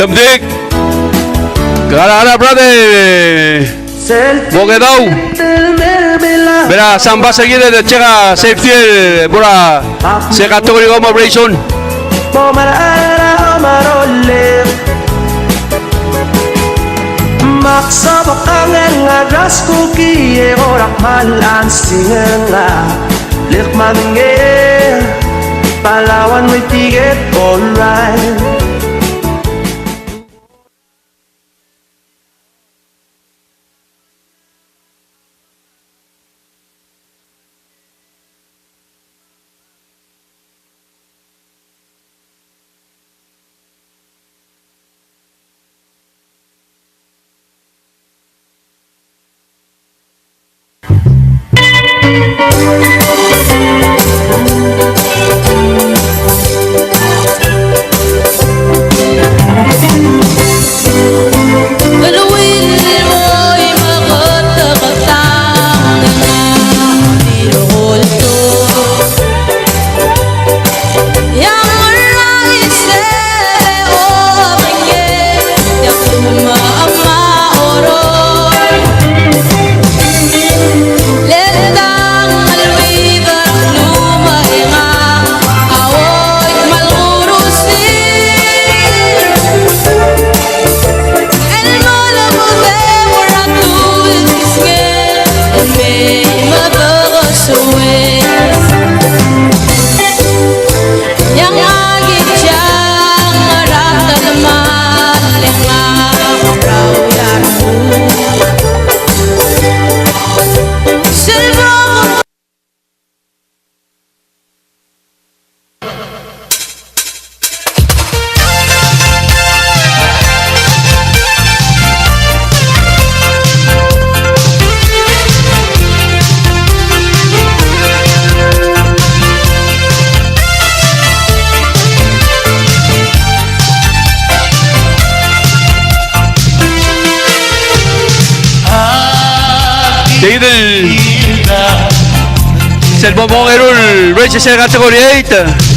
Tamdik. Gara brother. Bogedau. Bera samba seguida de chega safety bura se category como Rayson. Maksabak ang aras ko kiye orak malan singa lik mange Palawan may tiget alright Serbo Erul, Race Category 8.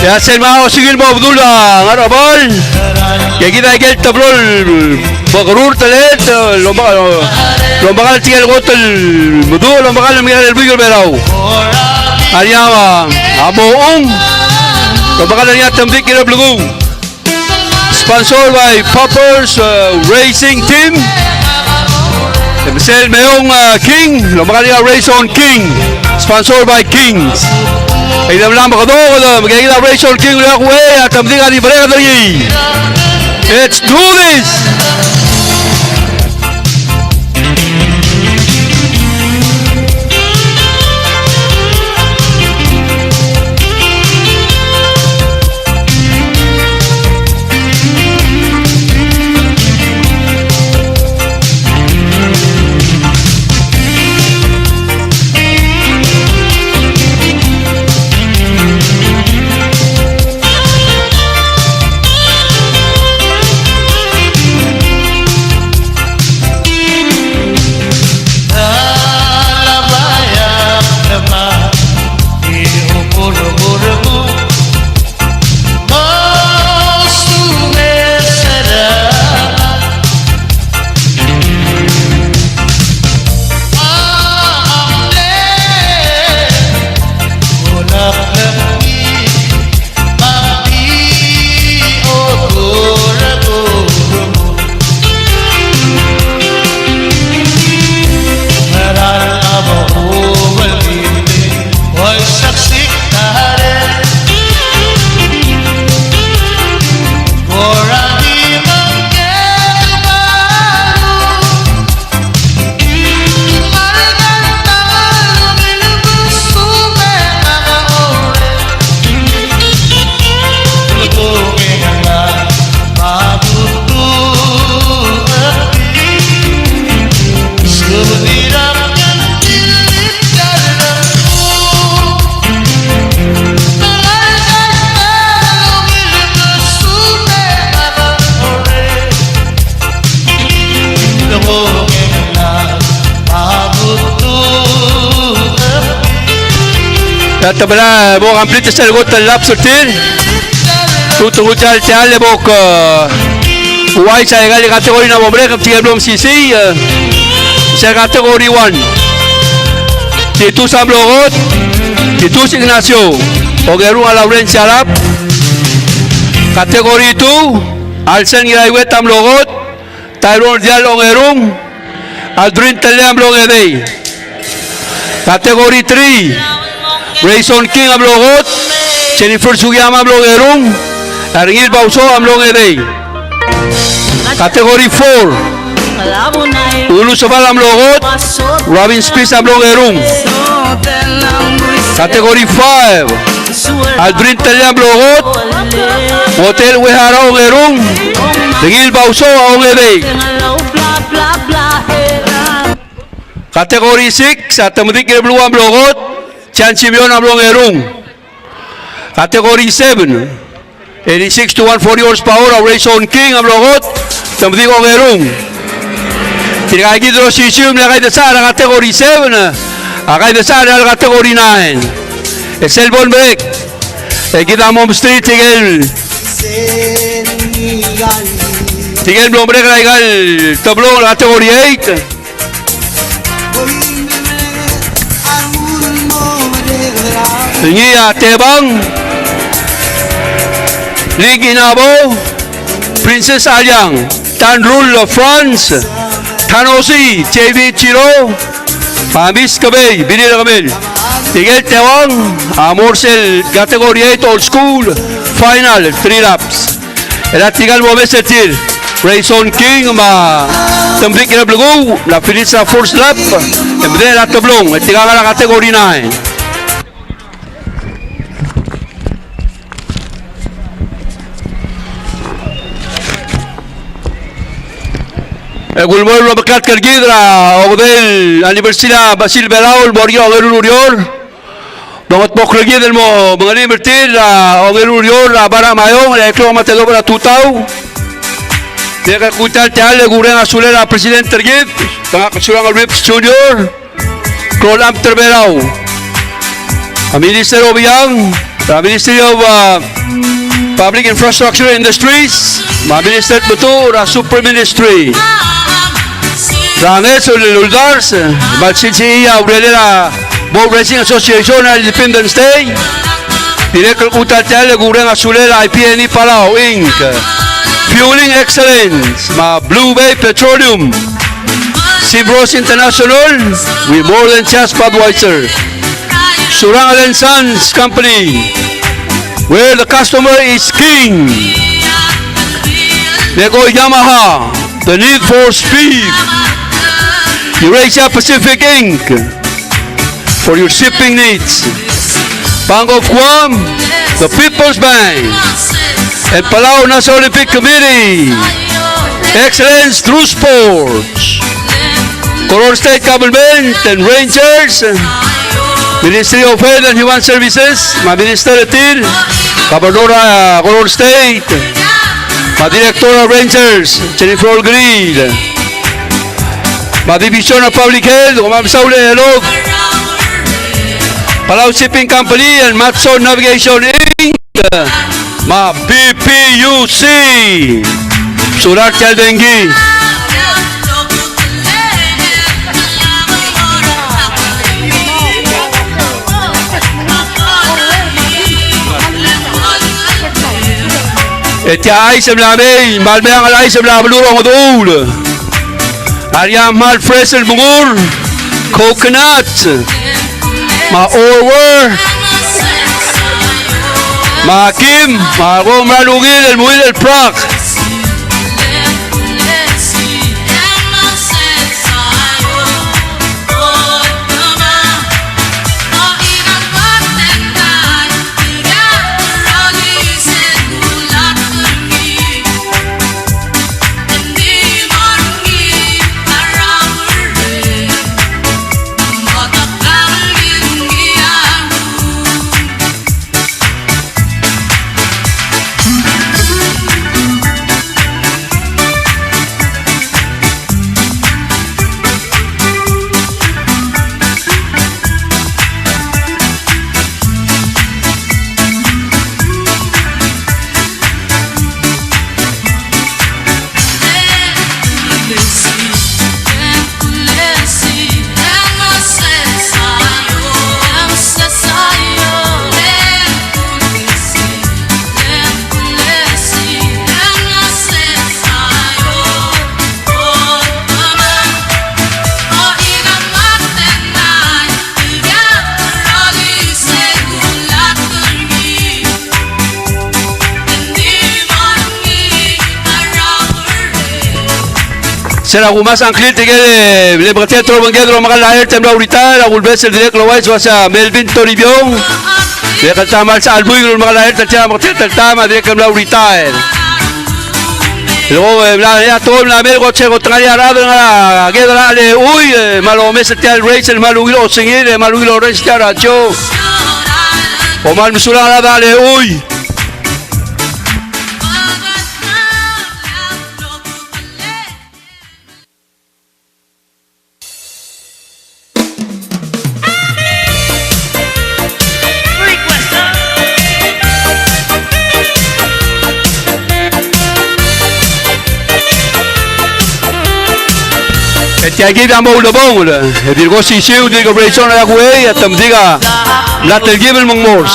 Ya Selma Osigil Abdullah Arabal ya kita gel tablol bagrur talet lomba tinggal gotel mudu lomba mengal el bigol berau ariawa aboong lomba niya tambik kilo blugong sponsored by Poppers Racing Team Marcel Meong King lomba niya Race on King sponsored by Kings. Ay dalam makadog magiging Race on King ulit kuwe at tamting ati barega tali. Let's do this. Tatabala mo complete sa lagot ng lap sortir. Tutungod sa mo Uway sa igali kategori na mombre kapag belum sisi sa kategori 1. Titus Amlogot, Titus Ignacio, Ogerung Laurencia Alap. Kategori 2, Alsen Giraiwet Amlogot, Tyrone Dial Ogerung, Aldrin Tele Amlogedey. Kategori 3, Rayson King Amlogot, Jennifer Sugiyama Amlogerung, Aringil Bauso Amlogedey. Kategori 4, Ulu Sobal Amlogot, Robin Spies Amlogerung. Kategori 5, Aldrin Tele Amlogot, Hotel Wehara Ogerung, Aringil Bauso Amlogedey. Kategori 6, Atamudik Blue Amlogot, Chan Simeon Amlogerung. Kategori 7, 86 to 140 horsepower, Rayson King Amlogot, Tamudik Ogerung. Tinagidro Sisium na kay Dasara kategori 7, kay Dasara kategori 9. Selbon Break, kita Mom Street Tigel Blom Break Raigal, Tablong kategori 8. Ngia Tebang, Liginabo, Princess Aliang, Tanrul of France, Tanosi, JV Chiro, Pamis Kabay, Binil Kamil, Tigel Tewang, Amorsel, Category 8 Old School, Final, 3 laps. Elat Tigal Momesetir, Rayson King, Tambik Inablugo, La Filisa First Lap, Embedel at Tablong, Tigal la Category 9. Gulmol Mabakat Kargidra, Odel, Universidad Basil Belaul, Borio, Ogerun Urior, Dongot Pokragidel mo, mga libertil, Ogerun Urior, Bara Mayong, Eklo Matado para Tutau, Teka Kutal Tial, Gureng Asulera, President Tergid, Tanga Kasurang Rips Junior, Krol Amter Belao, Minister of Young, Ministry of Public Infrastructure Industries, Minister Butur, Super Ministry. Ranges Uldars, Malsincia, Aurelera, Boat Racing Association, Independence Day, Director Utatel, Gureng Asulera, IPNE Palau, Inc. Fueling Excellence, Blue Bay Petroleum, Sibros International, with more than just Budweiser, Surang Allen Sons Company, where the customer is king. Nego Yamaha, the need for speed. Eurasia Pacific Inc. for your shipping needs. Bank of Guam, the People's Bank, and Palau National Olympic Committee. Excellence through sports. Coron State Government and Rangers. Ministry of Health and Human Services, Minister Etir, Gobernadora Coron State, Directora Rangers, Jennifer Green, Division of Public Health, Ma'am Saule Helog, Palau Shipping Company and Matson Navigation Inc., BPUC, Surat Chaldengi. Etia ay semlame, malme ang alay semlame lurong dool. Arya mal fresh el bungur, coconut, ma-orwer, ma-kim, ma-romranugil, el muil el prak. Será Gumas Angklit tigil le Bratetro Bangedro Makalaer Tem Laurita la Gulbes el directo Wais wasa Melvin Toribiong dia kata mal sa albuy ng Makalaer tatya Bratet tama dia kam Laurita luego la ya todo la mergo chego traía rado na Gedra le uy malo mes el race el malugilo singir el malugilo race ya cho o mal musula la dale uy Aquí damos una bomba, digo si digo reason la güey, hasta me diga la telgib el mongmors.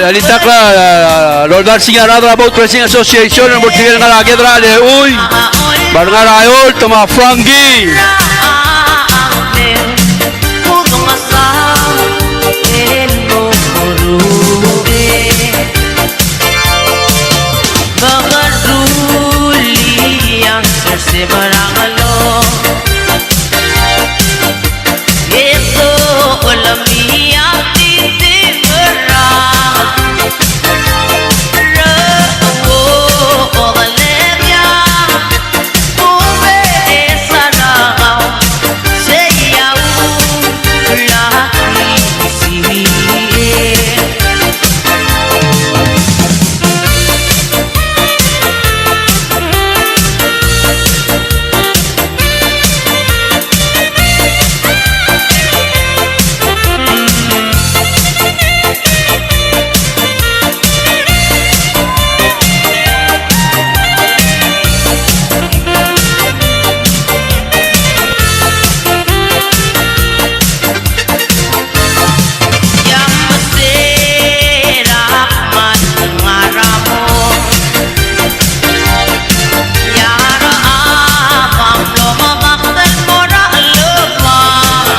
Alitak la Lord Singa Radra Boat Racing Association ng Portugal nga lagi drale uy barang rayol tama Frankie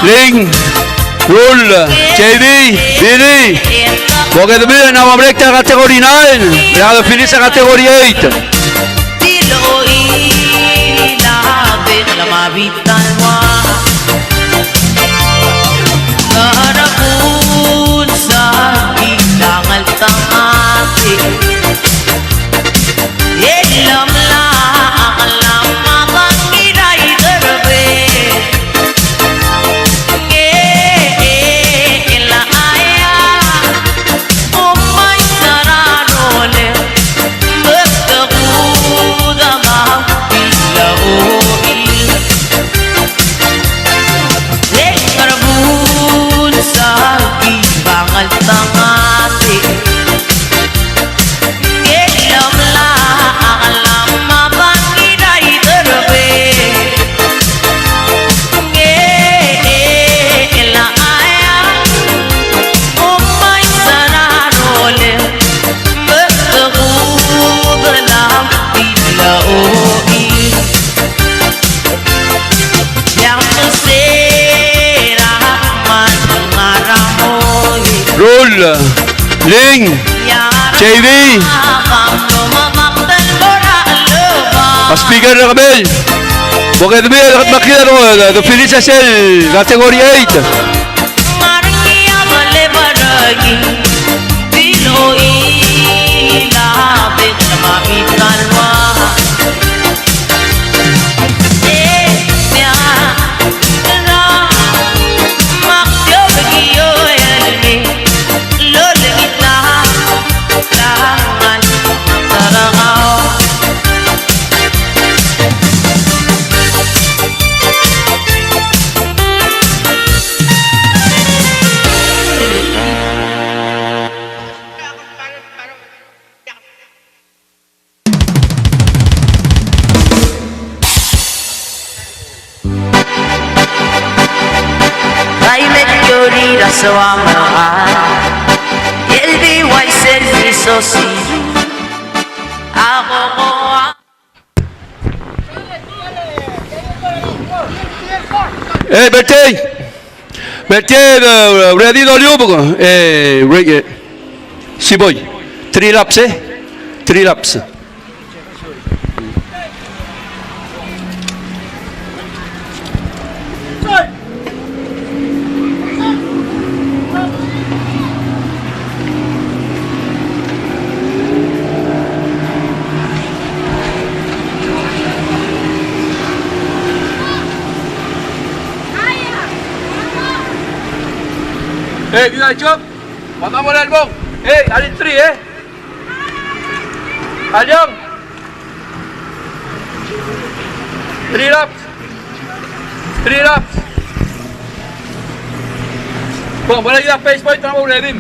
Ling, Rul, JB, Billy, porque también no vamos a la categoría 9, ya lo finis la categoría 8. Rul, Ling, JV, speaker na kami. Bakit mo yung makita ito? Finish sa cell, category 8. aswamaan. El biwaiser isosiru. Ako mo ang Bertie, ready to liubo. Siboy. 3 laps, 3 laps. Kita jump. Patang bola albong. Alin 3 Alyong. 3 laps. 3 laps. Bang, boleh kita pace point kamu ready.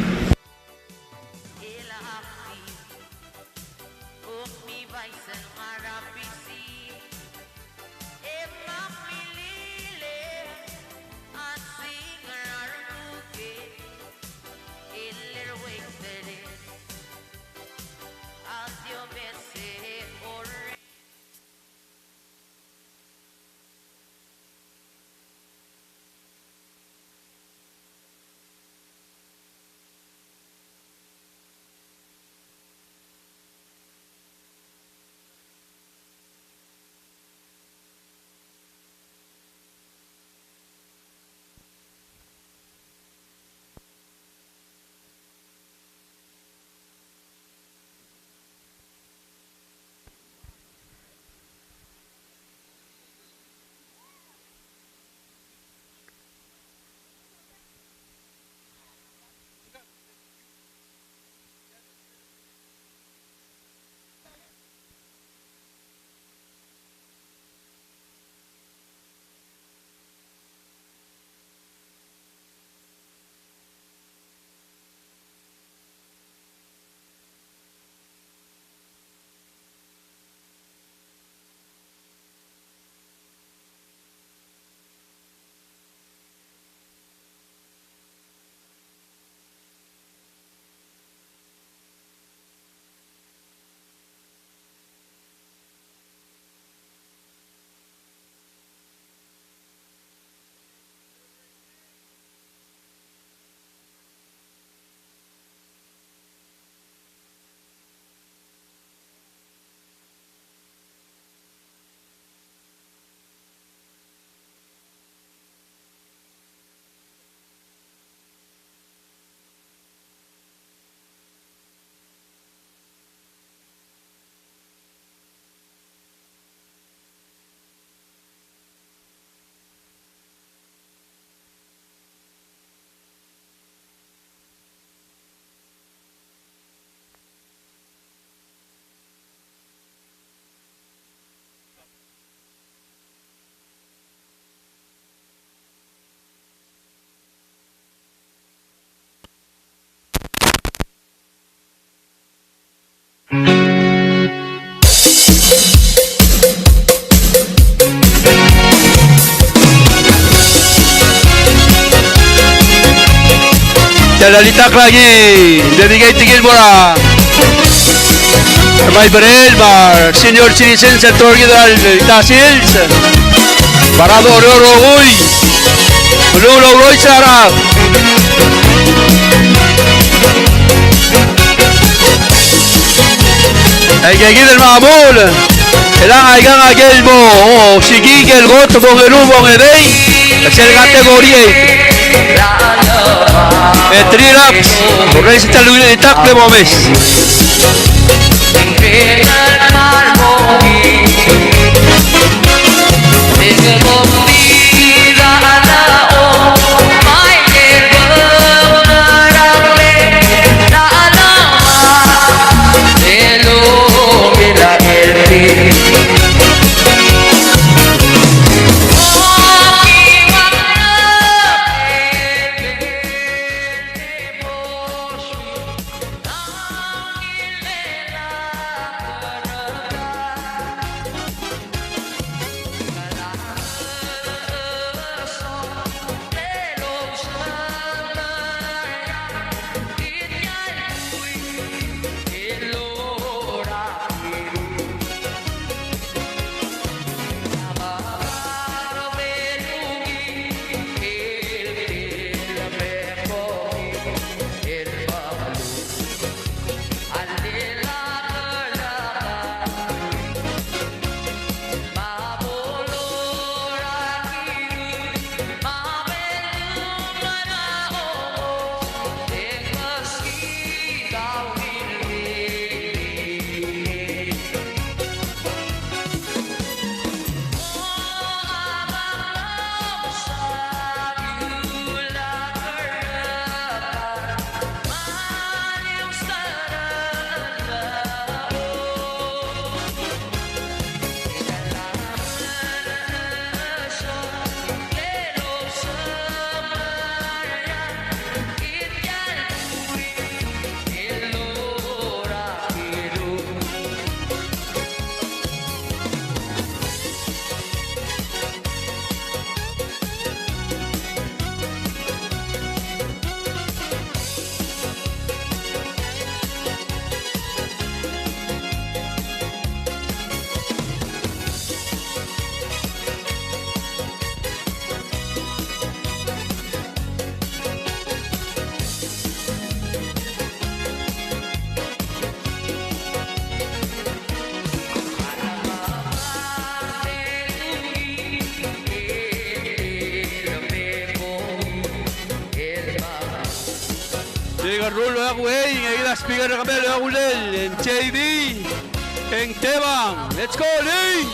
Lalalitak lagi, dedicated Gilmora. May Berelmar, Senior Citizen Sector Gidal, Tasils. Parado Oro Uy. Lulo Roy Sarap. Ay Gidal Mamul. Elang Aigan Agelmo, Sigi el Goto con el Ubon Edey. Es el categoría. 3 laps. Race está el tac de Momes. Rulo Agüey, en la speaker de Camelo Agulel, en JD, en Teban. Let's go, Lee!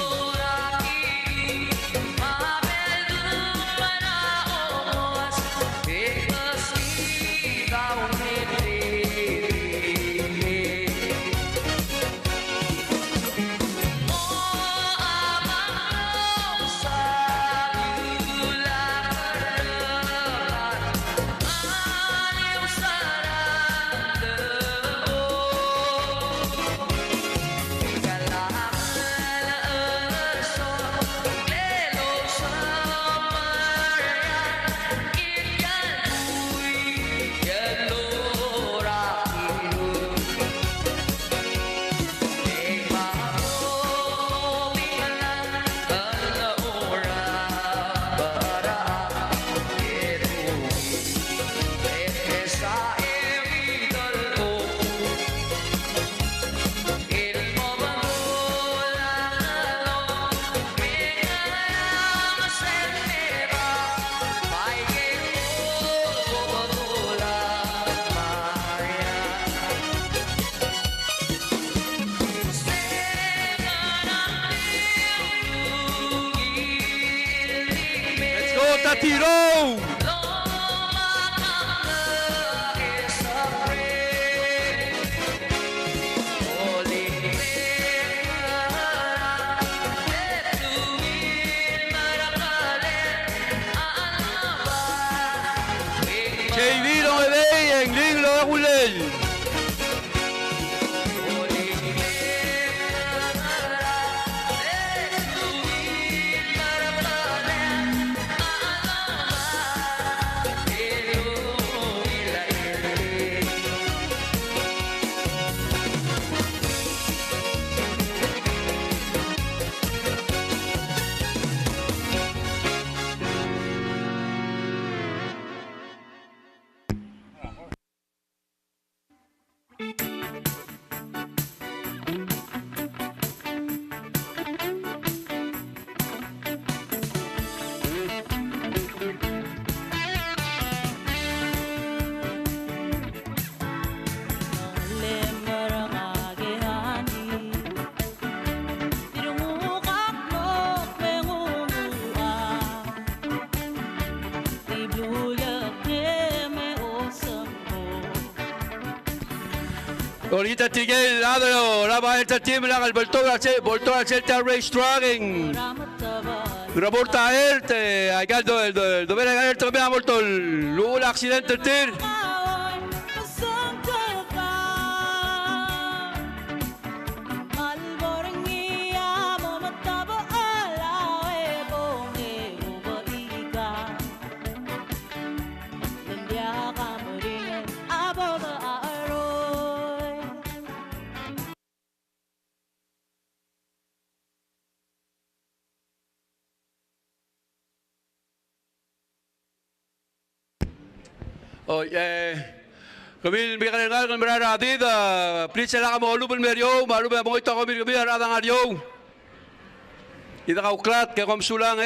Tiro! JD lo ve en Ling lo Agulel. Ahorita Tigel, Adro, la va a estar tiempo, la voltó a hacer racetrack en Graborta Erte, acá el dover a Erte me ha vuelto luego el accidente tir. Kami bigyan ng ng natin, please sila ka mo lupon meryo, malupa mo ito kami radang aryo. Ita ka uklat kaya kamsulang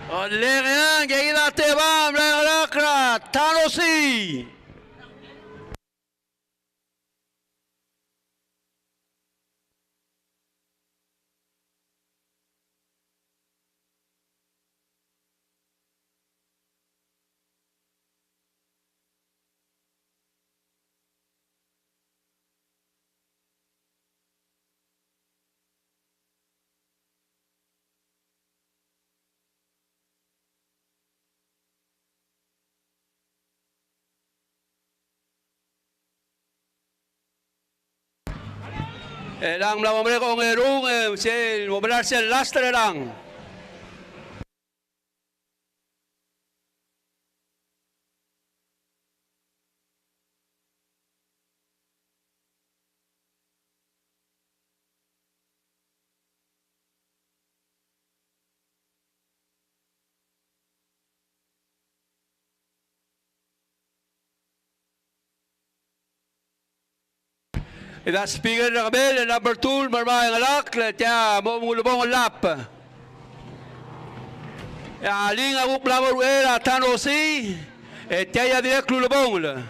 Lerean, Gaila Tebam, Lerakra, Tanosi. Lang melawan mereka orang erung, saya mau benar saya last terang. Ida speaker na kami, number 2, marmay ng alak, letya, mo mulubong ang lap. Aling ako plamo ruera, tano si, etya ya direk lulubong.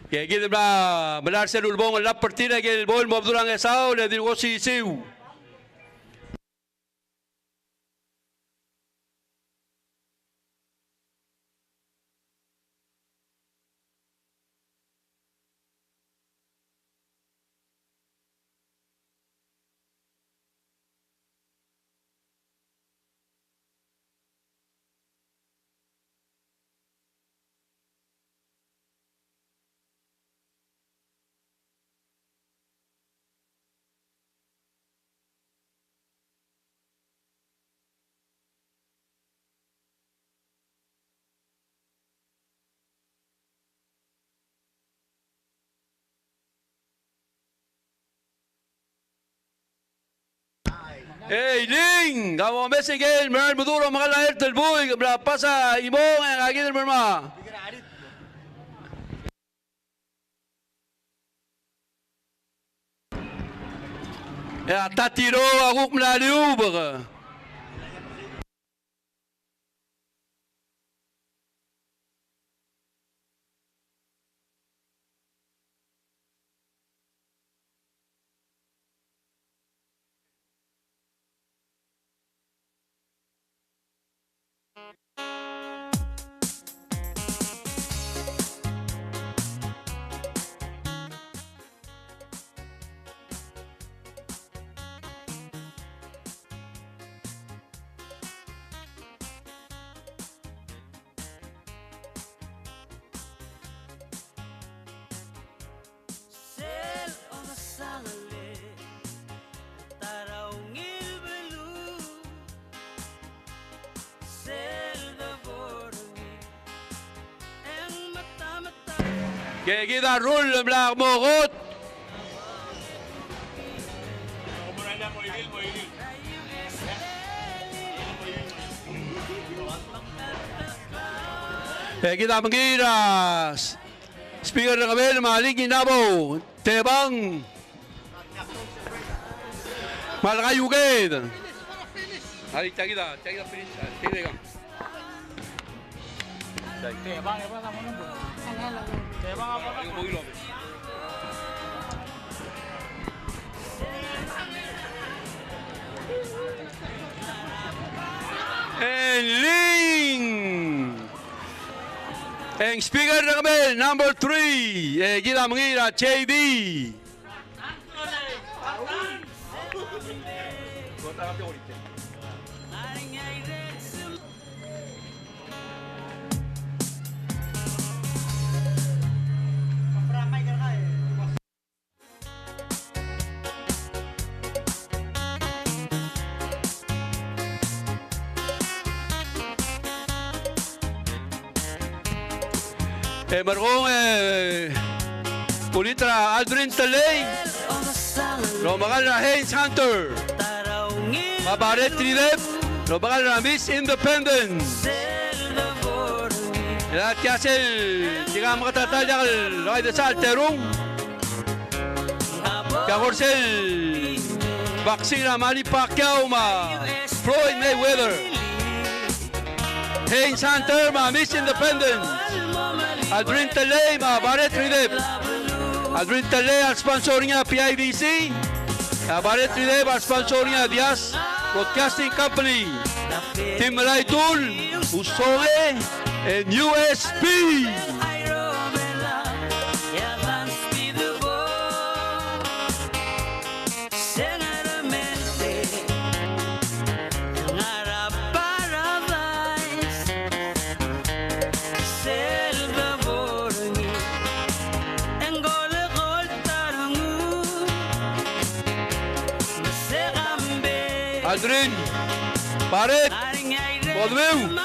Kaya gilid na malar sa lulubong ang lap partida gilid bol mo abdurang esaw na dinugo si Siw. Hey, Ling! Kamu mesegel, meron buduro mga lahir talboy, pasa imong ang agil merma. Ya, tatiro ako kumaliw baka. Kaya kita rule belak mokot. Kaya kita mengiras. Speaker ng kabel, maligin nabo. Tebang. Malakayugid. Hari, kita finish. Tingnan ka. Tebang, apa namanya? Tebang apa? Yung bugilo. And Ling! And speaker na kami, number 3, kita mengira, JB. Margong Pulitra Aldrin Talay Romagal na Hayes Hunter Mabaret Trilep Romagal na Miss Independence Lahat kasel, tiga makatatayal, lakay da sa alterong. Kakorsel, boxing na Manny Pacquiao ma Floyd Mayweather. Haynes Hunter ma Miss Independence. Adrin Talay ma Barret Ridep. Adrin Talay ang sponsor niya PIBC. Barret Ridep ang sponsor niya Diaz Broadcasting Company. Team Malay Tool, Usole, and USB. Aldrin, Barret, Bodwell.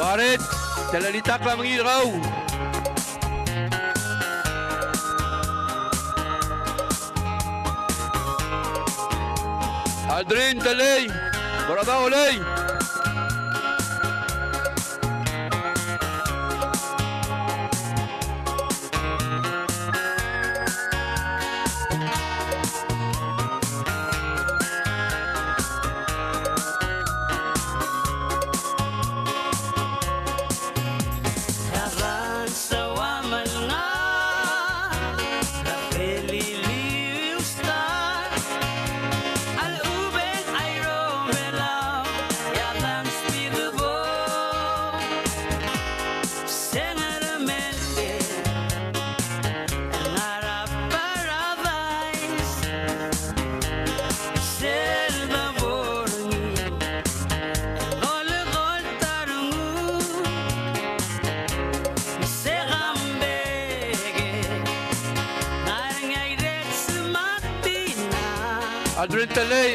Barret, dalalitak lang mangiraw. Aldrin, Talay, Barada Olay.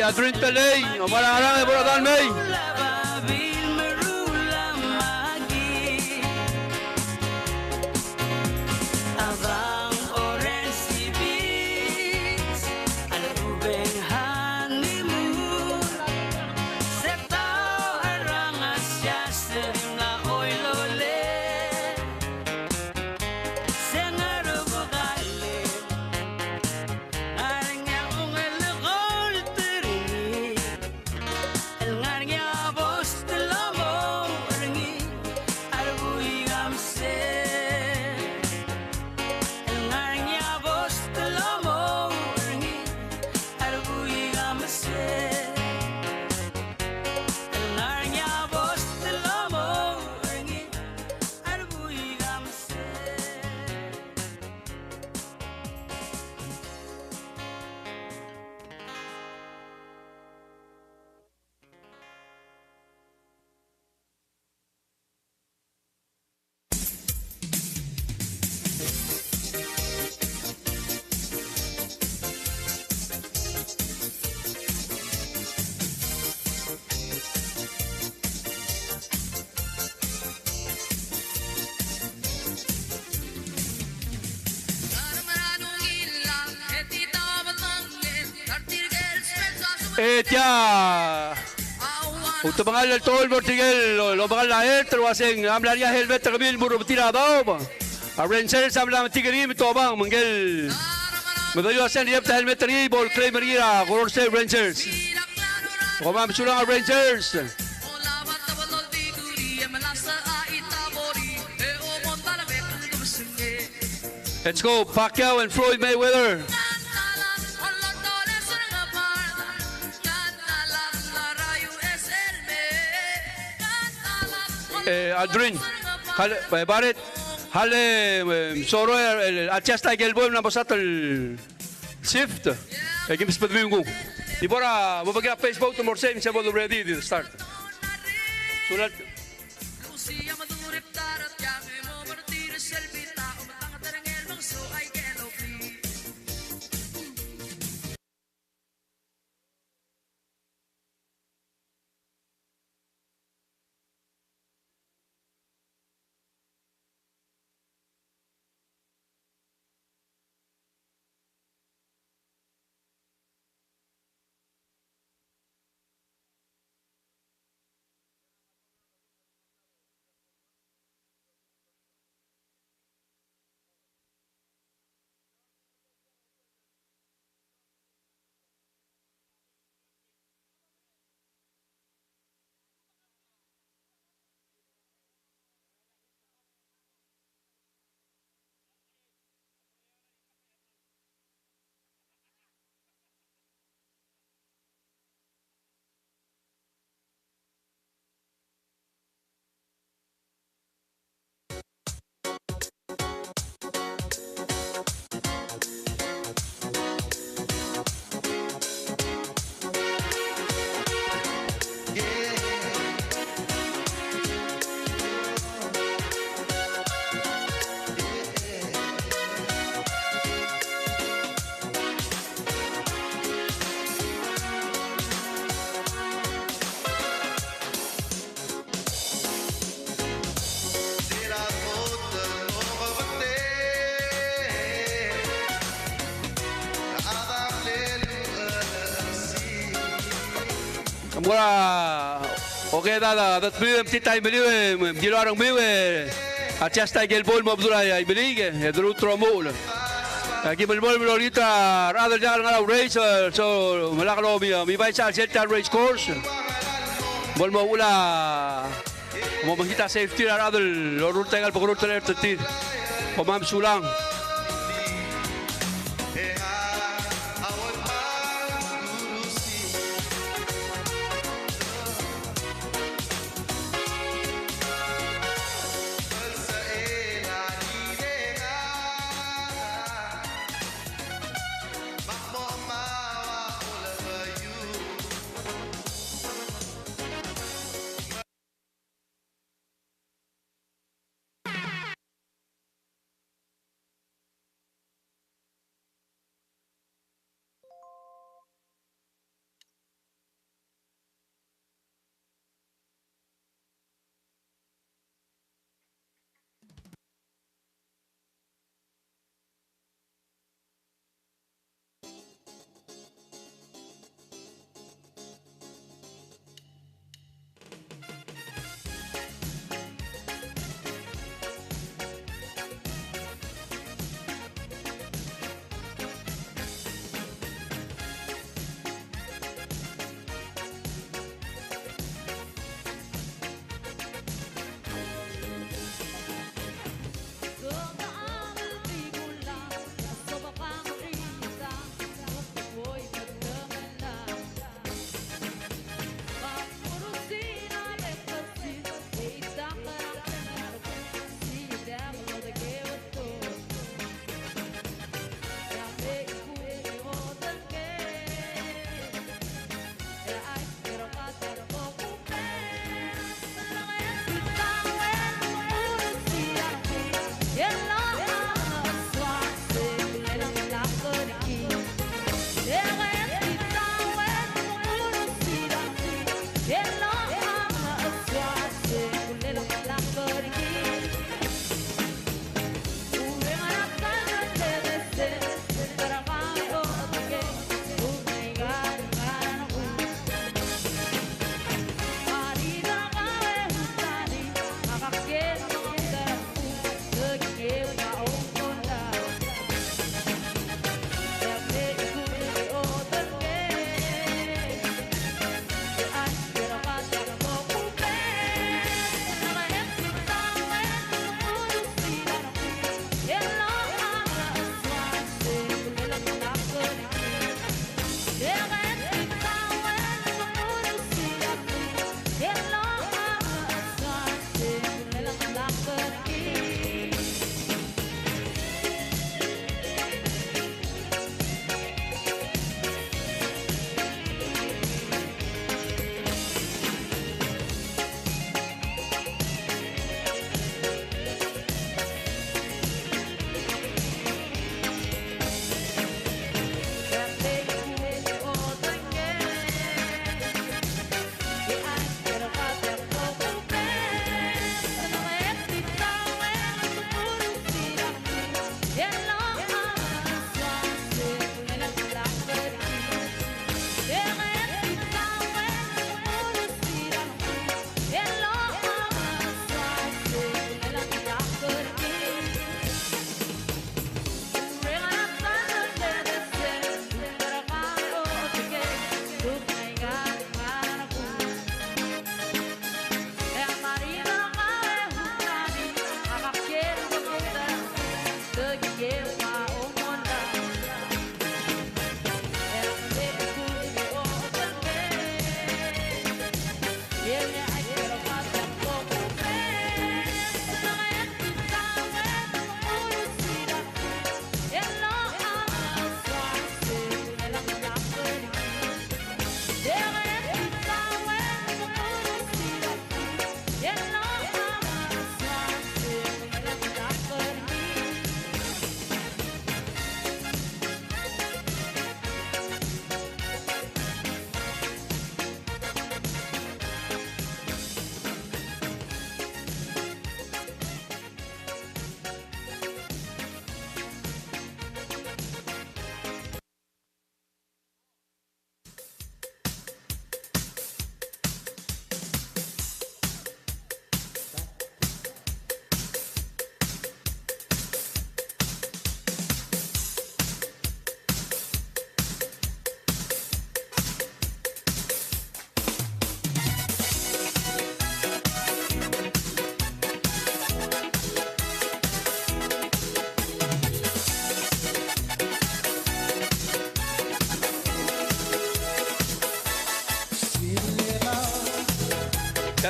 Adrin Talay, Omararang e Boradan May. Etya untuk mengalir tol vertical lo mengalir air terwasing amlaria helmet terbil buru tirado Ranger sabla tigri mitobang manggil Madayo asen diap helmet teri ball claim merira Gorse Rangers Komam sulang Rangers Let's go Pacquiao and Floyd Mayweather. Aldrin, Barret, هل صوروا الاتشاستا يجلبوا لنا بساط الشيفت يجيب سبت بينكم يبورا ببقى فيسبوك تمرسين سبوا ready to start sulat Lucia madurip darat kami mo martir selfie tao matang tarangel bang so ay kelo free. Mura okay da tbim titay beliwe gilo arang biwe atchasta gel bol mabdura ya belige edru tromol aquí bol bol ahorita rather ya ngala race so malaklo mi vai sa set race course bol mo ula mo makita safety rather lorur tengal pagurur teler tetir pemam sulang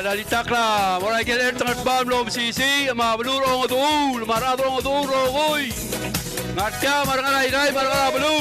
Dalitakla, moray keler tangat bam lom sisi, ma belurong tuul, maradong tuul rogoy. Ngatya marangana irai marangana belu.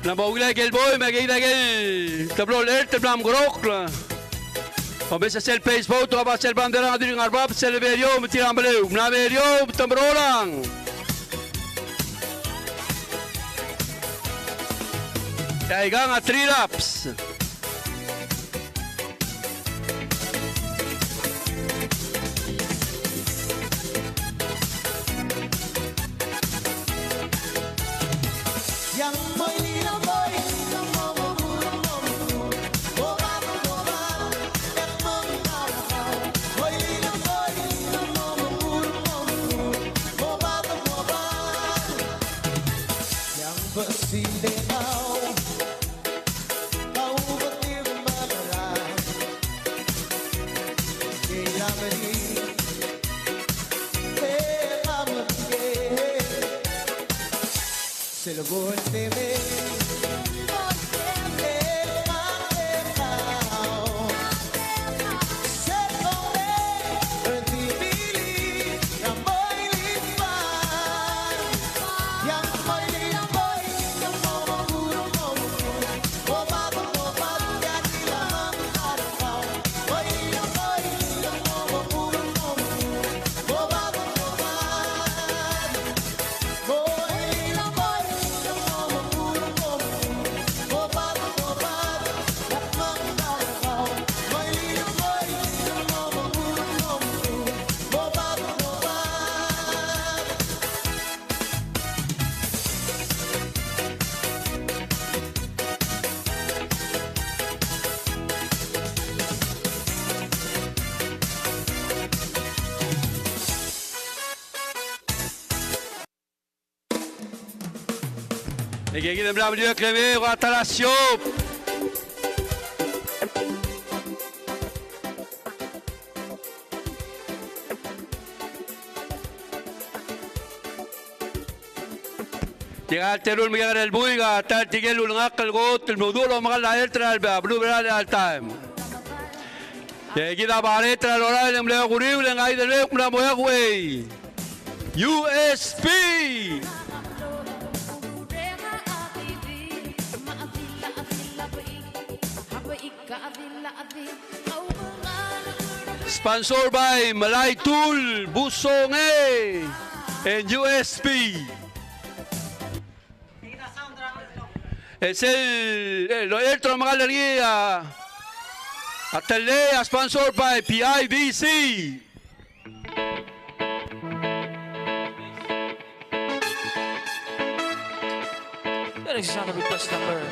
Nabawila gel boy, magiging gel tablo alert, tablam grok. Pabesa sel face photo, aba sel bandera adring arbab, sel video, mutiram belu, na video, tambrolang. Kaigang at 3 laps. Nagiging ng blam niyo, Cleme, Ratalasyo. Tigal terul mga kanal buhay ka, tal tigil ulangak kalgot, tilmudulo mga lahir tral ba, blue berada all time. Kaya kita bari tral oral ng mula kuriw, lang ay dalawak mula moyak way. USP! Sponsored by Malay Tool, Busonge, and USP. Es el electro mga galería. Atalea, sponsored by PIBC. That is not a request number.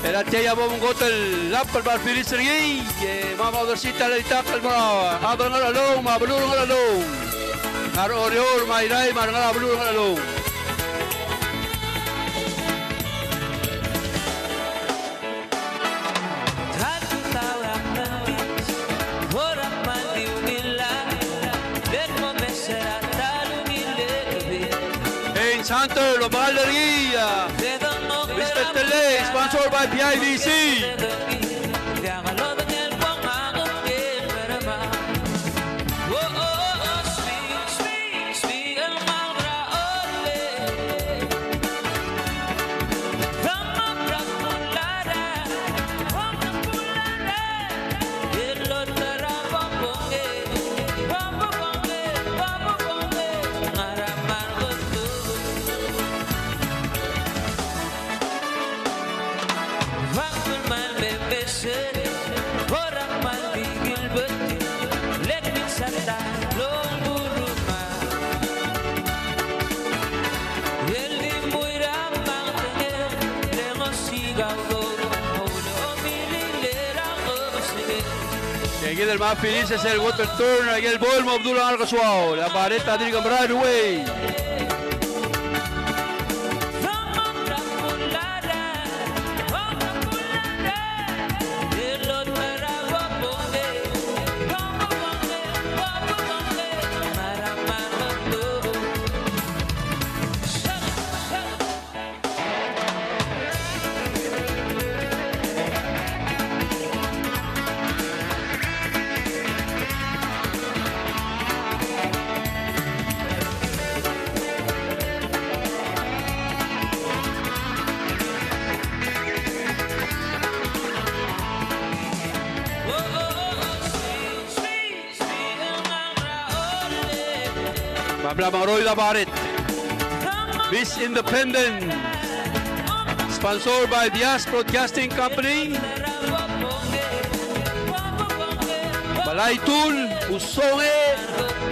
El ataya bomong hotel lapal bar filisri mama versita lita kalmara abang alalong mabulur alalong ar orior mairai marangala bulur alalong Aku tahu yang penting orang mandi Hunter, lo mahal na rin. Mr. Tele, sponsored by PIBC. Aquí el más feliz es el Water Turner, aquí el Bolmo Abdullah Al-Ghaswao, la vareta de right away. Roy Labaret, Miss Independent, sponsored by Diaz Broadcasting Company, Malaytul, Usonge,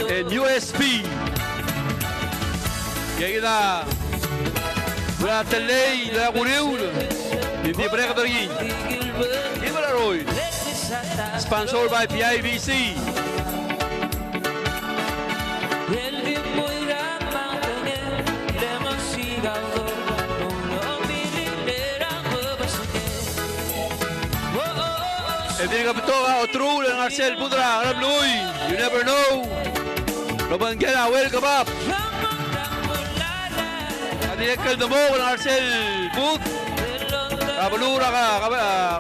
and USP. Kaya kita, wala talay, wala kuriw, hindi pa rin katarigin. Iba Roy, sponsored by PIBC. Hindi kapitoka o true ng Arcel Budra, Arab Louie, you never know. Roban Gena, welcome up. Adiyekal na mo ng Arcel Bud, kabalura ka,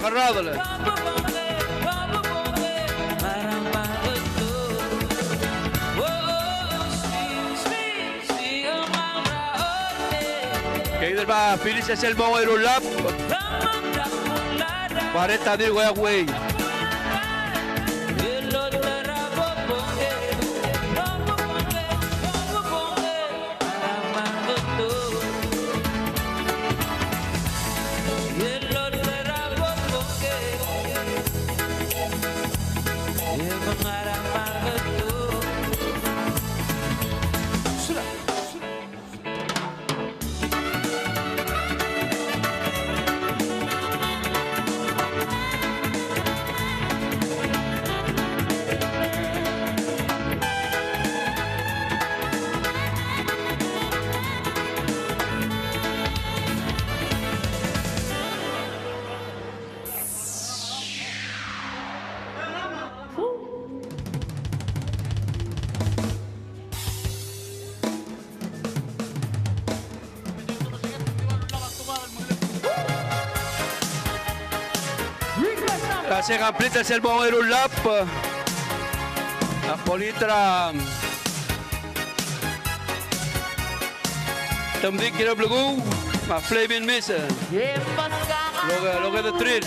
karadol. Kaya ba, Phyllis Esel mo ngayon lap. Pareta din Goyak Way. Se completa el bomero lap. La politra. Tamdik kira blagu. Ma flaming miss. Loga the thrill.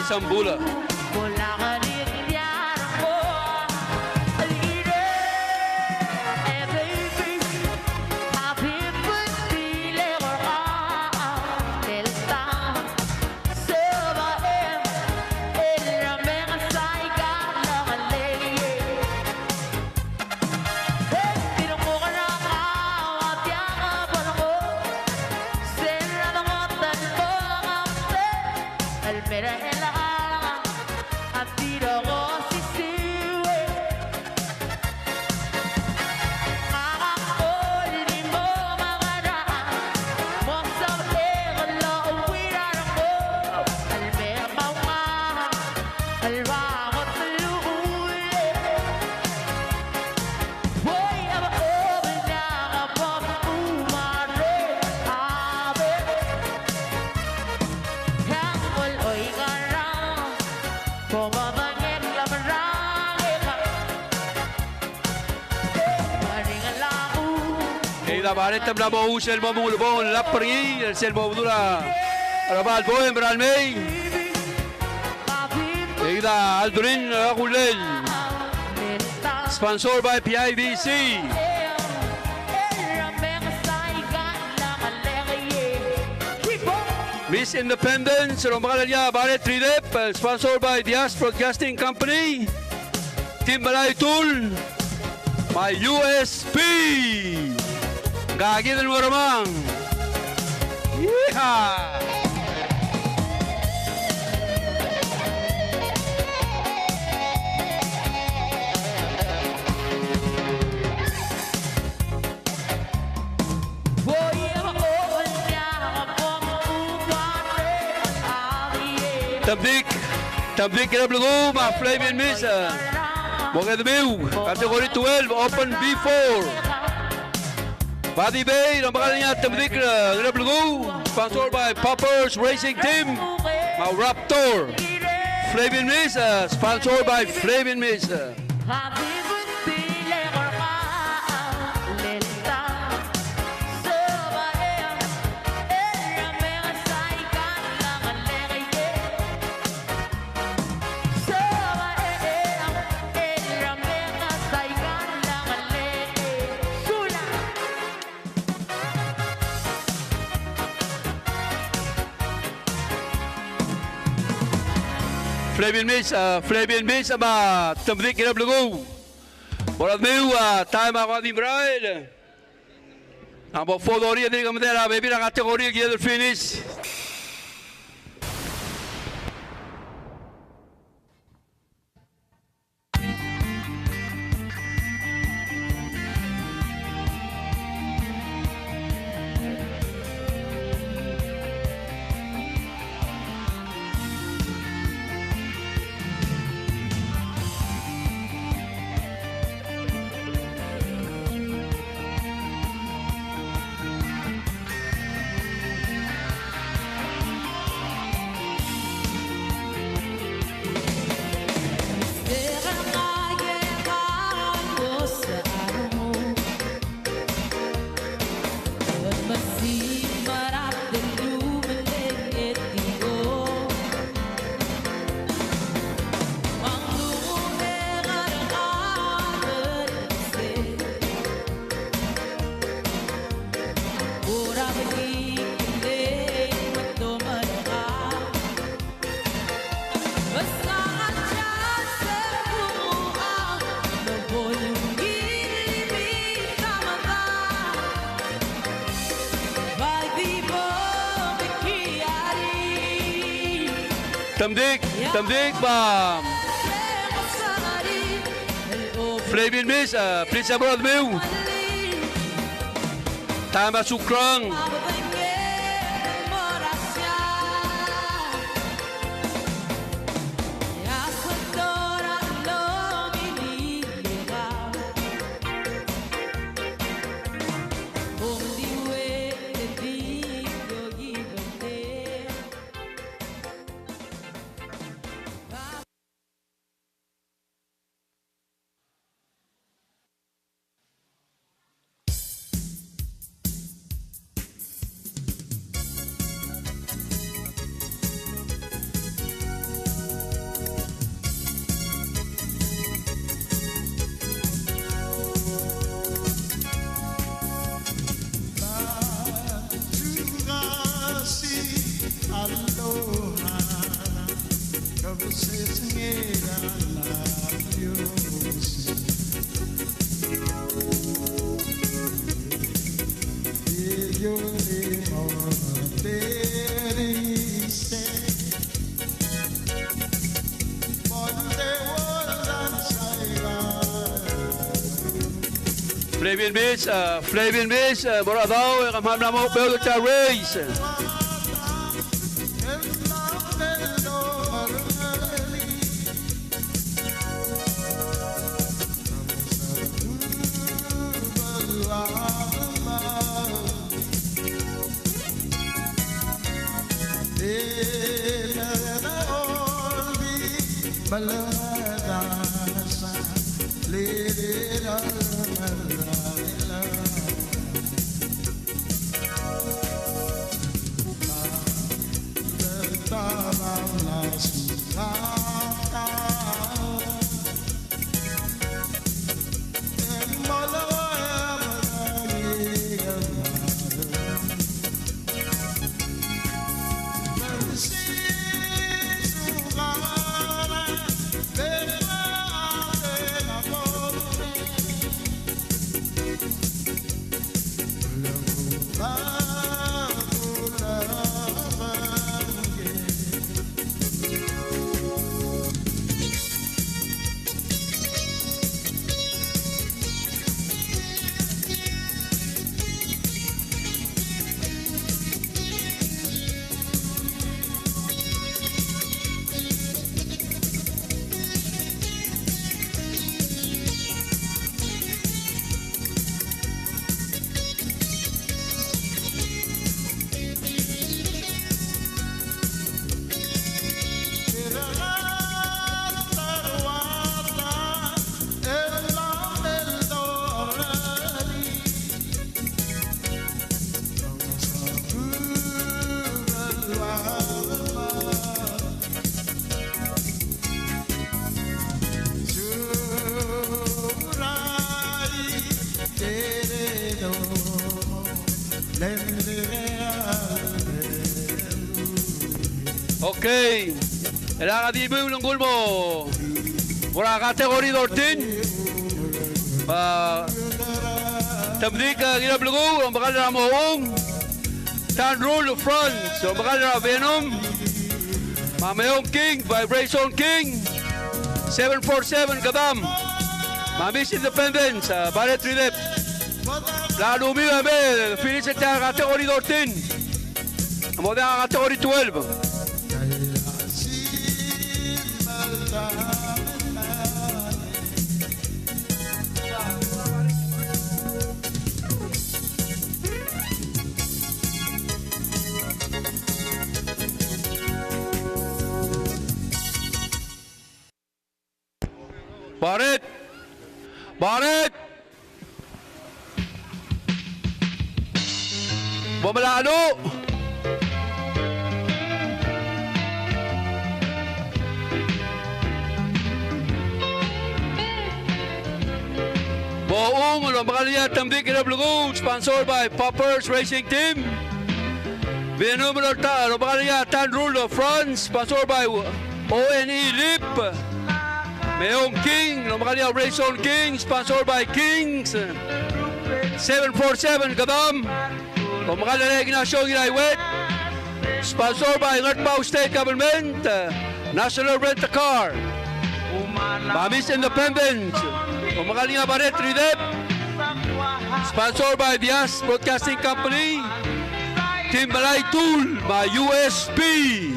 Sambula. espera en la alma, a tiro si siwe. Makakuli mo makaraan, mong sabihin lo uwiran mo. Almemaw nga, alwakot luuli. Boy, ang oven niya kapag umari, abe. Hangol oy karang, pumabangin lamarang ika. Maring alamu, إذا بعرفت من أبو سلمى مولبون لابري سلمى بدورا ربال بوهم برالمي إذا الدرين أقولل sponsor by PIVC Miss Independence Romalia Baret Tridep sponsored by Dias Broadcasting Company Team Malay Tool my USP Gagi del Moramang Yeehaw تبديك كده بلغو مع فلافين ميسا مقدميو كاتيجوري 12 open B4 Badi Bay نبغى نيا تبديك كده بلغو sponsored by Poppers Racing Team مع Raptor فلافين ميسا sponsored by فلافين ميسا Flavian Miss ama tamdik kina blugu. Borat meu time ako di Brail. Amo fodoria di kamera baby na kategoria gider finish. Tamdik ba Flavian Miss please abroad meu Tama sukrang Flavian Miss, Moradao, Ramamamo, Belta Race. Okay, kailangan din mo yung goal mo. Mura kategori 13. Tabdik ginablugo, ang bakal na mohong. Tan Rule of France, ang bakal na Venom. Mamayong King, Vibration King. 747 Kadam. Mamis Independence, Barret Rilep. Lalo umiwame, finish at kategori 13. Ang mga kategori 12. Barret! Bumalano! Boong, Lombardia, Tamdik, Blue, sponsored by Poppers Racing Team. Venom, Lombardia, Tan Rule of France, sponsored by ONE Lip. Mayong King, Lombardia Racing King, sponsored by Kings. 747 Kadam, Lombardia Ignacio Ginaiwet, sponsored by Ngatbao State Government, National Rent-A-Car. Mamis Independence, Lombardia Barret Ridep, sponsored by Bias Broadcasting Company, Team Malay Tool by USB.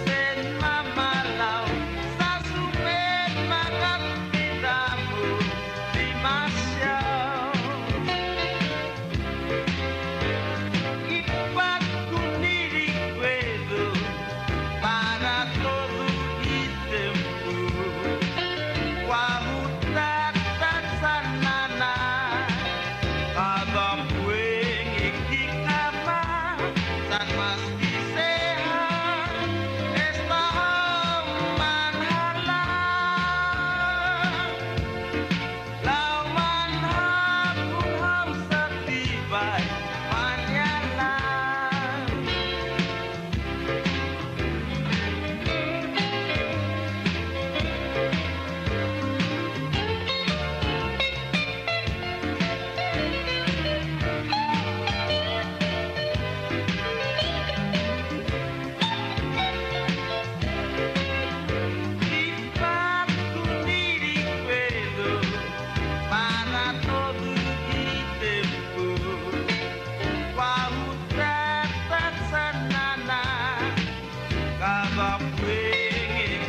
Sen mamalau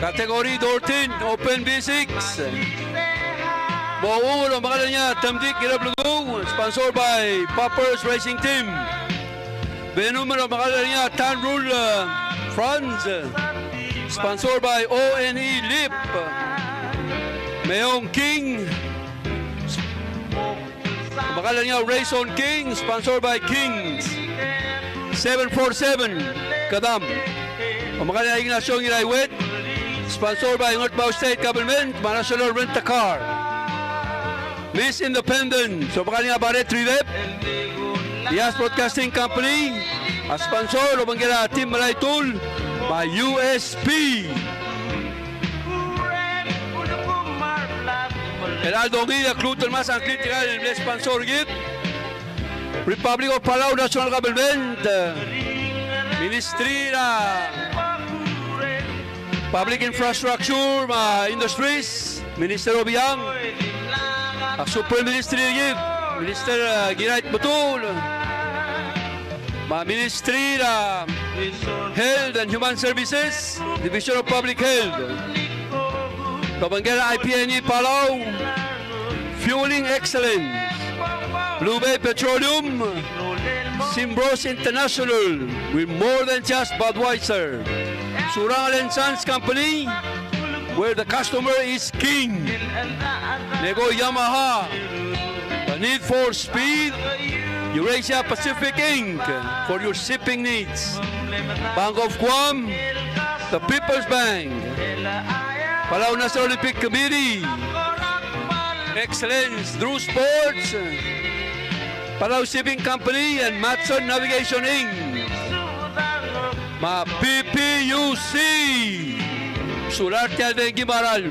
Kategory 14, Open B6. Buong ang pangalan niya, Tamdik Irablugo, sponsored by Poppers Racing Team. Benumero ang pangalan niya, Tanrul Franz, sponsored by ONE Lip. Mayong King, ang pangalan niya, Rayson King, sponsored by Kings. 747, Kadam. Ang pangalan niya, Ignacio Ngiraiwet, sponsored by Northbound State Government, National Rent-A-Car. Miss Independent, so baka niya Barret Trilep, Yas Broadcasting Company, a sponsor o banggila Team Malay Tool, by USP. Heraldo Media, Cluter Mas, ang critical sponsor gift. Republic of Palau National Government, Ministry na Public Infrastructure, Industries, Minister Obiang, Super Ministry gift, Minister Girait Butul, Ministry na Health and Human Services, Division of Public Health, Kabanggera IPNE Palau, Fueling Excellence, Blue Bay Petroleum, Simbros International, with more than just Budweiser, Surang & Sons Company, where the customer is king, Nego Yamaha, The Need for Speed, Eurasia Pacific Inc., for your shipping needs, Bank of Guam, the People's Bank, Palau National Olympic Committee, Excellence, Drew Sports, Palau Shipping Company, and Matson Navigation Inc. PPUC, Surarte de Gimaral.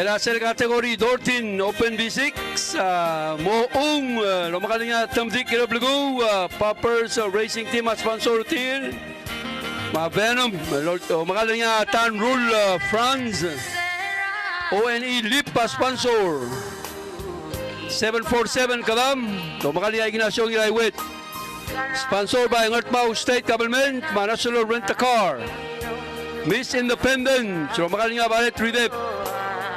Era sa kategori Dortin Open B6 moong lumakal nga tamdik kilablugo Poppers Racing Team at sponsor team Venom lumakal nga Tan Rule Franz ONE Lip sponsor 747 Kadam lumakal nga Ignacio Ngilaiwit sponsored by Ngurtmao State Government National Rent-A-Car Miss Independent lumakal nga Ballet Redep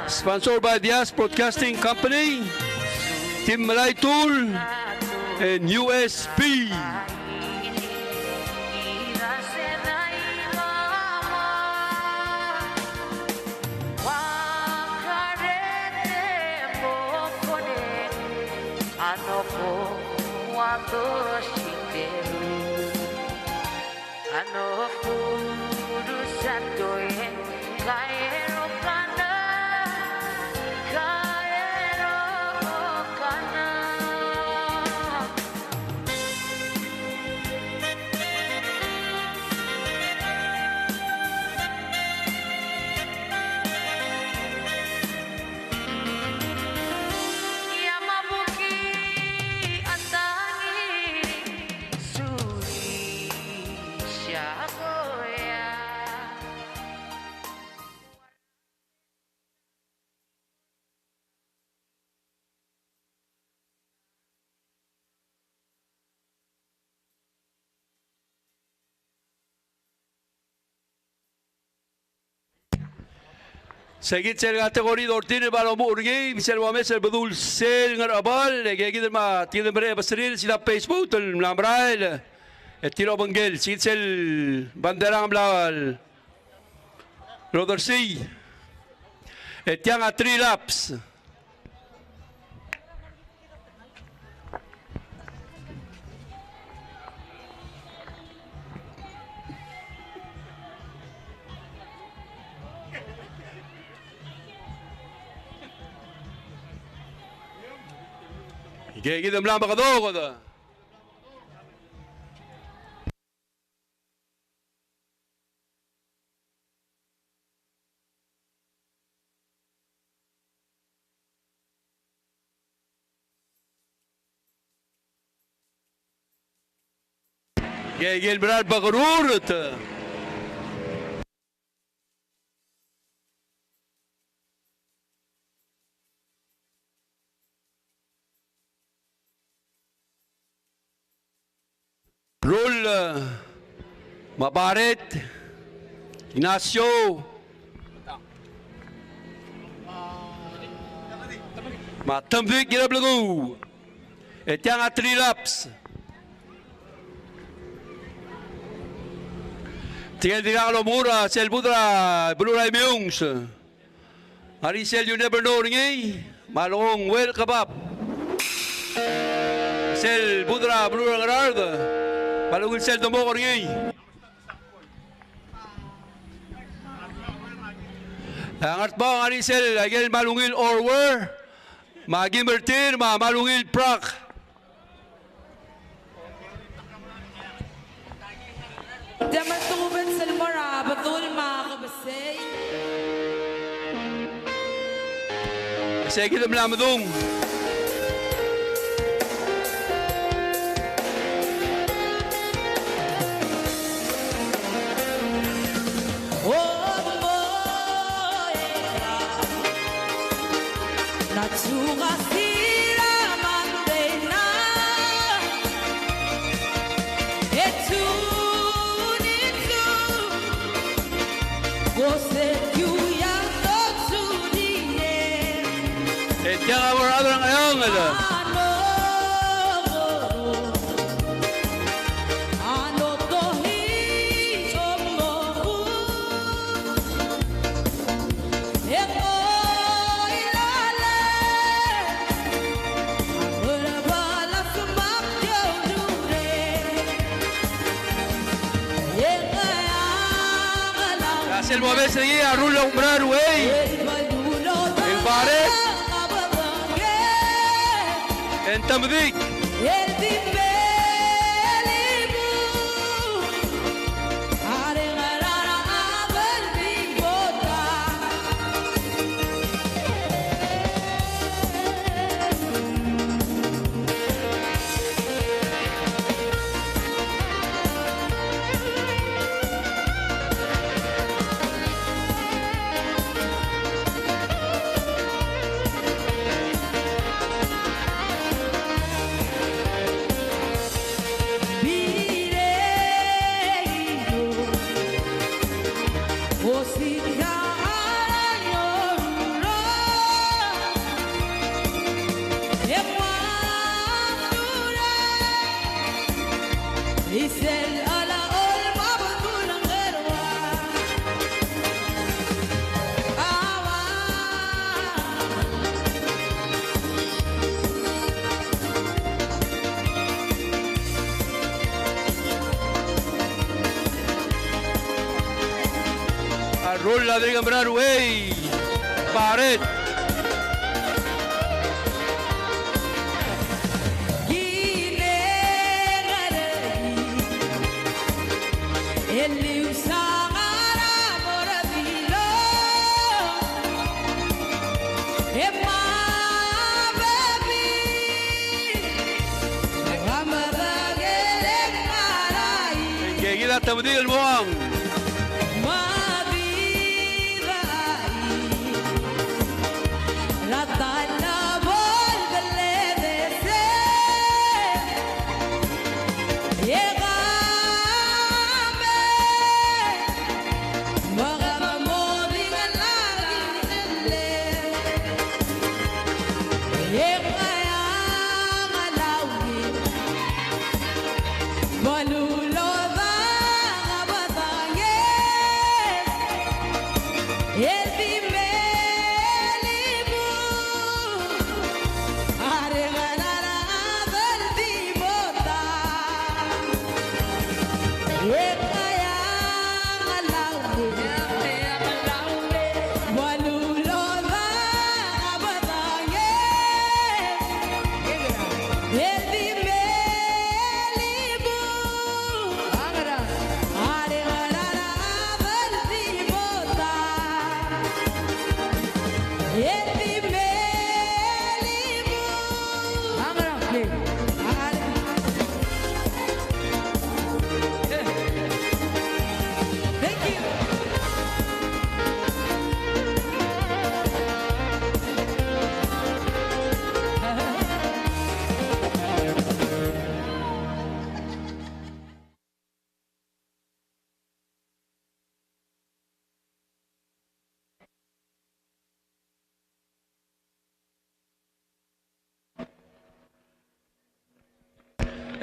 sponsored by Diaz Broadcasting Company, Team Malay Tool, and USP. Seguit sa kategori Dortin Balomo Urgi, Michel Wames, El Badul Sel Ngarabal, Gagid Ma Tila Mare Basril, sila Facebook, Tul Lambrail, et Tiro Bangel, Sigit Sel Banderang Blawal, Roder C, et yang a 3 laps. Gagid ang lamba ka doon. Gagid benar bakurut. Rul Mabaret Ignacio Matambik gila belagu Etiang atri laps Tiga kalau murah sel putra belurai meungs hari sel you never know ngi malong well kebab sel putra belurai ngarad malong sel tomo ngi Angat bang hari sel agel malungil orwer maging bertir malungil prak Damat tuben sa lumara, batul mga kabasay. Saya kita melamadung Jangan berada ngayong ada. Hasil mobil lagi arul umbrar wey. El baret. Entamdik. Arul la del Gambrar wey. Baret. Gila tabdil muang.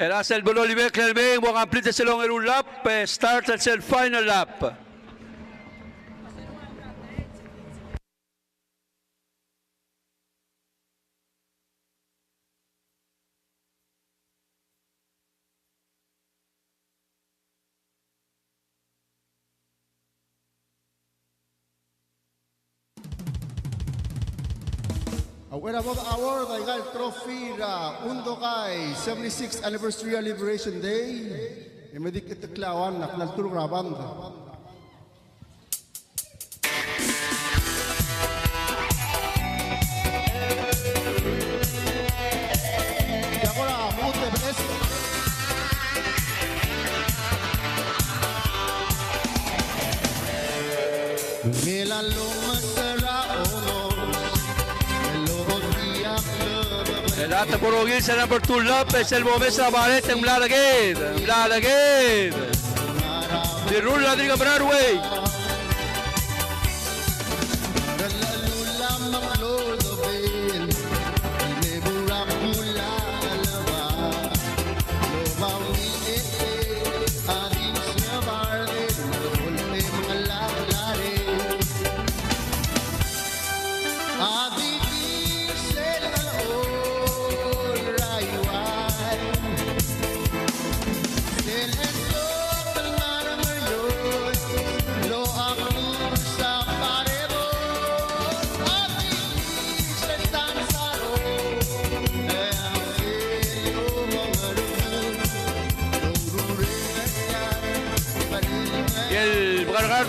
Era el bolo Olivier Clermé, mo rempli de selon un lap, start el final lap. Aware about the award, I got trophy Undokai 76th Anniversary Liberation Day. Imedik itiklawan na knaltulong raband. Yakora, mute, benes. Milan El ate portugués era por tu López, el momento aparece en Mladagued. De Rula Diga Broadway.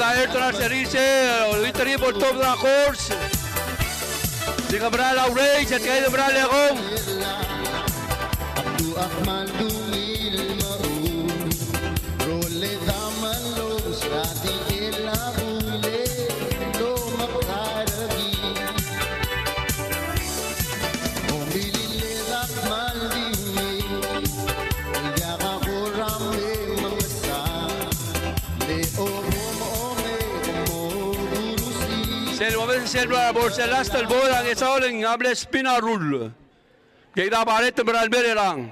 Ayrton Arcerice, Olvitarí por top de la course. De Cabral Aurey, se cae de Cabral León. Selva Borselasta el bola que salen hable espina rul. Que da barete para el bererang.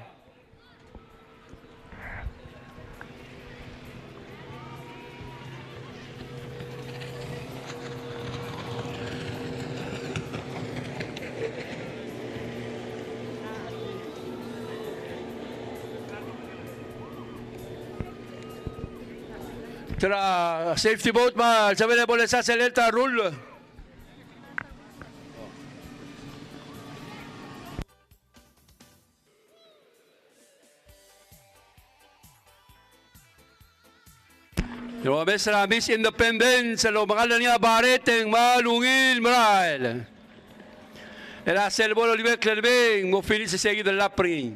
Tara safety boat ma sabi na bola sa seleta rule. Yung mga Miss Independence, lo mga niya bareteng malungil maral. Era el bolo Olivier Clermé, mo finish seguido del lapri.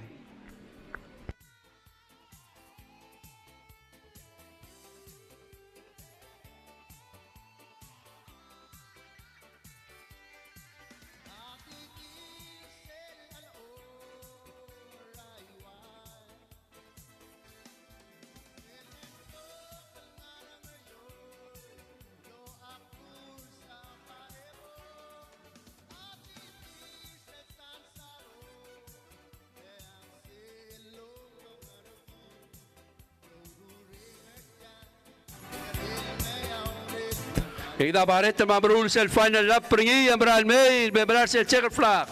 إذا باريت مبرول سيل فاينل لاب بريي يمرا الميل بمرار سيل تشيكر فلاك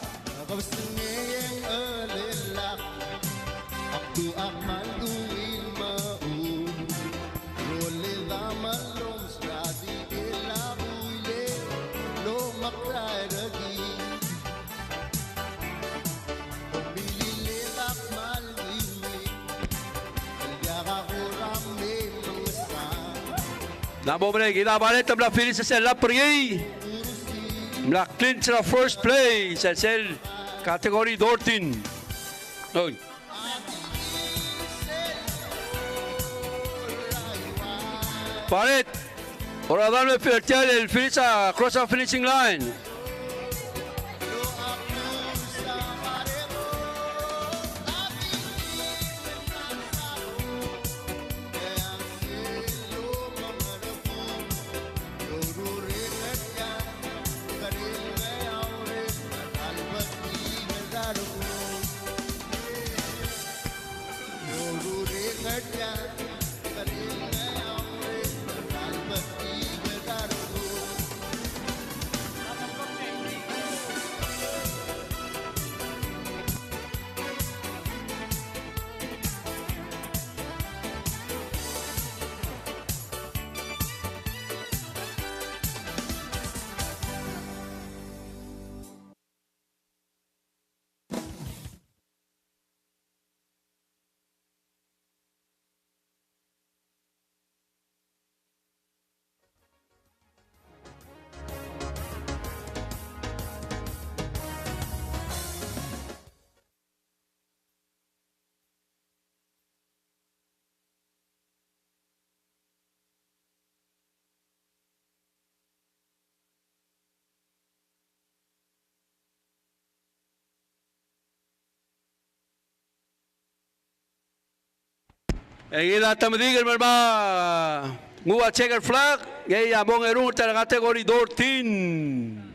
Nabobre, kita balik belah finish sel pergi. Belah clinch la first place sel kategori 14. Oi. Balik. Orang dalam filter el finish cross the finishing line. Ila tamdigel merma ngua checker flag ya mong erung ter kategori 14.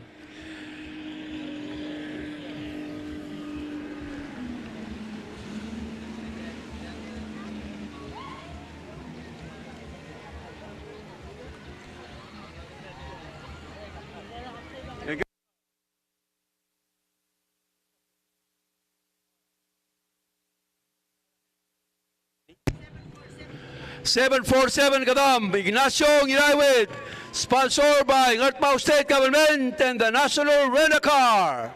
$747 Kadam, Ignacio Ngiraiwit, sponsored by Earthbound State Government and the National Rent-A-Car.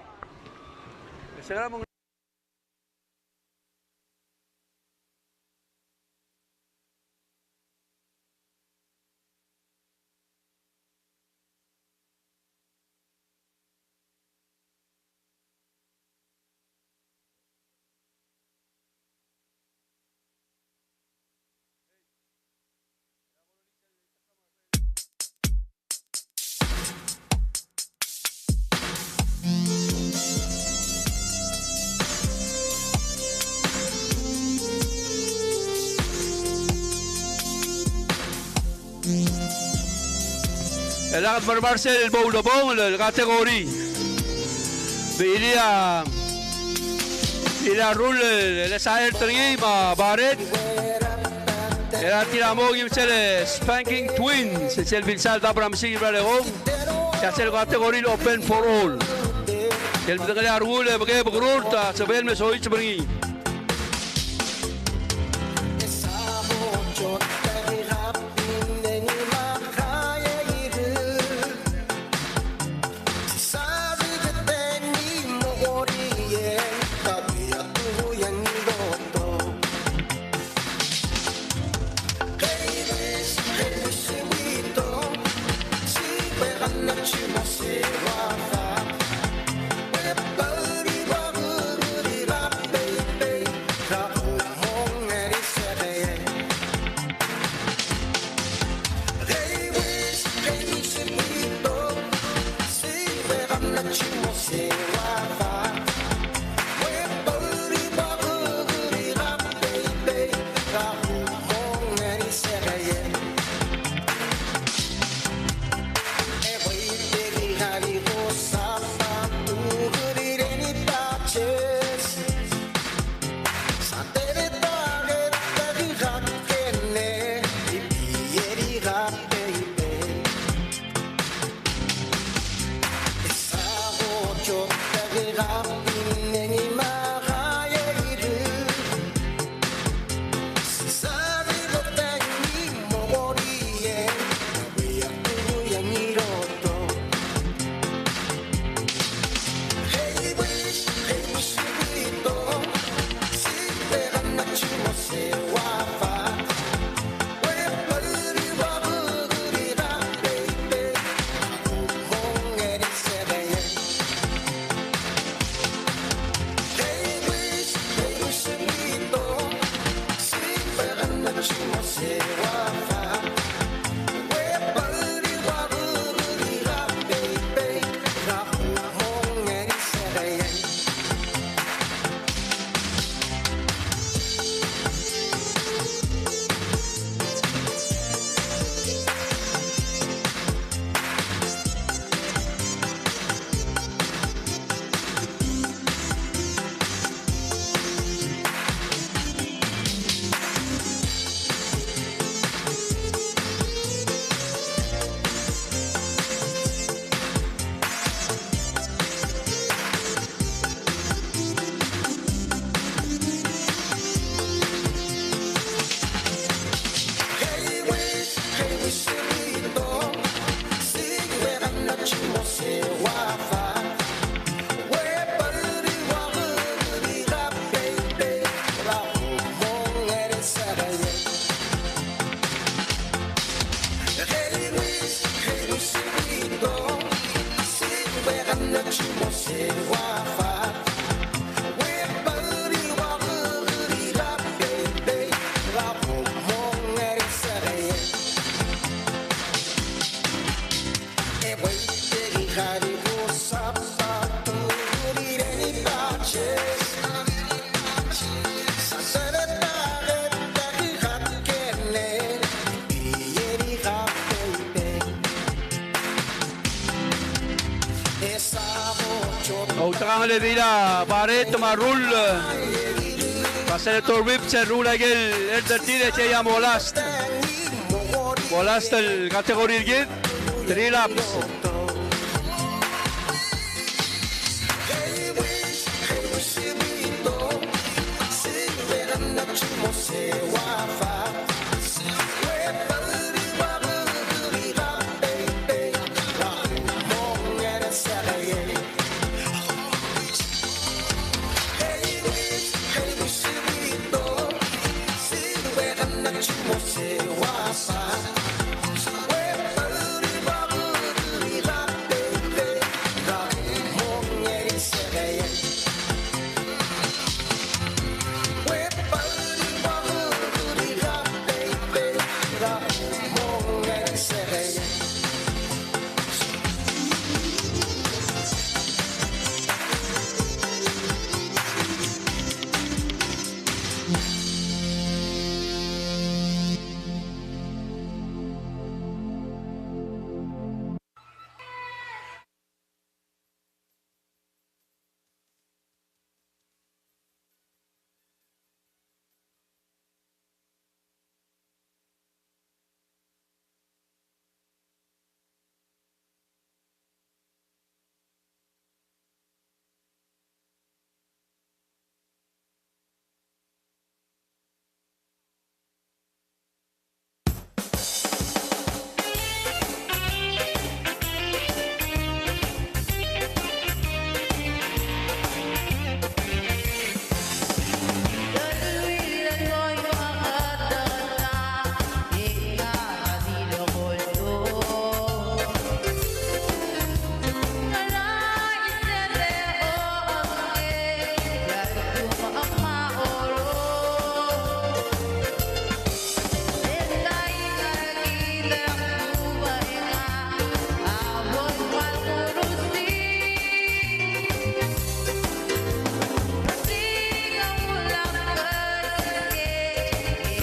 Kailangan marmarse el boulabong, el kategori. Ila rule el SAR tringi ma baret. Era tiramo gimsele Spanking Twins, el Vinsal Dabram Sigra Leon. Que hace el kategori open for all. El bigale rule bage bugrulta, sabel me soich bringi. Utang le dira pare toma rule. Senator Whip se rule agel el tire che ya molast. Molast el category git 3 laps.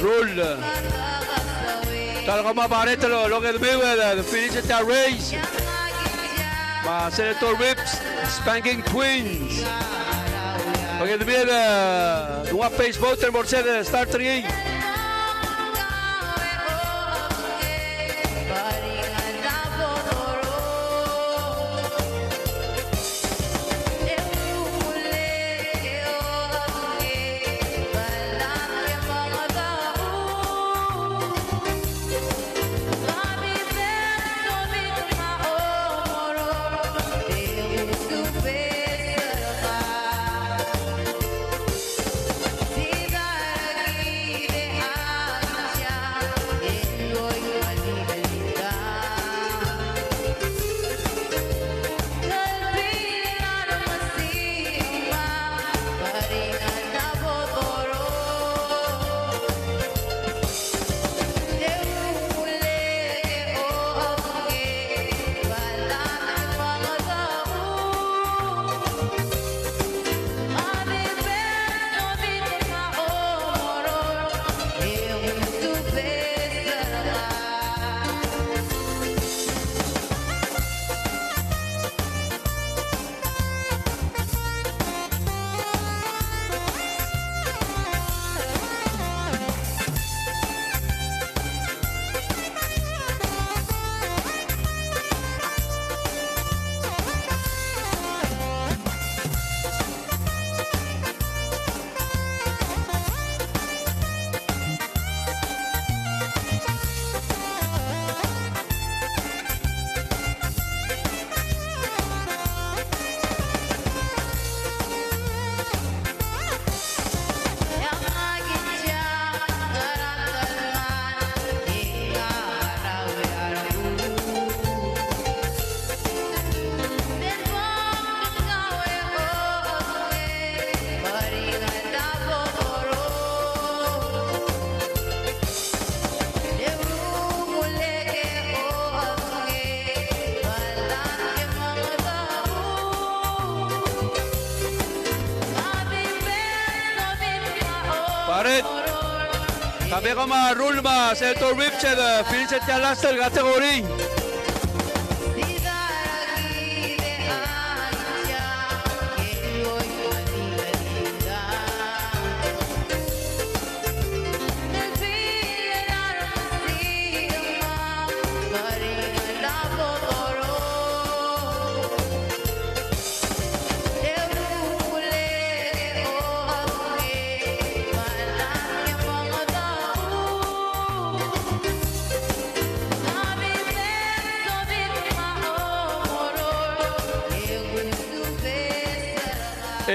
Rule. Talaga mabaret lo que the finish the race. Ma Senator Whips Spanking Twins. Look at the one pace voter Mercedes start 3. Paret. Kami ko ma-rule ma Senator Whip sa finish at last category.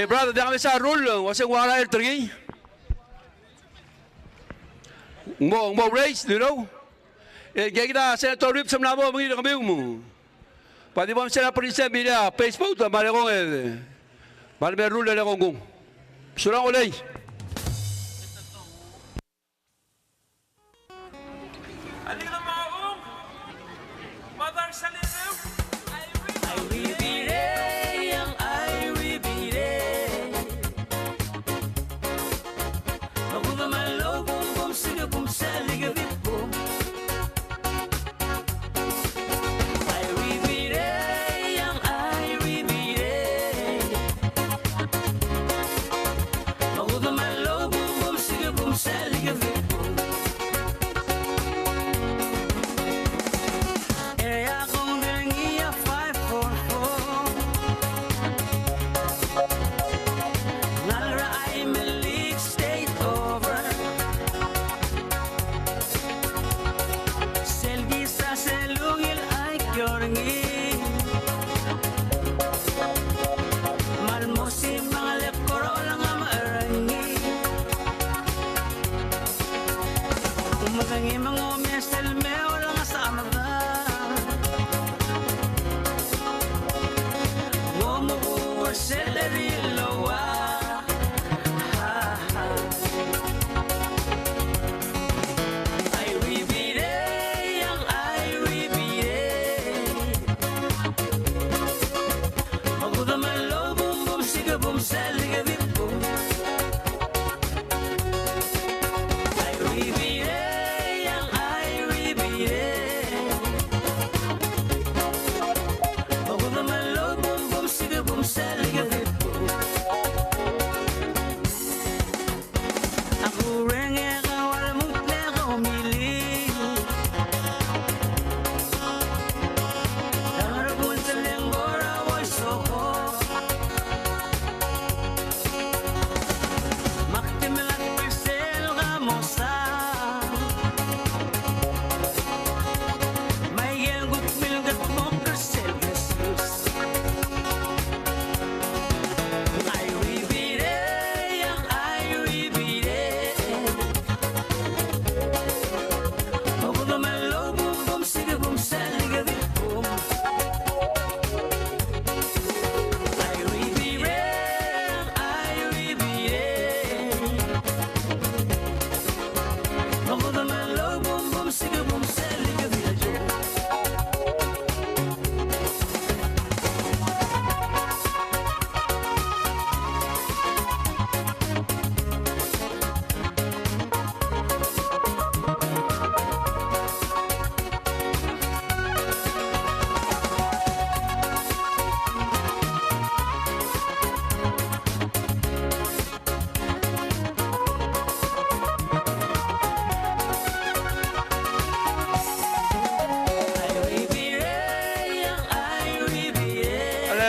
brother, dia kami sa rule, wasang wala air tree. Mo race, you know? Kaya kita Senator Rip sa mnamo, mangi kami mo. Pati mo sila prinsip bila Facebook, mali ko mali may rule na kong. Surang ulay. Alina maong, Mother Salinu, I will be there, I will be there. Ako na malobong bom sige bom sa ligawit ko. I will be there, I will be there. Ako na malobong bom sige bom sa ligawit ko. Matangi mga umesel me wala nga sa amaga Ngomo seleri lowa I will be there, I will be there Ako da malo bum bum siga bum saliga vipo I will be there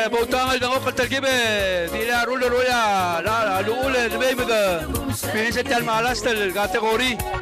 Bautangal ng okal talgibe, di na rulo roya, la luule, di ba mga pinisit yan malas tal kategori.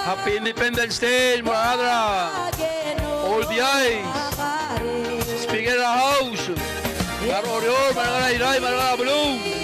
Happy Independence Day, Maradra. All the eyes. Speaker of the House. Maro Oriol, Maragara Iray, Maragara Blue.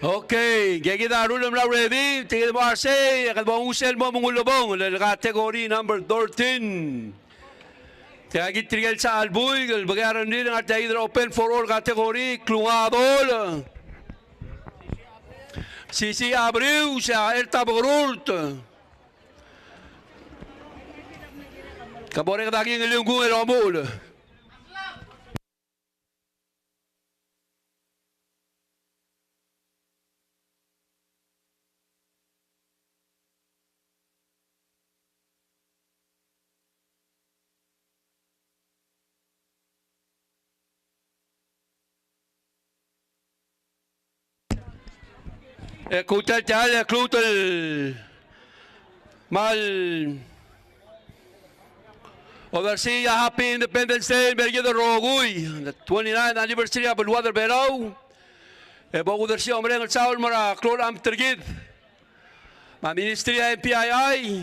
Okay, gagida rulem la ready. Tingin mo Arsay, kalbang usel mo mungulubong category number 13. Kaya gitrigel sa albuy, bagaran din ang atay open for all category, klungadol. Sisi Abreu sa Erta Bogorult. Kabore ka daging ilunggung ilomul. Kutal tal klutel mal oversee Happy Independence Day Berguedo Rogui, the 29th anniversary of Water Berau. Bago dersi omre ng Saul mara klor am tergid. Ma Ministry of MPII,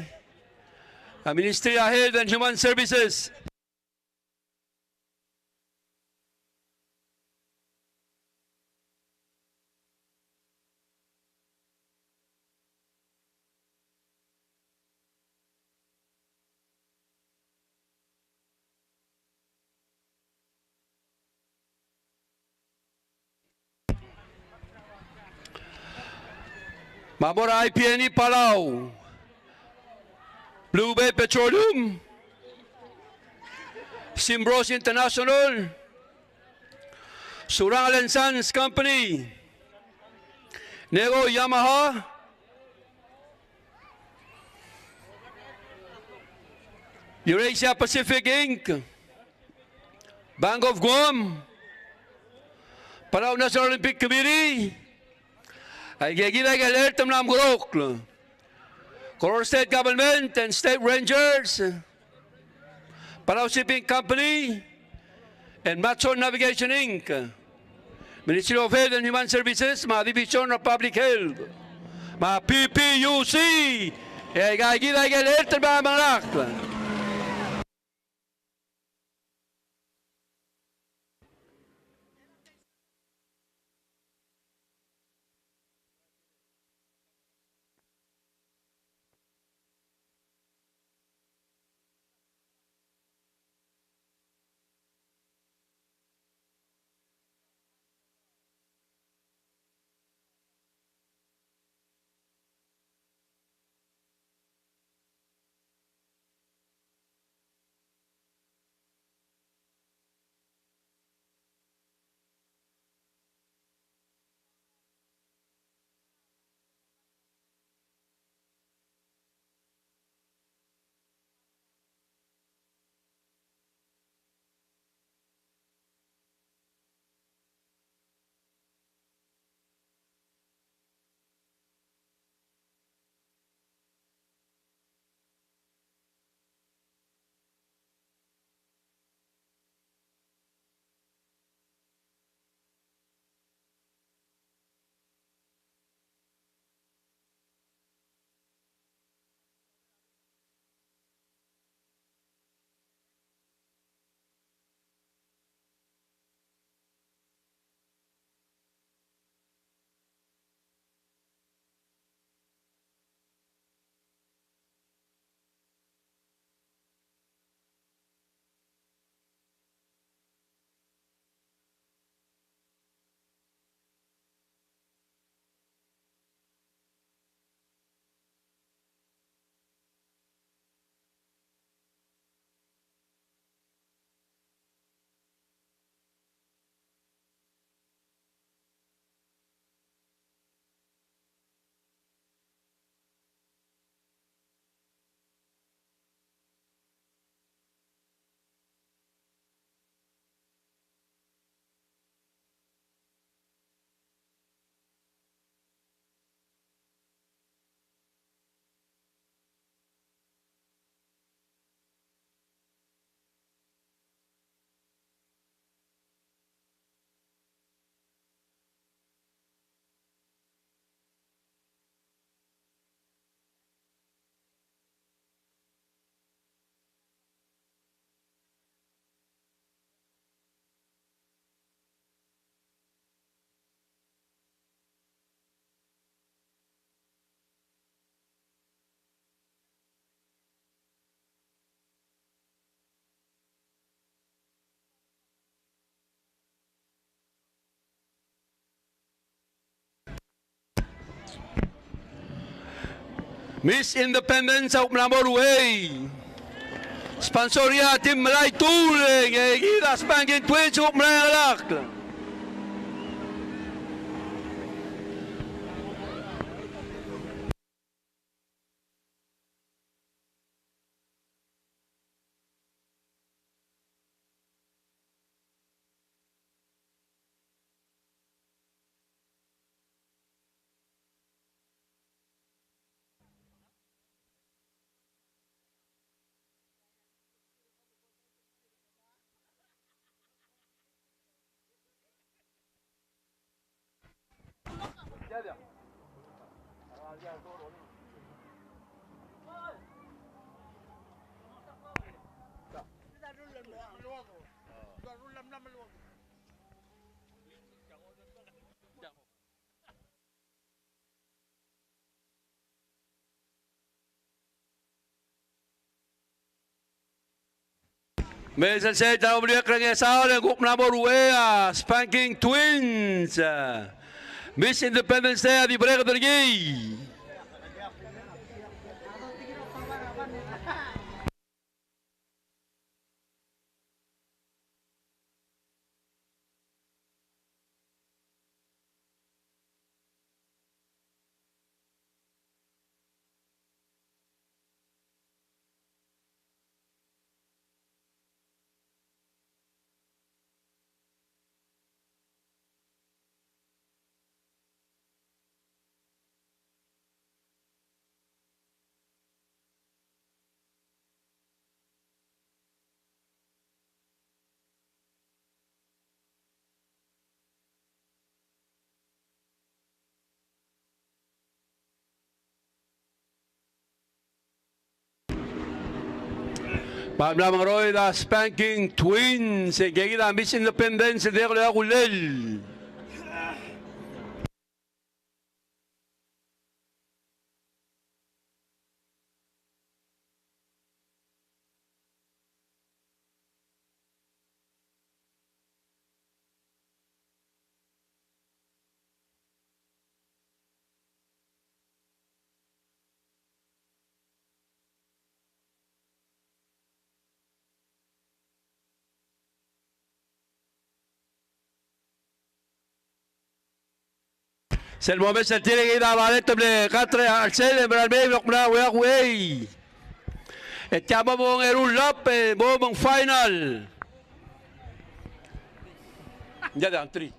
Ministry of Health and Human Services. Mamora IPNE Palau, Blue Bay Petroleum, Simbros International, Surangal and Sons Company, Nego Yamaha, Eurasia Pacific Inc., Bank of Guam, Palau National Olympic Committee, ay gigilay alert ng mga gurok. Color State Government and State Rangers, Palau Shipping Company, and Matson Navigation Inc., Ministry of Health and Human Services, mga Division of Public Health, mga PPUC, ay gigilay alert ng mga malak. Miss Independence of Namorway, Sponsoria Tim Malay Tuling, Gidas Banking Twitch of Malak. Mesdames et messieurs, dans le lieu le groupe Namoroué, Spanking Twins, Miss Independence Day di Brega Dergi. Pablo Roy da Spanking Twins, que da Miss Independence de Gulel. C'est le moment de tirer dans la lettre de 4 à 7, mais le et tiens, bon, lap, bon, final. Il y a un tri.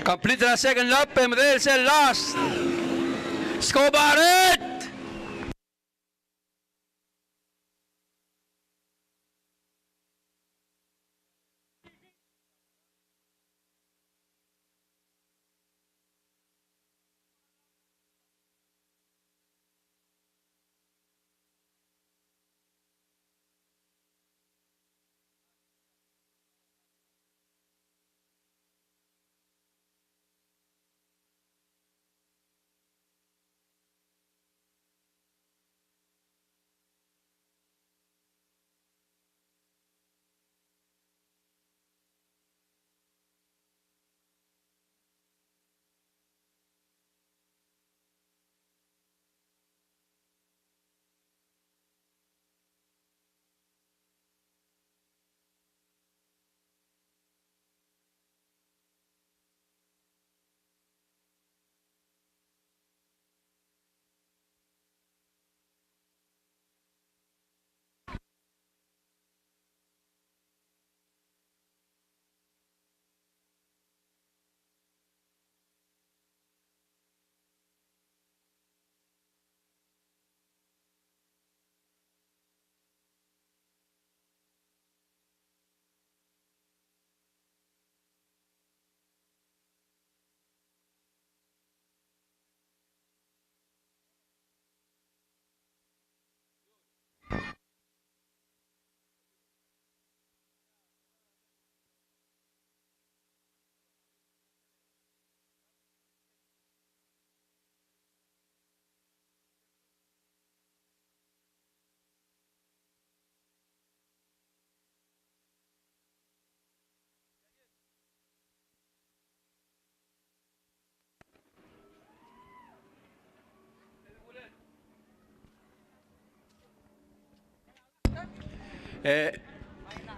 Complete the second lap, and there's the last. Scobaret!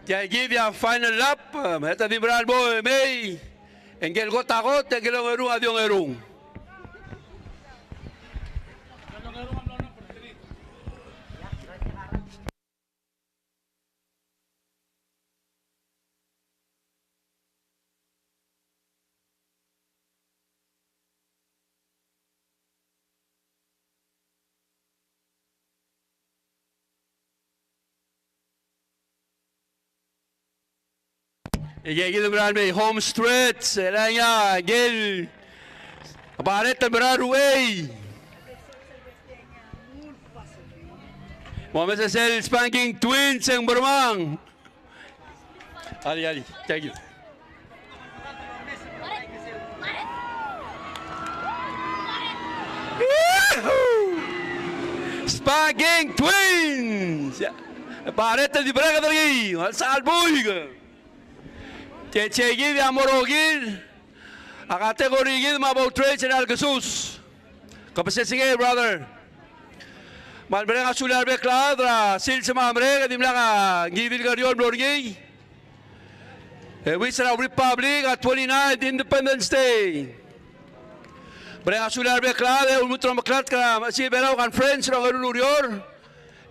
Tiagi dia final lap, meta di Bralbo May, engel gotagot, engel ngerung adio ngerung. Gil Brandme, home stretch. Elanya, Gil. Barret and Broadway. Mohamed Sel spanking twins ang Burmang. Ali, thank you. Spanking twins. Barret di Braga lagi. Salboy. Techegid amorogid. A kategorigid mabau trades en Algesus. Kapasesige brother. Malbrega sular bekladra sil semambre dimlaga givil garion blorgi. Wisra Republic at 29th Independence Day. Brega sular bekladra ulmutro maklat ka si berau kan friends ro garulurior.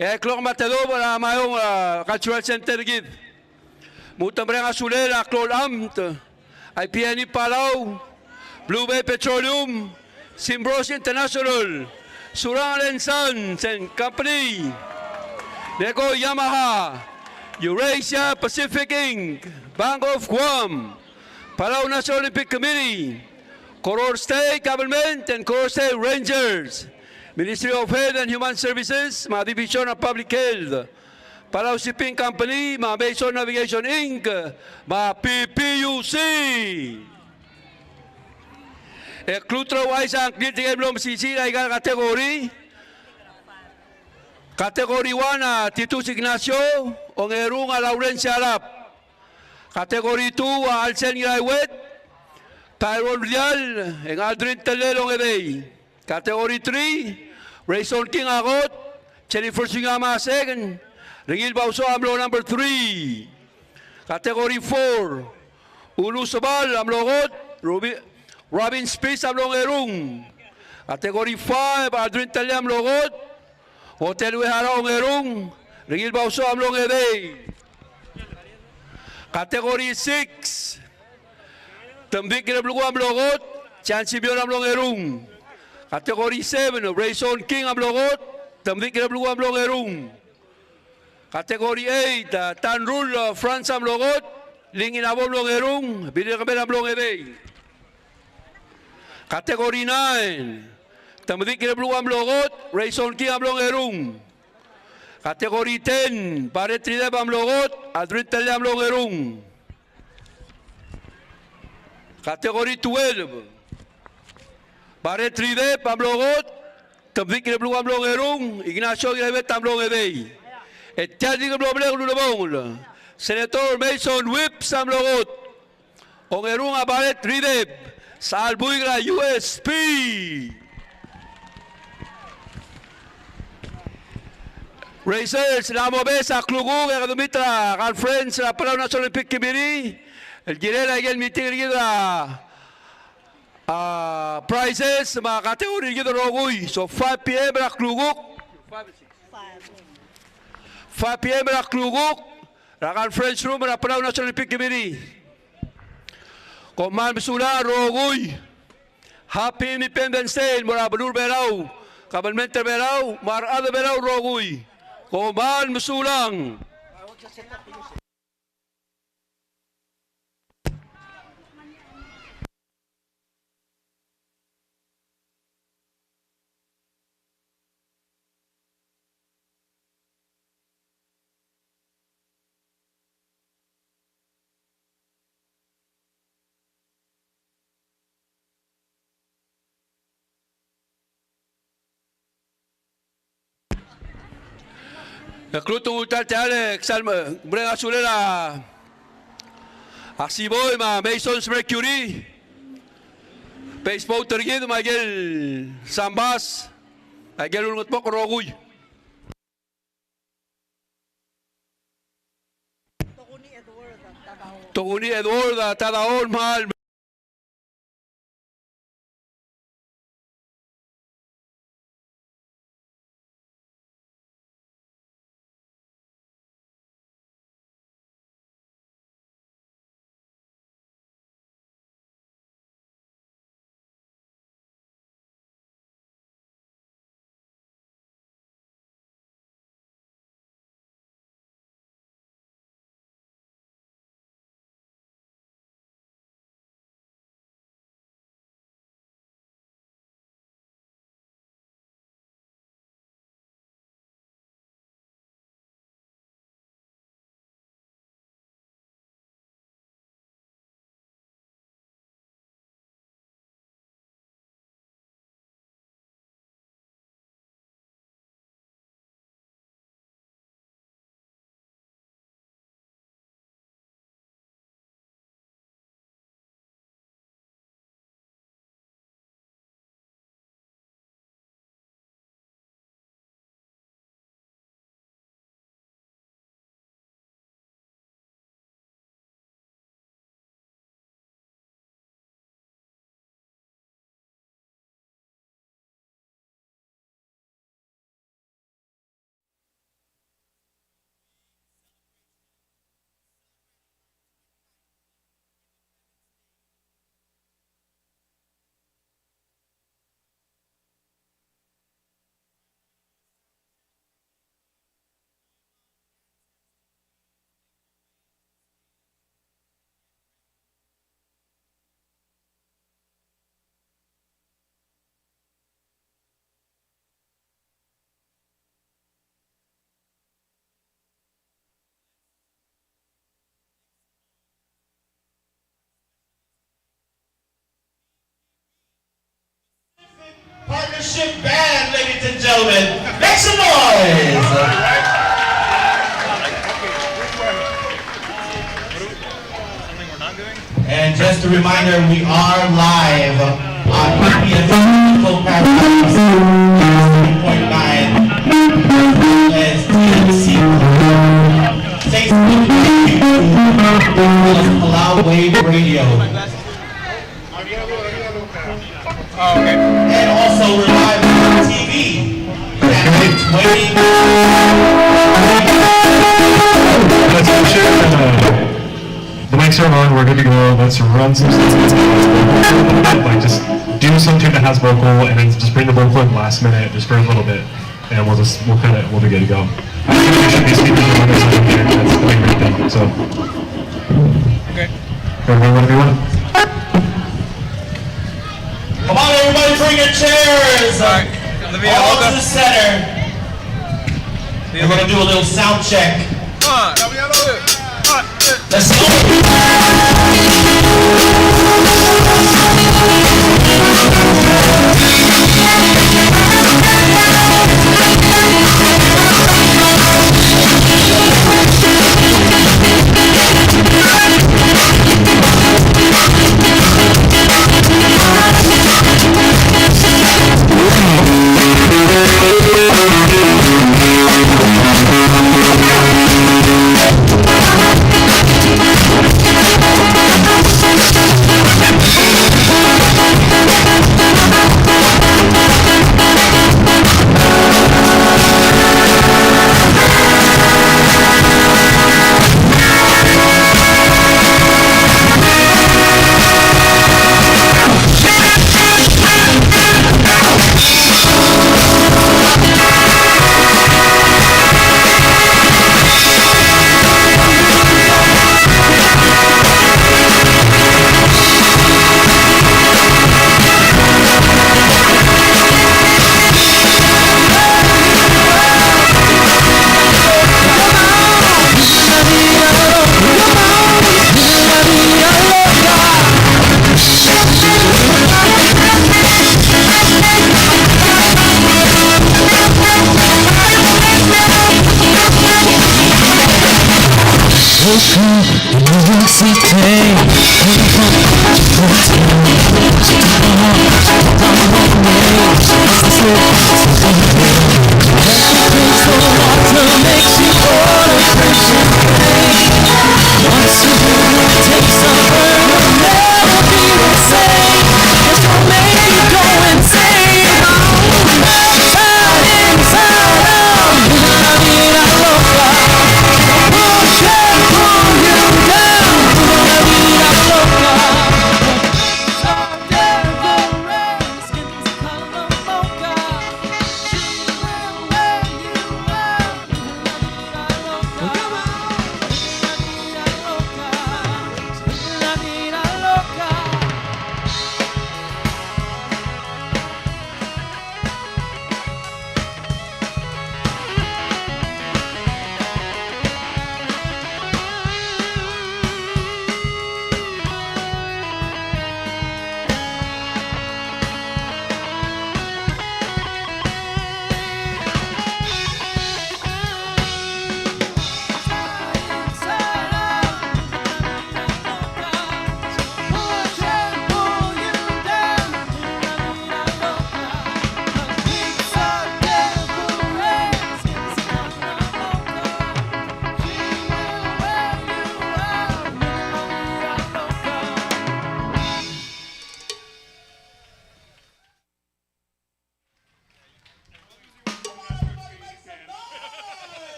Klok matado para mayong cultural center gid. Mutam brega sular aklol amt. Ay PNI Palau, Blue Bay Petroleum, Simbros International, Surang and Sons and Company, Lego Yamaha, Eurasia Pacific Inc., Bank of Guam, Palau National Olympic Committee, Koror State Government and Koror State Rangers, Ministry of Health and Human Services, mga Division of Public Health, Palau Shipping Company, mga Bason Navigation Inc., mga PPUC. Klutro wise ang kritikal belum sisira ikan kategori. Kategori 1 Titus Ignacio, Ongerung Lawrence Arap. Kategori 2 Alsen Graiwet, Tyrone Rial, ang Aldrin Telelong Ebay. Kategori 3 Rayson King Agot, Jennifer Singama second, Rigil Bauso Amlo number 3. Kategori 4 Ulu Sabal Amlogot, Robin Space Amlong Erung. Kategori 5 Aldrin Telelong Amlogot, Hotel Wehara Ongerung, Rigil Bauso Amlong Ebay. Kategori 6 Tambik Kinablugo Amlogot, Chansi Bion Amlong Erung. Kategori 7 Rayson King Amlogot, Tambik Kinablugo Amlong Erung. Kategori 8 Tanrul France Amlogot, Lingin Abom Long Erung, Bilir Kamen Amlong Ebay. Kategori 9 Tambik Kinablugo Amlogot, Rayson King Amlong Erung. Kategori 10 Paret Trideb Amlogot, Aldrin Tele Amlong Erung. Kategori 12 Paret Trideb Amlogot, Tambik Kinablugo Amlong Erung, Ignacio Graiwet Amlong Ebay. Et Tiadi Amlong Erung, Senator Mason Whips Amlogot, Ongerung Paret Trideb, Salbuigra USP. Racers, la Mobesa, Klugug, Dumitra, Conference, la Palau National Olympic Committee, el Girela y el Meeting prizes, mga kategori gito Rogoy. So 5 p.m. na Klugug. 5 p.m. na Klugug, la Conference Room, la Palau National Olympic Committee. Koman Bisula, Rogoy. Happy Independence Day, mula Balur Berau, Kabalmente Berau, Marada Berau, Rogoy. Koman Musulang. Klutong utal tiale, Salma, Brega Sulera, Asiboy, ma Masons Mercury, Facebook tergid, Magel Sambas, Magel Ulngot Pok, Roguy. Tuguni Edward, Tadaon, Mahal. Friendship Band, ladies and gentlemen. Make some noise! And just a reminder, we are live on PPS Full Paradise 3.9 as TNC, Facebook, YouTube, Allow Wave Radio. And also we're live on TV. And waiting. Let's make sure the mics are on, we're good to go. Let's run some stuff. Like just do something that has vocal and then just bring the vocal in last minute just for a little bit. And we'll be good to go. I think we should be speaking to others over here. That's the main thing. So okay. Everybody want to be one? Come on, everybody, bring your chairs all to the center. We're going to do a little sound check. Let's go.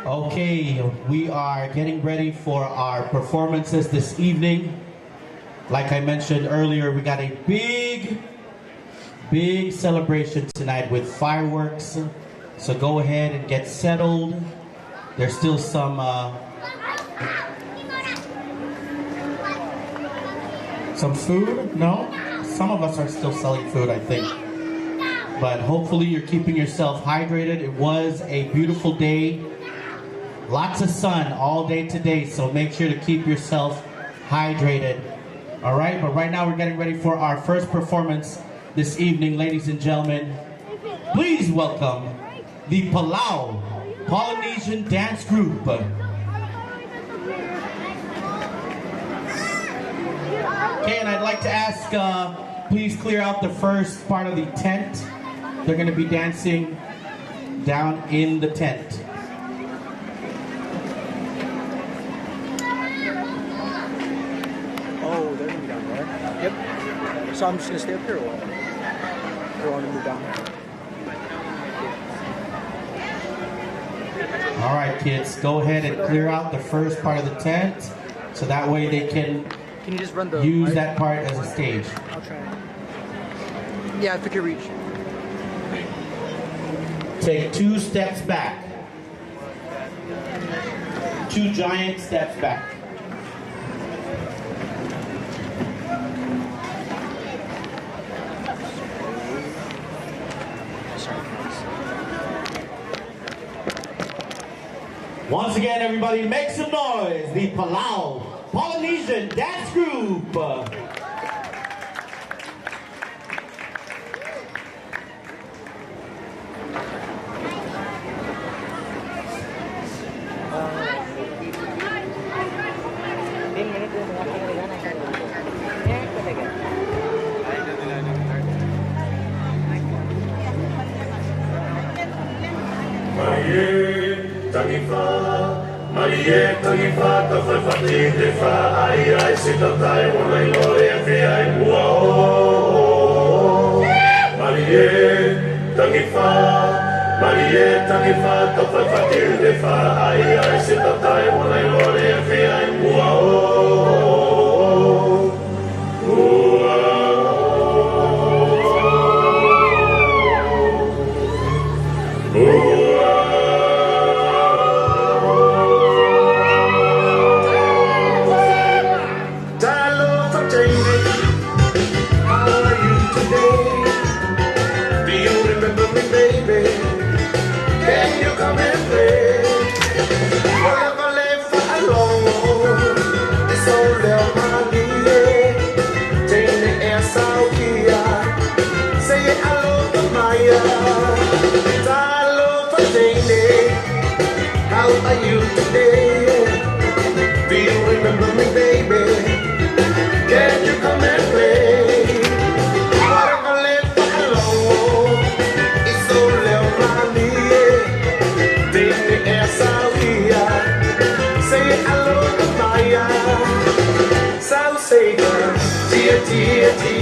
Okay, we are getting ready for our performances this evening. Like I mentioned earlier, we got a big celebration tonight with fireworks. So go ahead and get settled. There's still some food? No? Some of us are still selling food, I think. But hopefully you're keeping yourself hydrated. It was a beautiful day. Lots of sun all day today, so make sure to keep yourself hydrated. All right, but right now we're getting ready for our first performance this evening, ladies and gentlemen. Please welcome the Palau Polynesian Dance Group. Okay, and I'd like to ask, please clear out the first part of the tent. They're going to be dancing down in the tent. Oh, they're gonna be down there. Yep. So I'm just gonna stay up here or what? Or want to move down there? All right, kids, go ahead and clear out the first part of the tent, so that way they can you just run the use that part as a stage. I'll try. Yeah, if you can reach. Take 2 steps back. 2 giant steps back. Once again, everybody, make some noise. The Palau Polynesian Dance Group. Marie tangifa ta fati te fa ai sita tai ona lore fi ai wow Marie tangifa ta fati te fa ai sita tai ona lore fi ai wow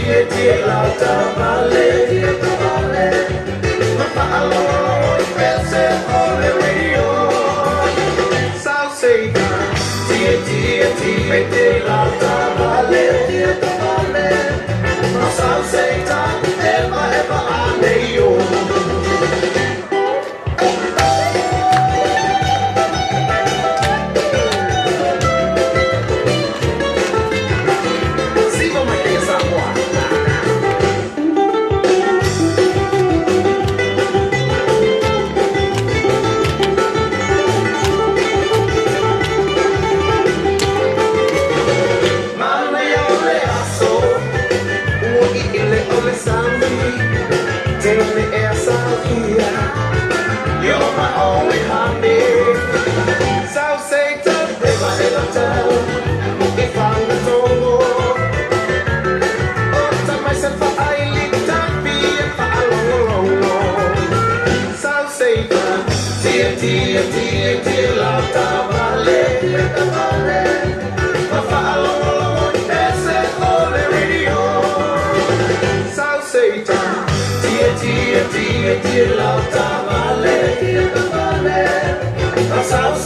Tia la tamale, mapalo, pese ole radio. Salsa, tia la tamale, salsa, eva aneyo. You're my only honey. South Satan, if I ever tell, if I'm the Togo, oh, tell myself I live that be if I long. South Satan, tia, la tamale, ma follow, ese ole radio. South Satan, tia, la tamale, ma South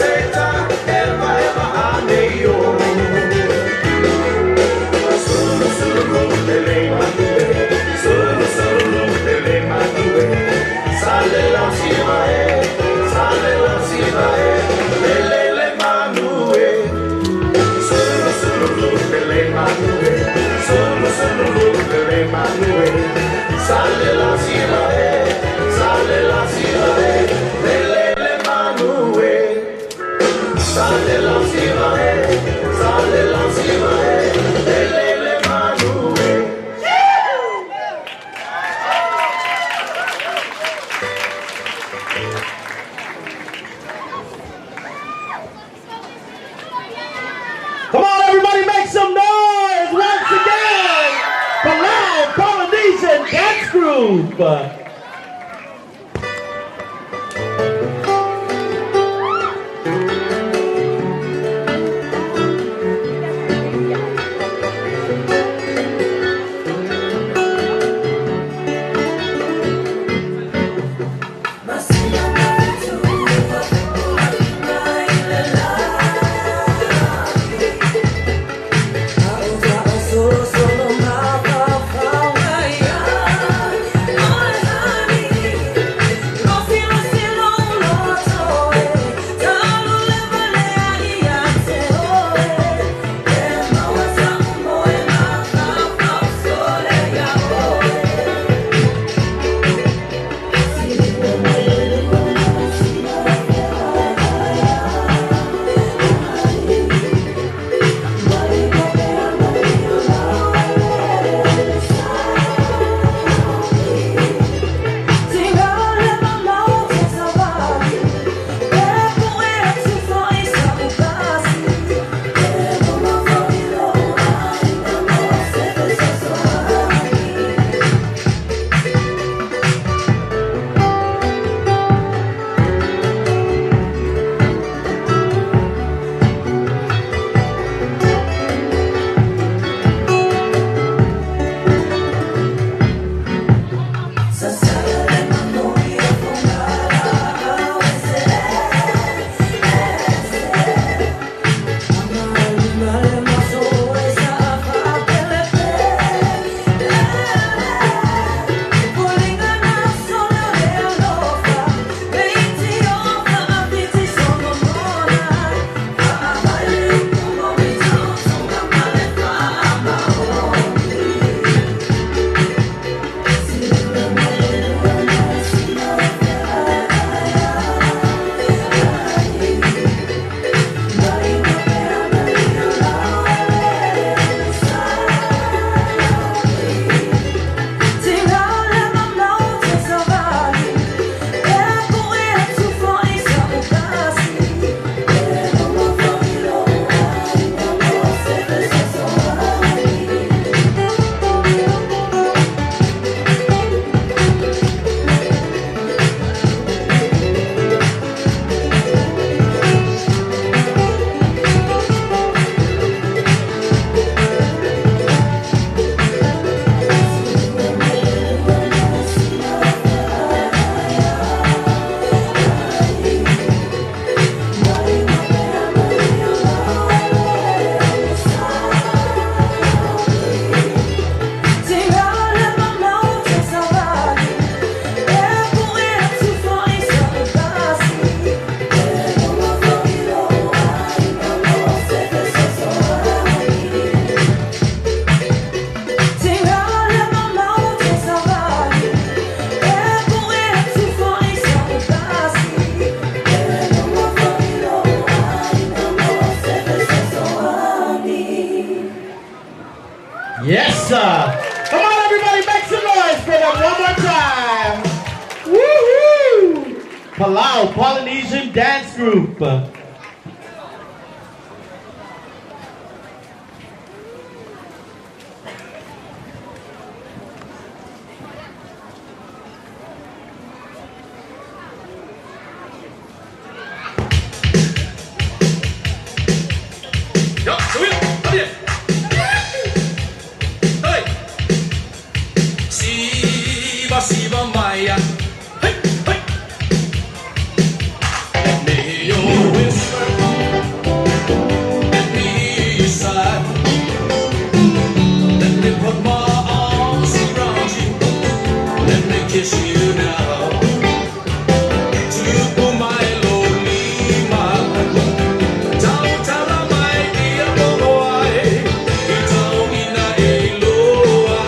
Group. Yes, sir. Come on, everybody, make some noise for them one more time. Woohoo! Palau Polynesian Dance Group. Siva Maya. Hey, hey. Let me hear your whisper. Let me hear your sigh. Let me put my arms around you. Let me kiss you now. To my lonely mind. Tala my dear boy. Ito ina eloa.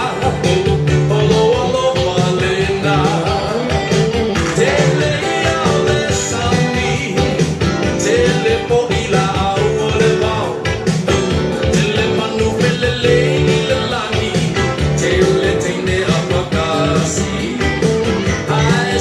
I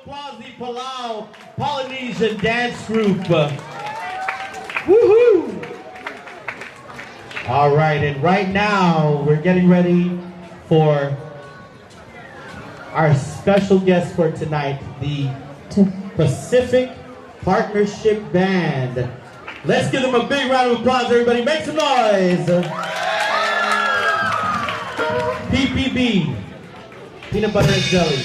applause the Palau Polynesian Dance Group. Woohoo! All right, and right now we're getting ready for our special guest for tonight, the Pacific Partnership Band. Let's give them a big round of applause, everybody. Make some noise. PPB, peanut butter and jelly.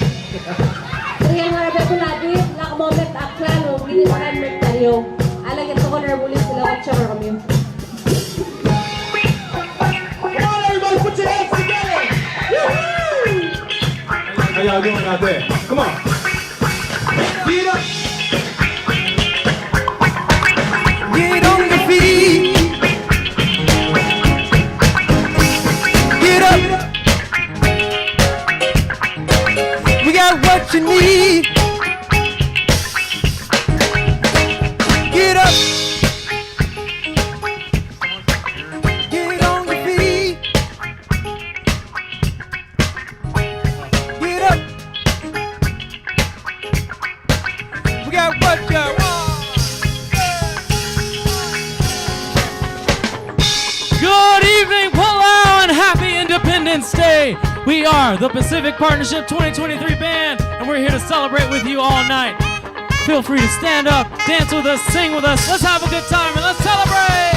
Riyan nga rabe ko natin, nakamoment aklan o ginisan mo tayo. Alagyan ko na bulis sila at siya kami. Come on, everybody, put your hands together. How y'all doing out there? Come on. Get up. Get on your feet. Get up. We got what you need. Get up. Get on your feet. Get up. We got what you want. Good evening, Palau, and happy Independence Day. We are the Pacific Partnership 2023 Band, and we're here to celebrate with you all night. Feel free to stand up, dance with us, sing with us. Let's have a good time and let's celebrate!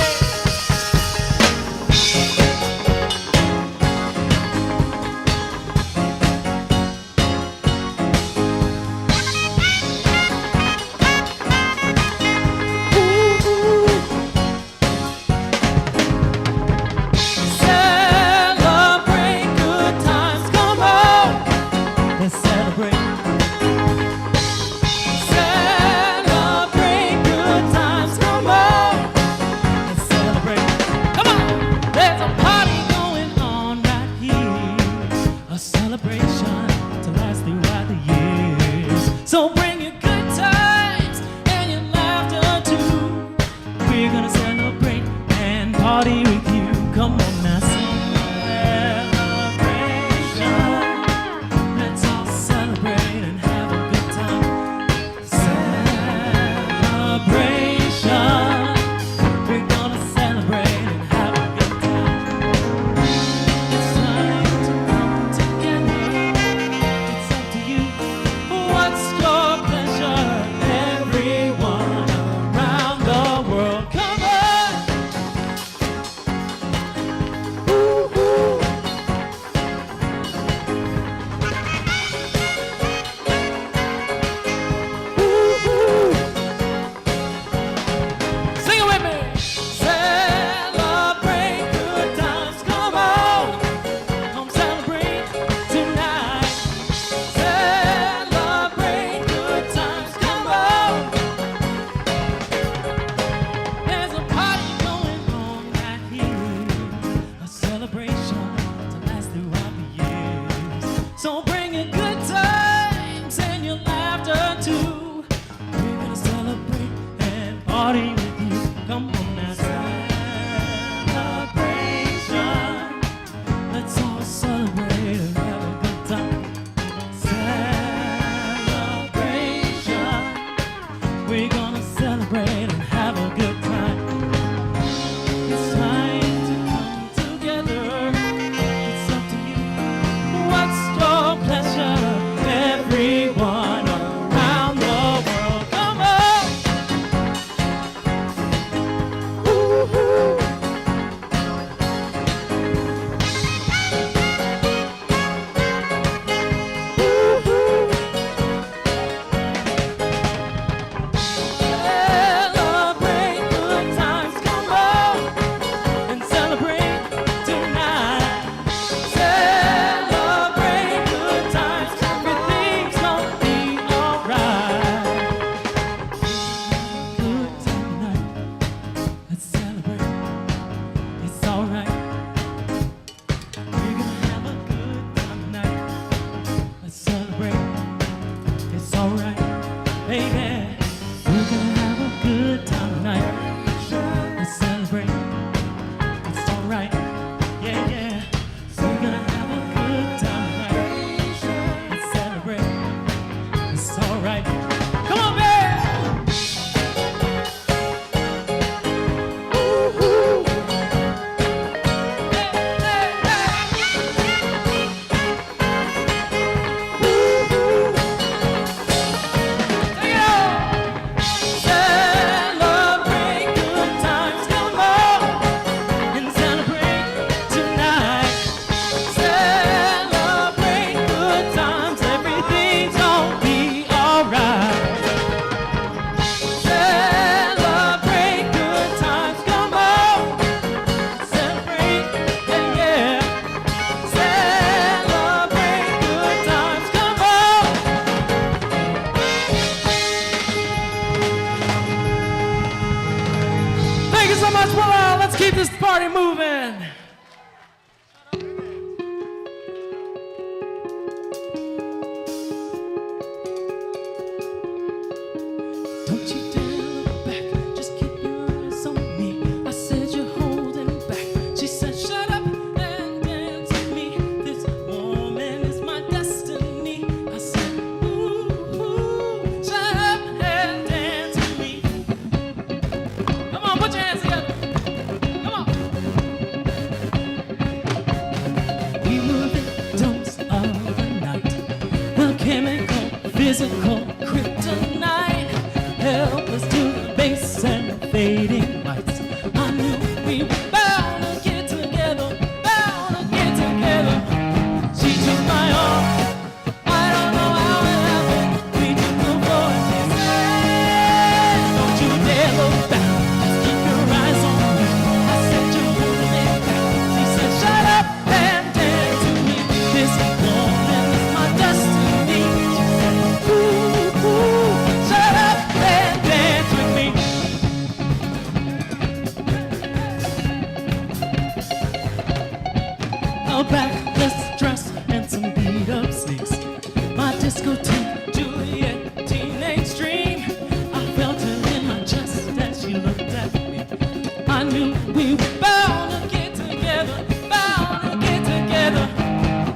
Celebrate good times, come on. Let's celebrate. Celebrate good times, come on. Let's celebrate. Come on! There's a party going on right here, a celebration to last throughout the years. So bring your good times and your laughter too. We're gonna celebrate and party with you. Come on now, celebration. Let's all celebrate and have a good time. Celebration. We're gonna celebrate and have a good time. It's time to come together. It's up to you. What's your right here. Come on, babe! Celebrate good times, come on and celebrate tonight. Celebrate good times, everything's gonna be alright. Celebrate good times, come on, celebrate, yeah, yeah. Celebrate good times, come on. Thank you so much, Willow. Let's keep this party moving. Don't you dare look back, just keep your eyes on me. I said you're holding back. She said, shut up and dance with me. This woman is my destiny. I said, ooh, ooh, shut up and dance with me. Come on, put your hands together. Come on. We were victims of the night, the chemical, physical kryptonite, helpless to the base and fading lights. I knew we were bound to get together, bound to get together. She took my arm, I don't know how it happened. We took the floor and she said, don't you dare look back, just keep your eyes on me. I said, you're holding it back. She said, shut up and dance with me. This woman is my destiny. She said, ooh, ooh, shut up and dance with me. A backless dress and some beat up sneaks. My discotheque, Juliet, teenage dream. I felt it in my chest as she looked at me. I knew we were bound to get together, bound to get together.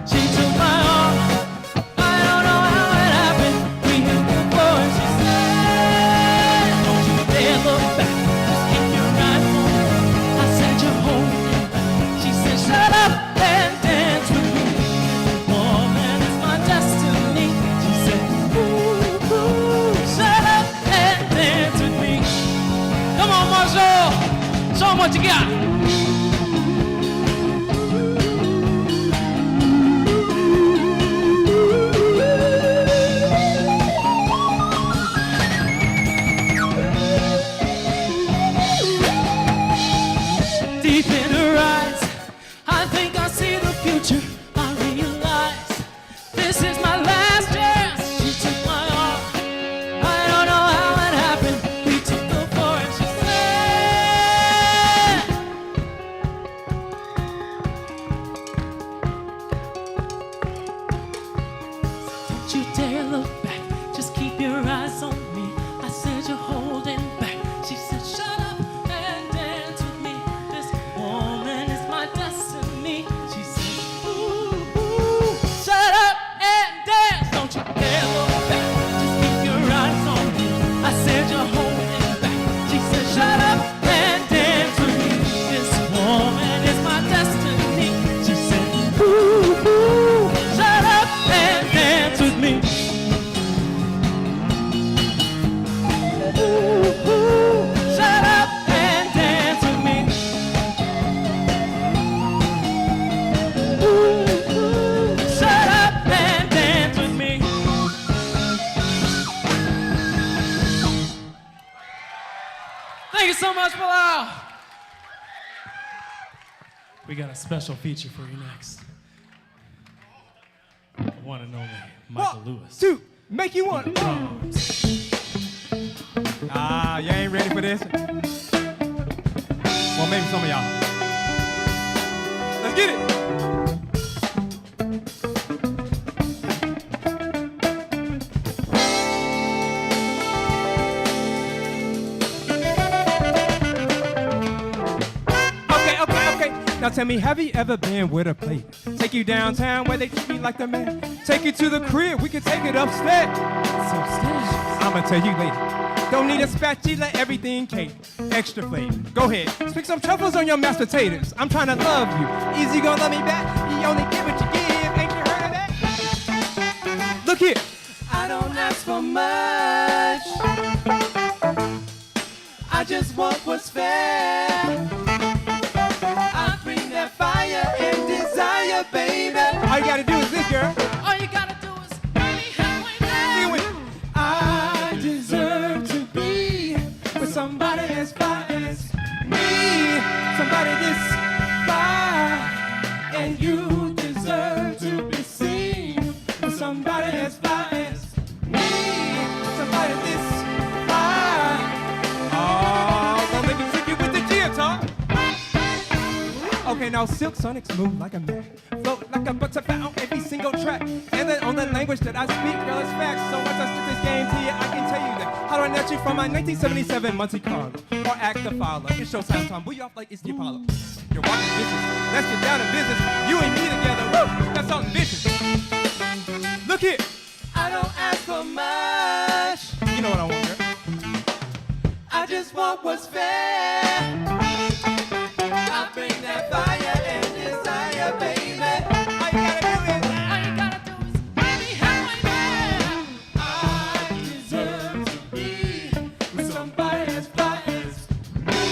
She took my arm, I don't know how it happened. We hit the floor and she said, don't you dare look back, just keep your eyes on me. I said, you're holding it back. She said, shut up and dance with me. This woman is my destiny. She said, ooh, ooh, shut up and dance with me. Come on, Marshall, show 'em what you got. Deep in her eyes, I think I see the future. I realize this is my last chance. She took my arm, I don't know how it happened. We took the floor and she said, don't you dare look back, just keep your eyes on me. I said, you're holding back. She said, shut up and dance with me. This woman is my destiny. She said, ooh, ooh, shut up and dance. Don't you dare look back, just keep your eyes on me. I said, you're holding back. She said, shut up and dance with me. This woman is my destiny. She said, ooh, ooh, shut up and dance with me. Ooh, ooh, shut up and dance with me. Ooh, ooh, shut up and dance with me. Thank you so much, Bilal. We got a special feature for you next. The one and only Michael Lewis. 2, make you want. Ah, you ain't ready for this? Well, maybe some of y'all. Let's get it. Now tell me, have you ever been with a plate? Take you downtown where they treat you like the man. Take you to the crib, we can take it upstairs. So stairs. I'ma tell you later. Don't need a spatula, everything cake. Extra flavor. Go ahead, stick some truffles on your mashed potatoes. I'm trying to love you. Is you gonna love me back? You only give what you give. Ain't you heard of that? Look here. I don't ask for much. I just want what's fair. I bring that fire and desire, baby. All you gotta do is this, girl. All you gotta do is be halfway there. I deserve to be with somebody as fine as me. Somebody this fine. And you deserve to be seen with somebody as fine as me. Somebody this fine. Oh, don't make me trick you with the jibs, huh? Okay, now Silk Sonic's move like a man. Float like a butterfly on every single track. And then on the language that I speak, girl, it's facts. So once I spit this game to you, I can tell you that. How do I net you from my 1977 Monte Carlo? Or act the follow. It's showtime time. Boo you off like it's the Apollo. You're walking business. Let's get down to business. You and me together. Woo! That's something vicious. Look here. I don't ask for much. You know what I want, girl. I just want what's fair. I bring that fire and desire, baby. All you gotta do is be halfway there. I deserve to be with somebody as fine as me.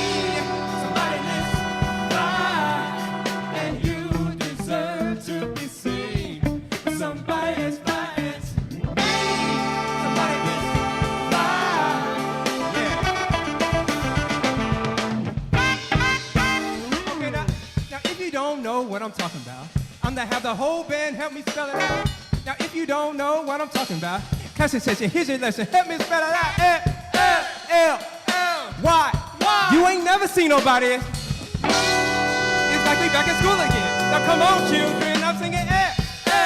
Somebody this fine. And you deserve to be seen with somebody as fine as me. Somebody this fine. Yeah. Okay, now if you don't know what I'm talking about, I'm gonna have the whole band help me spell it out. Now if you don't know what I'm talking about, Cassie says, here's your lesson, help me spell it out. F-L-L-Y. You ain't never seen nobody. It's like we back in school again. Now come on, children, I'm singing F-L-L-Y.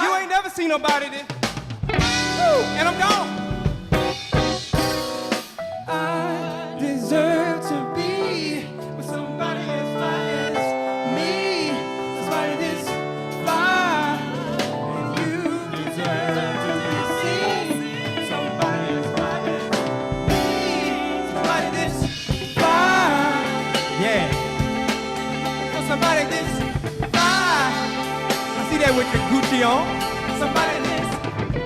You ain't never seen nobody this. Woo, and I'm gone. I deserve to be with somebody as fine as me. Somebody this fine. And you deserve to be seen. Somebody as fine as me. Somebody this fine. Yeah. For somebody this fine. I see that with your Gucci on. Somebody this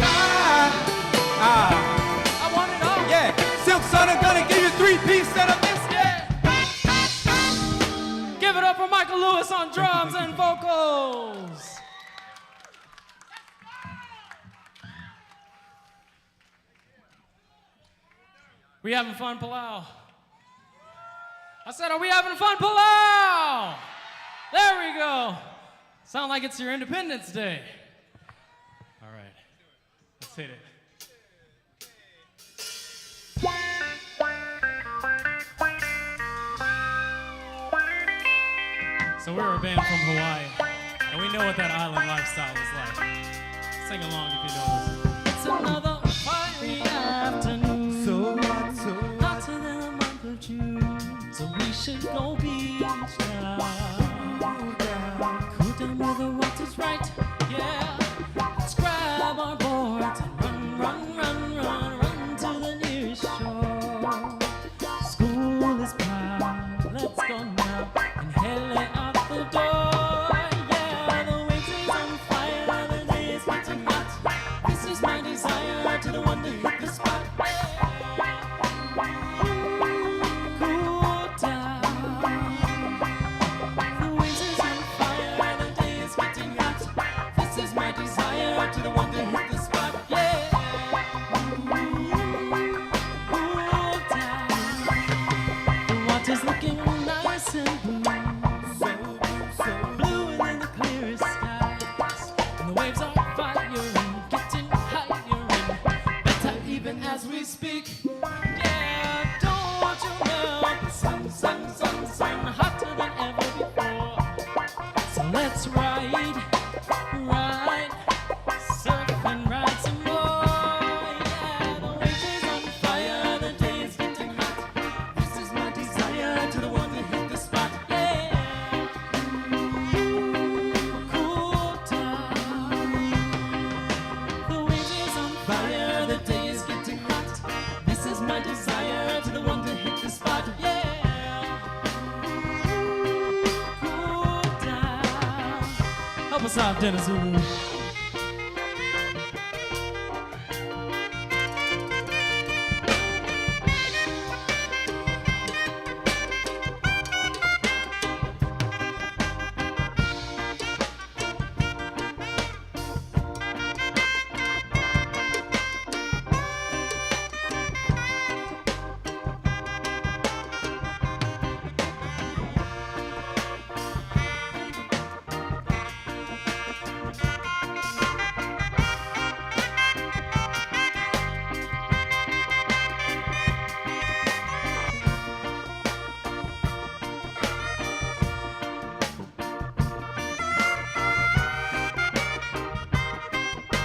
fine. I want it all. Yeah. Silk Sonic gonna give you 3-piece set of this. Yeah. Give it up for Michael Lewis on drums and vocals. We having fun, Palau? I said, are we having fun, Palau? There we go. Sound like it's your Independence Day. All right, let's hit it. So we're a band from Hawaii, and we know what that island lifestyle is like. Sing along if you know this. It's another fiery afternoon, so hotter than the month of June. So we should go beach now. Cool down where the water's right, yeah. Let's grab our boards and run to the nearest shore. School is proud, let's go now and hell it out the door. Yeah, the waves is on fire, the day is getting hot. This is my desire to the one to hit the spot. Cool down. The waves is on fire, the day is getting hot. This is my desire to the one to hit the spot. Yeah. Cool down. The water's looking nice and blue. Bluer than the clearest skies. And the waves are firing, getting higher and better even as we speak. fire, the day is getting hot. This is my desire to the one to hit the spot. Yeah. Cool down. Help us out, Dennis Zulu.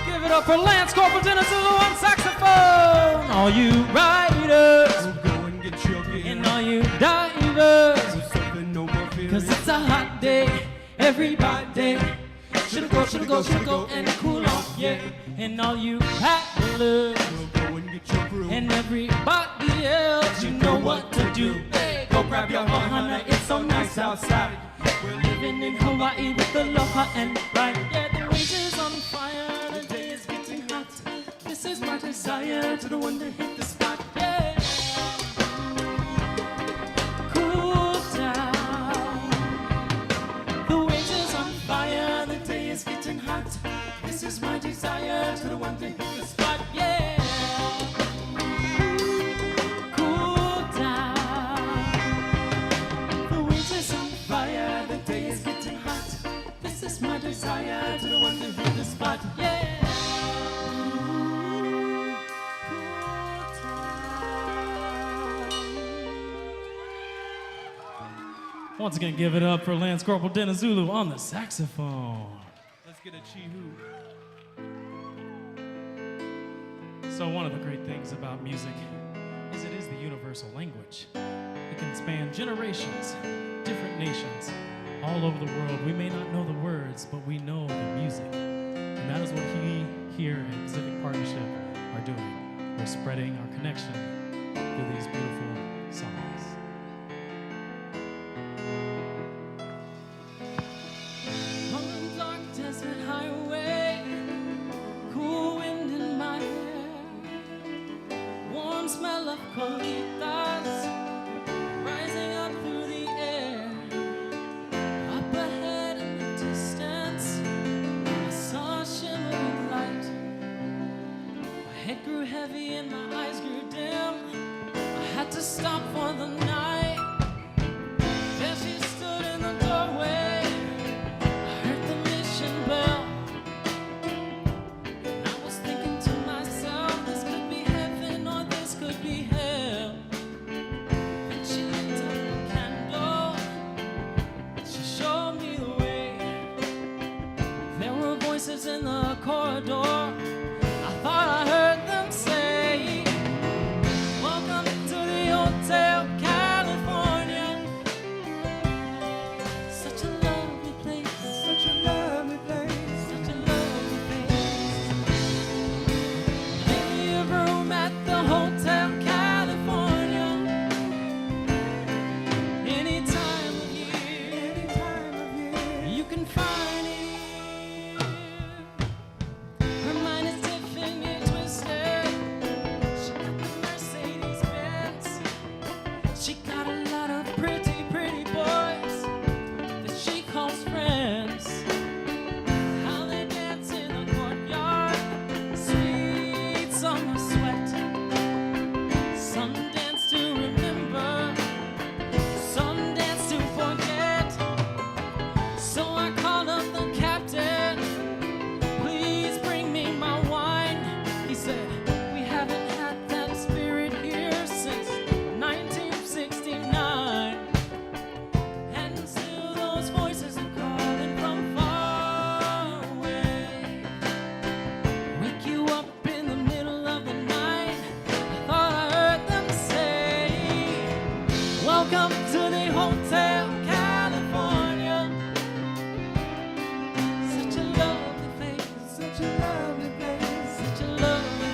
Give it up for Lance Corporal Dennis Zulu on saxophone. All you riders, Go and get your gear. and all you divers, Surfing, no more fear. cause it's a hot day. Everybody should go, and cool off, yeah. And all you paddlers, Go and get your crew. and everybody else, you know what to do. Hey, go grab your ohana, it's so nice outside. We're living in Hawaii with aloha and pride. Yeah, the wind is on fire, the day is getting hot. This is my desire to the one to hit the spot. Yeah. Cool down. The wind is on fire, the day is getting hot. This is my desire to the one to hit the spot. Yeah. Cool down. The wind is on fire, the day is getting hot. This is my desire to the one to hit the spot. Yeah. Once again, give it up for Lance Corporal Dennis Zulu on the saxophone. Let's get a chi-hoo. So one of the great things about music is it is the universal language. It can span generations, different nations, all over the world. We may not know the words, but we know the music. And that is what we here at Pacific Partnership are doing. We're spreading our connection through these beautiful songs. On a dark desert highway, cool wind in my hair, warm smell of colitas rising up through the air. Up ahead in the distance, I saw a shimmering light. My head grew heavy and my eyes grew dim. I had to stop for the night. There she stood in the doorway. I heard the mission bell, and I was thinking to myself, this could be heaven or this could be hell. Then she lit up a candle, she showed me the way. There were voices in the corridor, I thought I heard them say, welcome to the Hotel California. Such a lovely place, such a lovely place, such a lovely place. Plenty of room at the Hotel California. Any time of year, you can find it here. Her mind is Tiffany twisted. She got the Mercedes Benz. She got a lot of pretty, pretty boys that she calls friends. How they dance in the courtyard, sweet summer sweat. Some dance to remember, some dance to forget. So I called up the captain, please bring me my wine. He said, we haven't had that spirit here since 1969. And still those voices are calling from far away. Wake you up in the middle of the night. I thought I heard them say, welcome to the Hotel California. Such a lovely place, such a lovely place, such a lovely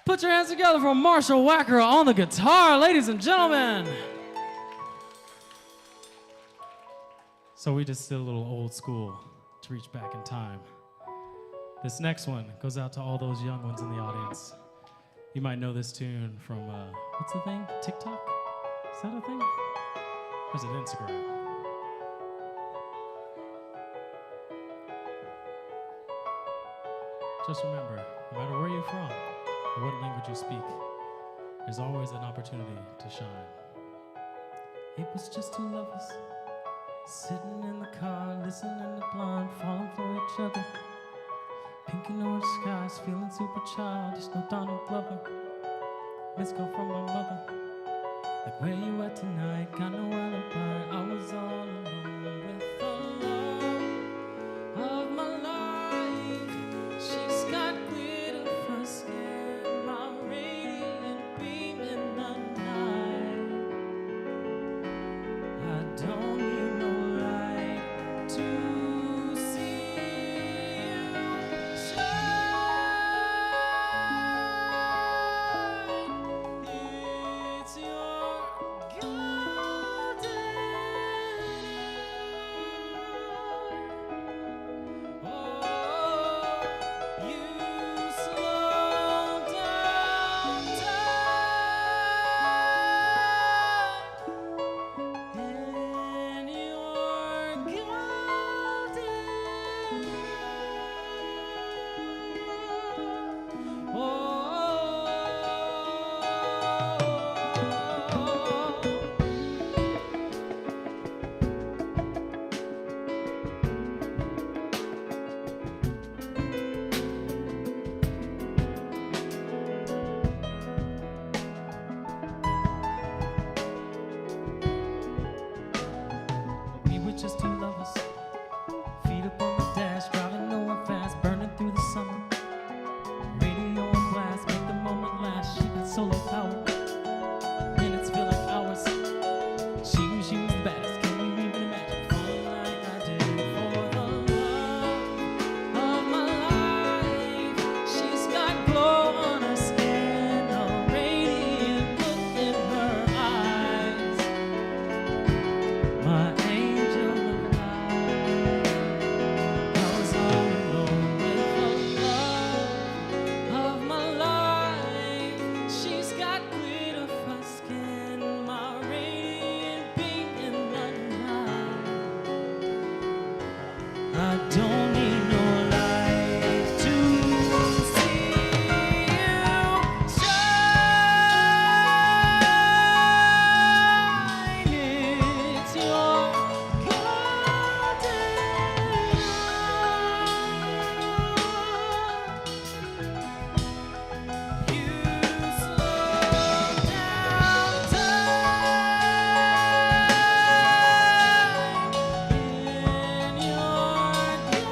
Put your hands together for Marshall Wacker on the guitar, ladies and gentlemen. So we just did a little old school to reach back in time. This next one goes out to all those young ones in the audience. You might know this tune from, what's the thing? TikTok? Is that a thing? Or is it Instagram? Just remember, no matter where you're from or what language you speak, there's always an opportunity to shine. It was just two lovers sitting in the car, listening to Blonde, falling for each other. Pink and orange skies, feeling super childish, no Donald Glover. Missed call from my mother. Like, where you at tonight? Got no alibi. I was all alone with the love of my life. She's got glitter for skin, my radiant beam in the night. I don't need no light to see you shine. It's your golden hour. Oh, you slow down time in your golden hour. We were just two lovers, feet up on the dash, driving nowhere fast, burning through the summer. Radio on blast, make the moment last. She got solar power, minutes feel like hours. She was the baddest, can you even imagine falling like I did for the love of my life? She's got glow on her skin, a radiant look in her eyes. My angel of light. I was all alone with the love of my life. She's got glitter for skin, my radiant beam in the night. I don't need no light to see you shine. It's your golden hour. You slow down time in your golden hour.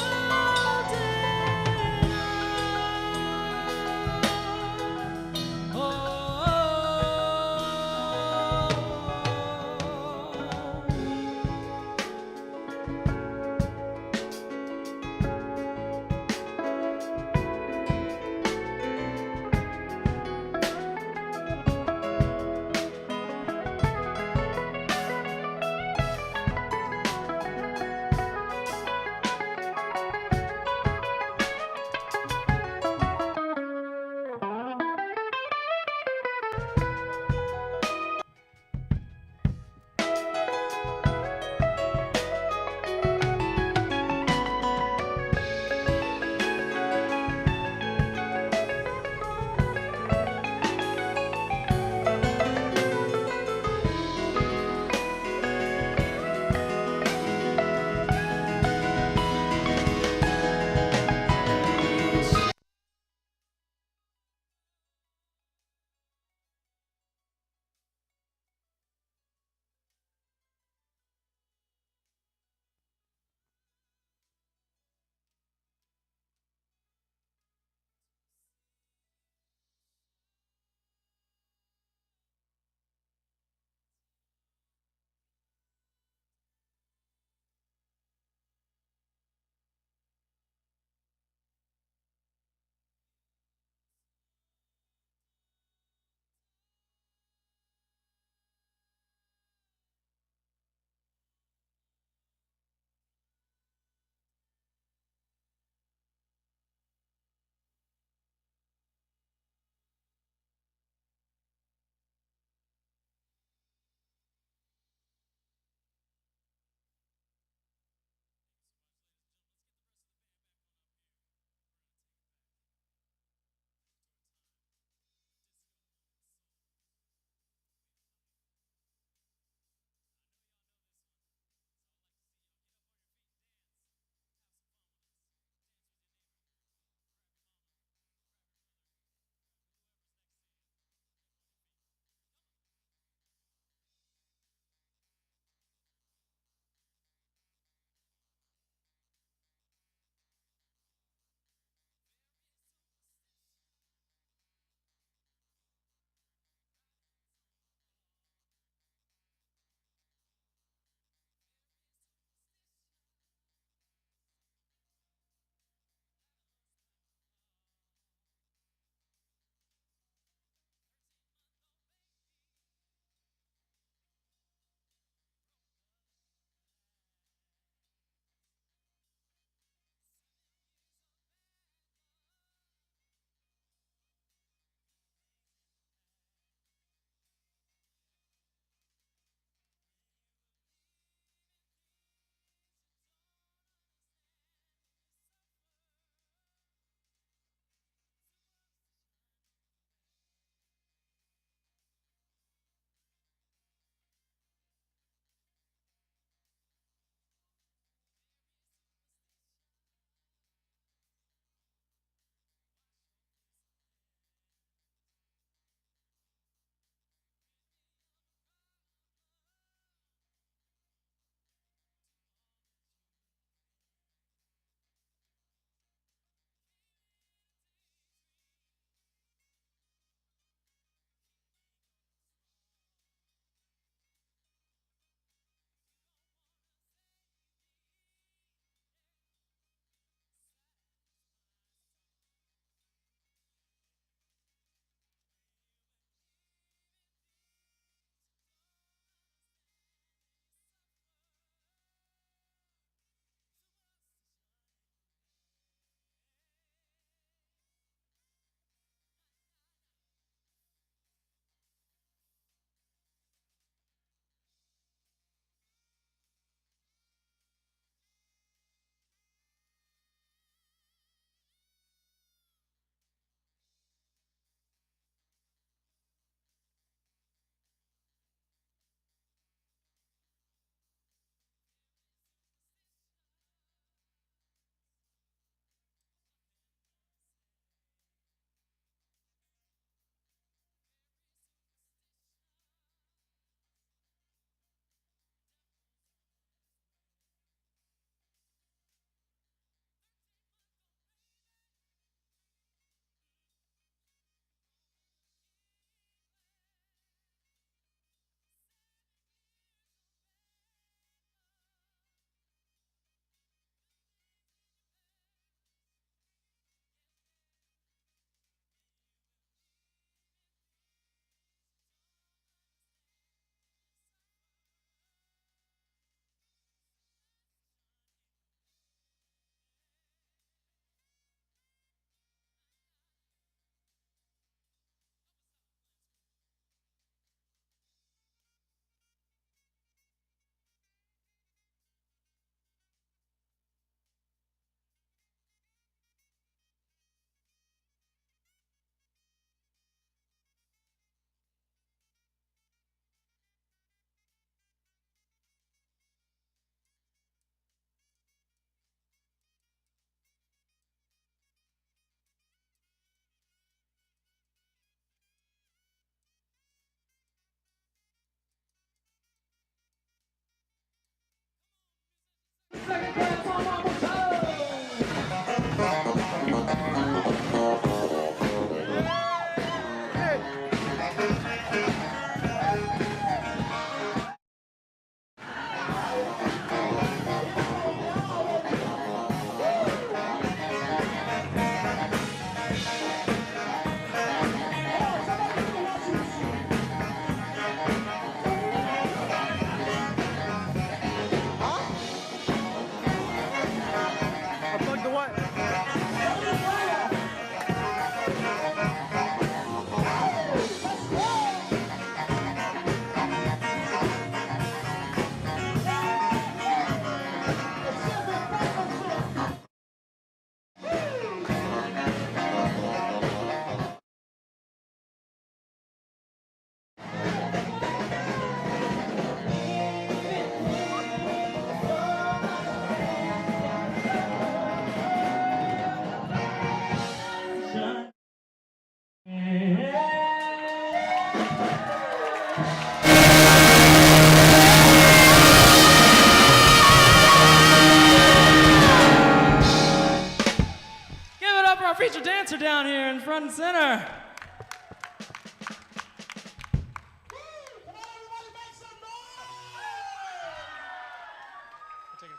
dancer down here in front and center.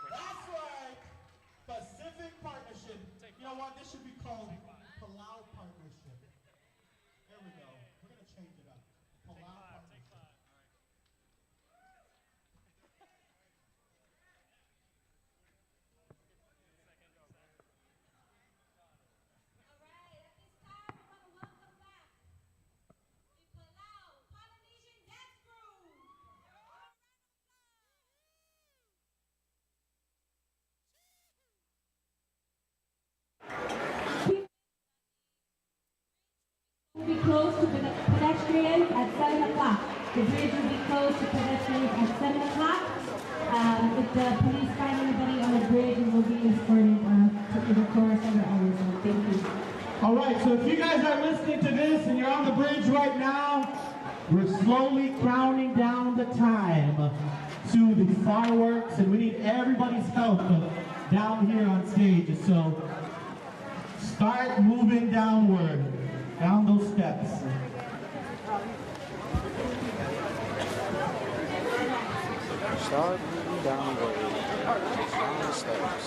That's right. Pacific Partnership. You know what? This should be called Palau Partnership. There we go. We're going to change it up. Palau Partnership. Will be closed to pedestrians at 7 o'clock. The bridge will be closed to pedestrians at 7 o'clock. If the police find anybody on the bridge, it will be escorted to the chorus of the hours. Thank you. All right, so if you guys are listening to this and you're on the bridge right now, we're slowly counting down the time to the fireworks, and we need everybody's help down here on stage. So start moving downward, down those steps. Start moving downward. Down the steps.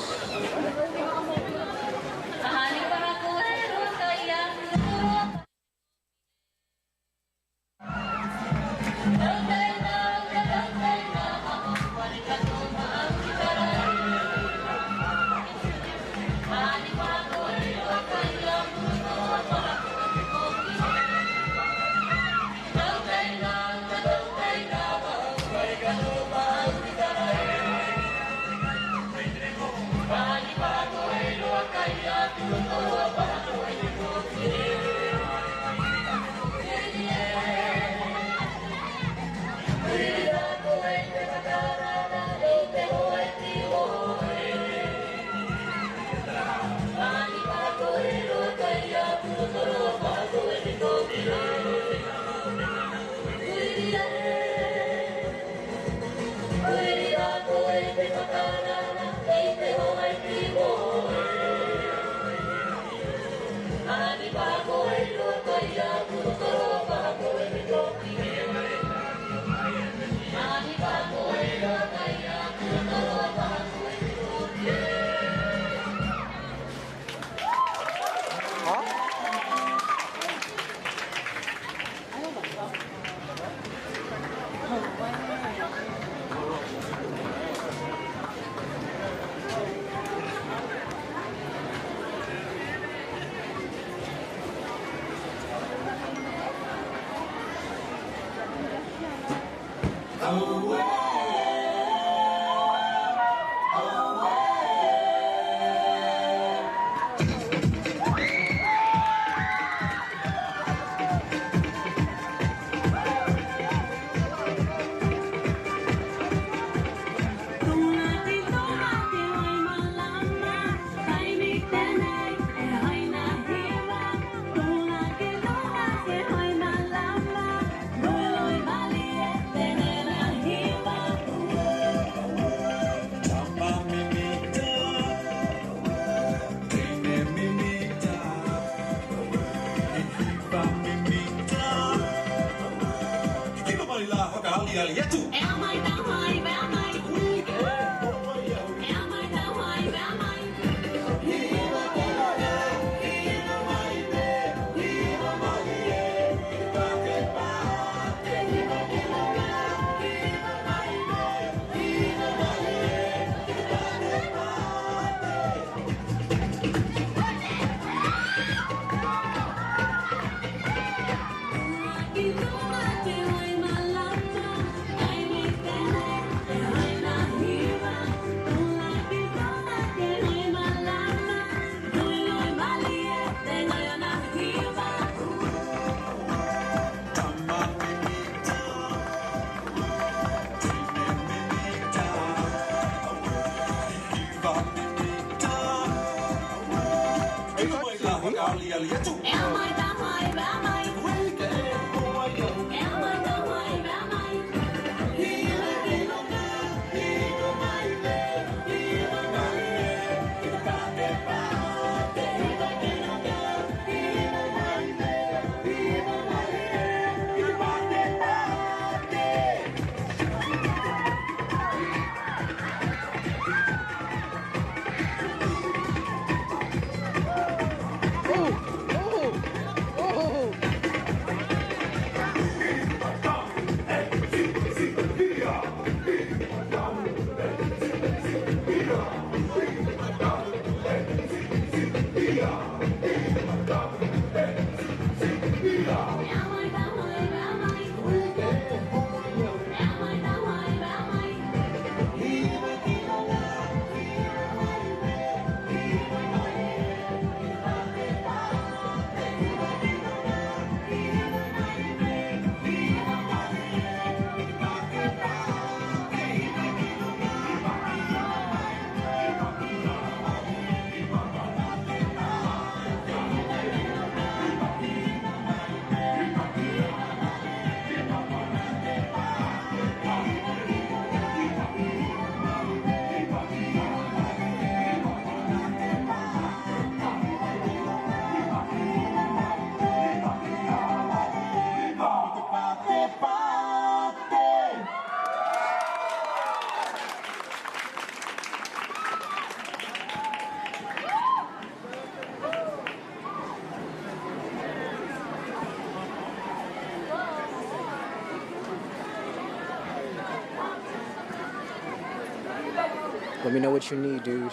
Let me know what you need, dude.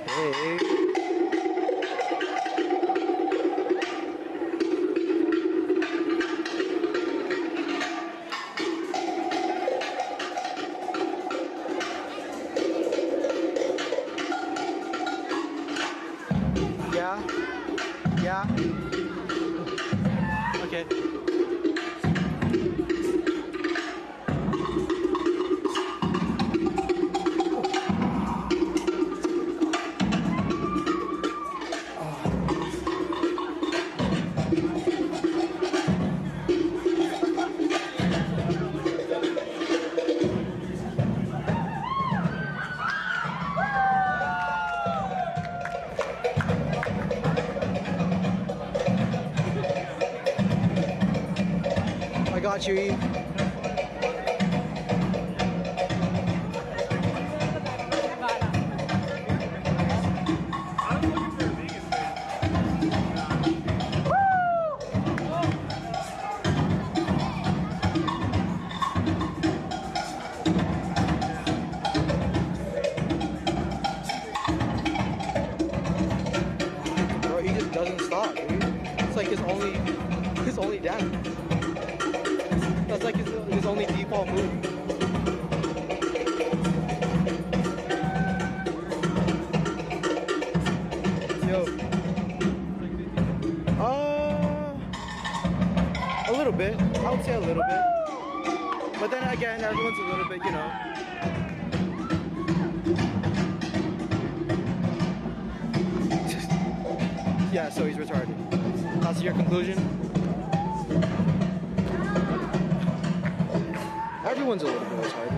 Hey. Yeah. Okay. I got you, E. Bro, he just doesn't stop, dude. It's like his only dance. That's like his only default move. Yo. A little bit. I would say a little bit. But then again, everyone's a little bit, you know. Yeah, so he's retarded. That's your conclusion? Everyone's a little bit retarded.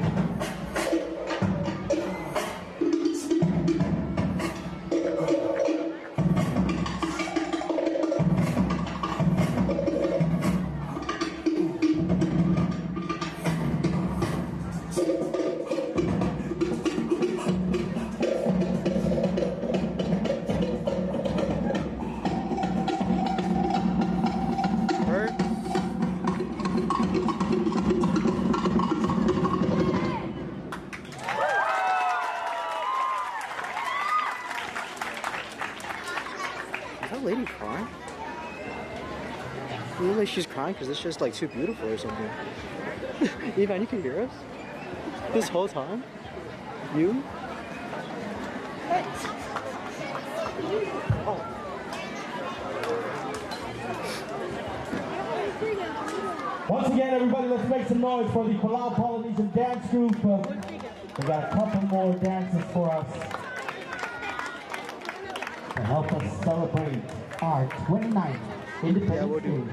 Is that lady crying? It looks like she's crying because it's just like too beautiful or something. Evan, you can hear us? This whole time? You? Once again, everybody, let's make some noise for the Palau Polynesian Dance Group. We got a couple more dances for us to help us celebrate our 29th Independence Day.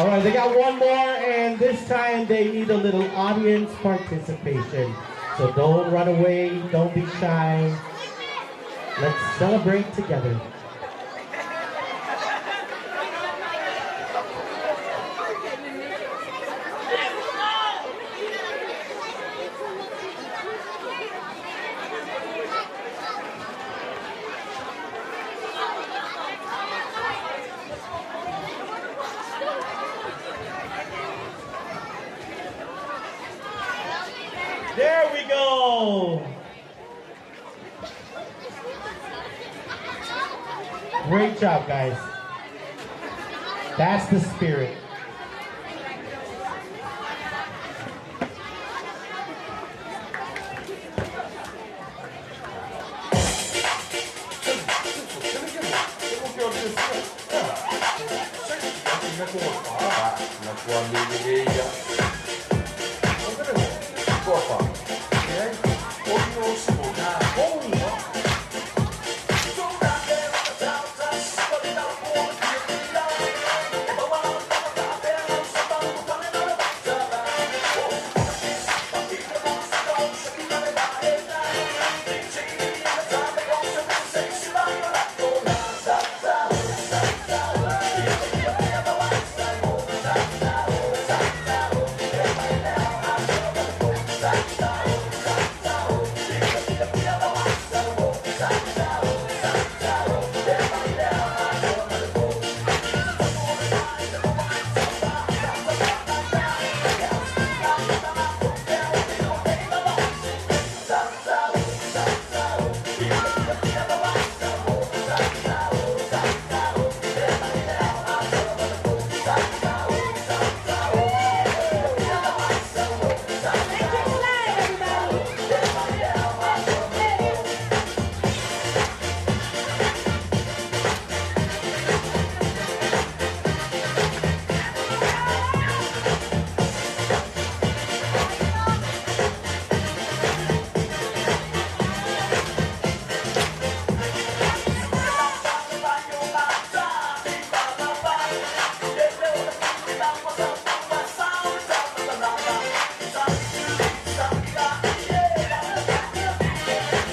All right, they got one more, and this time they need a little audience participation. So don't run away, don't be shy. Let's celebrate together. There we go. Great job, guys. That's the spirit.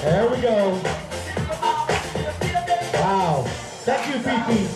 There we go. Wow. Thank you, Fifi.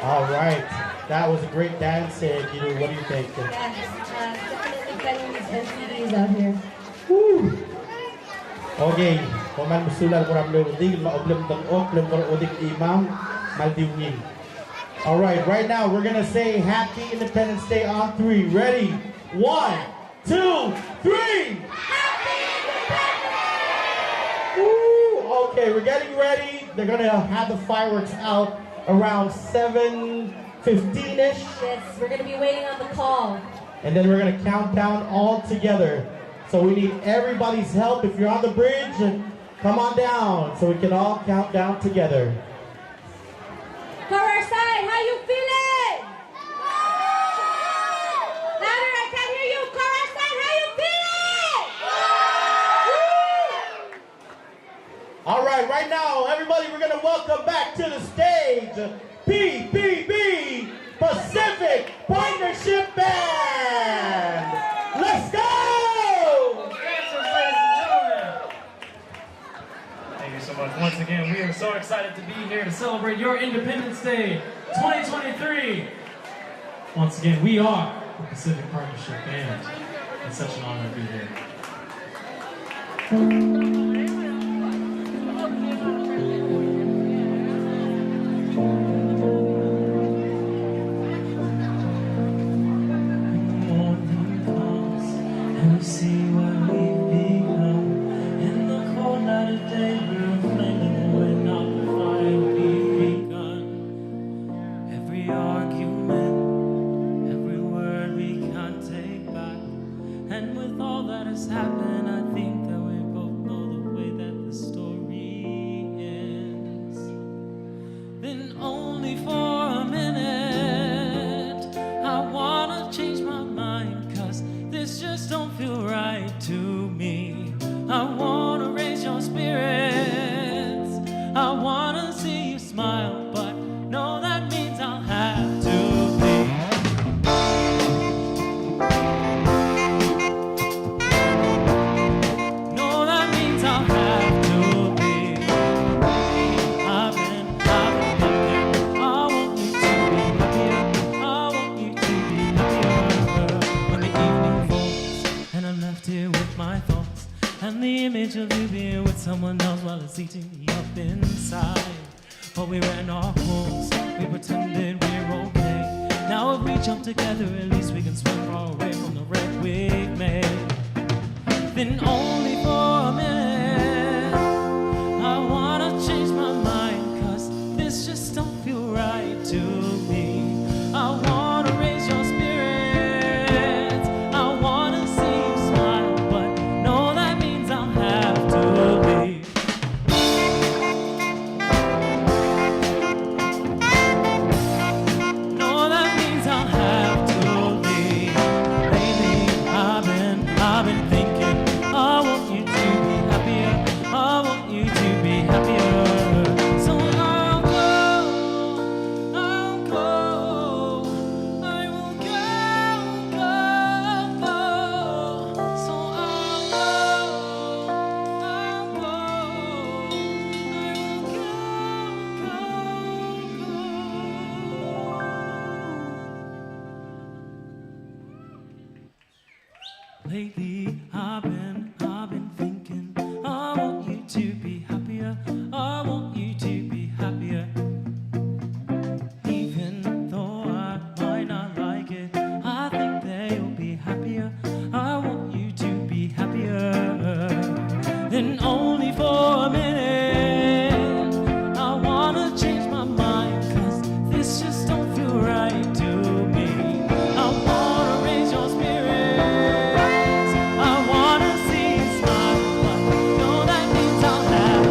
All right, that was a great dance, and what do you think? Definitely felonies and CDs out here. Woo! Okay, paman musulan ko ramlo udig, maoblem tang oblem ko udig imam maldiwing. All right now we're gonna say Happy Independence Day on 3. Ready? 1, 2, 3. Happy Independence Day! Woo! Okay, we're getting ready. They're gonna have the fireworks out around 7:15-ish. Yes, we're going to be waiting on the call. And then we're gonna count down all together. So we need everybody's help. If you're on the bridge, come on down so we can all count down together. Corazon, how you feeling? Louder, I can't hear you. Corazon, how you feeling? All right now, everybody, we're gonna welcome back to the stage PPB Pacific Partnership Band. Let's go! Thank you so much. Once again, we are so excited to be here to celebrate your Independence Day 2023. Once again, we are the Pacific Partnership Band. It's such an honor to be here. And we see what we've become. In the cold light of day, we're flaming without the fire we've begun. Every argument, every word we can't take back. And with all that has happened, I think that we both know the way that the story ends. Then only for a minute, I wanna change my mind, 'cause this just don't feel right to me. I wanna raise your spirits, I wanna see you smile, but no, that means I'll have to leave. No, that means I'll have to leave. I've been thinking, I want you to be happier, I want you to be happier. When the evening falls and I'm left here with my thoughts, and the image of you being with someone else while it's eating me up inside. But we ran our course, we pretended we're okay. Now if we jump together, at least we can swim far away from the wreck we've made. Then only for a minute, I wanna change my mind, 'cause this just don't feel right to me. I wanna raise your spirits, I wanna see you smile, but no, that means I'll have to leave. No, that means I'll have to leave. Lately, I've been thinking, I want you to be happier, I want you to be happier. So I'll go, I will go, so I'll go, Lately, I've been thinking, I want you to be happier, I want you to be happier. Even though I might not like it, I think that you'll be happier, I want you to be happier. Then only for a minute, I wanna change my mind, 'cause this just don't feel right to me. I wanna raise your spirits, I wanna see you smile, but no, that means I'll have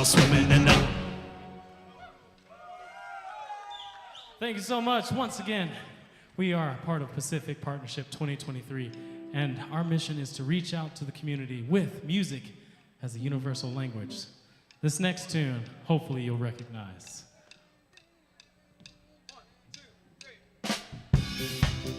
swimming in the. Thank you so much. Once again, we are part of Pacific Partnership 2023, and our mission is to reach out to the community with music as a universal language. This next tune, hopefully you'll recognize. 1, 2, 3.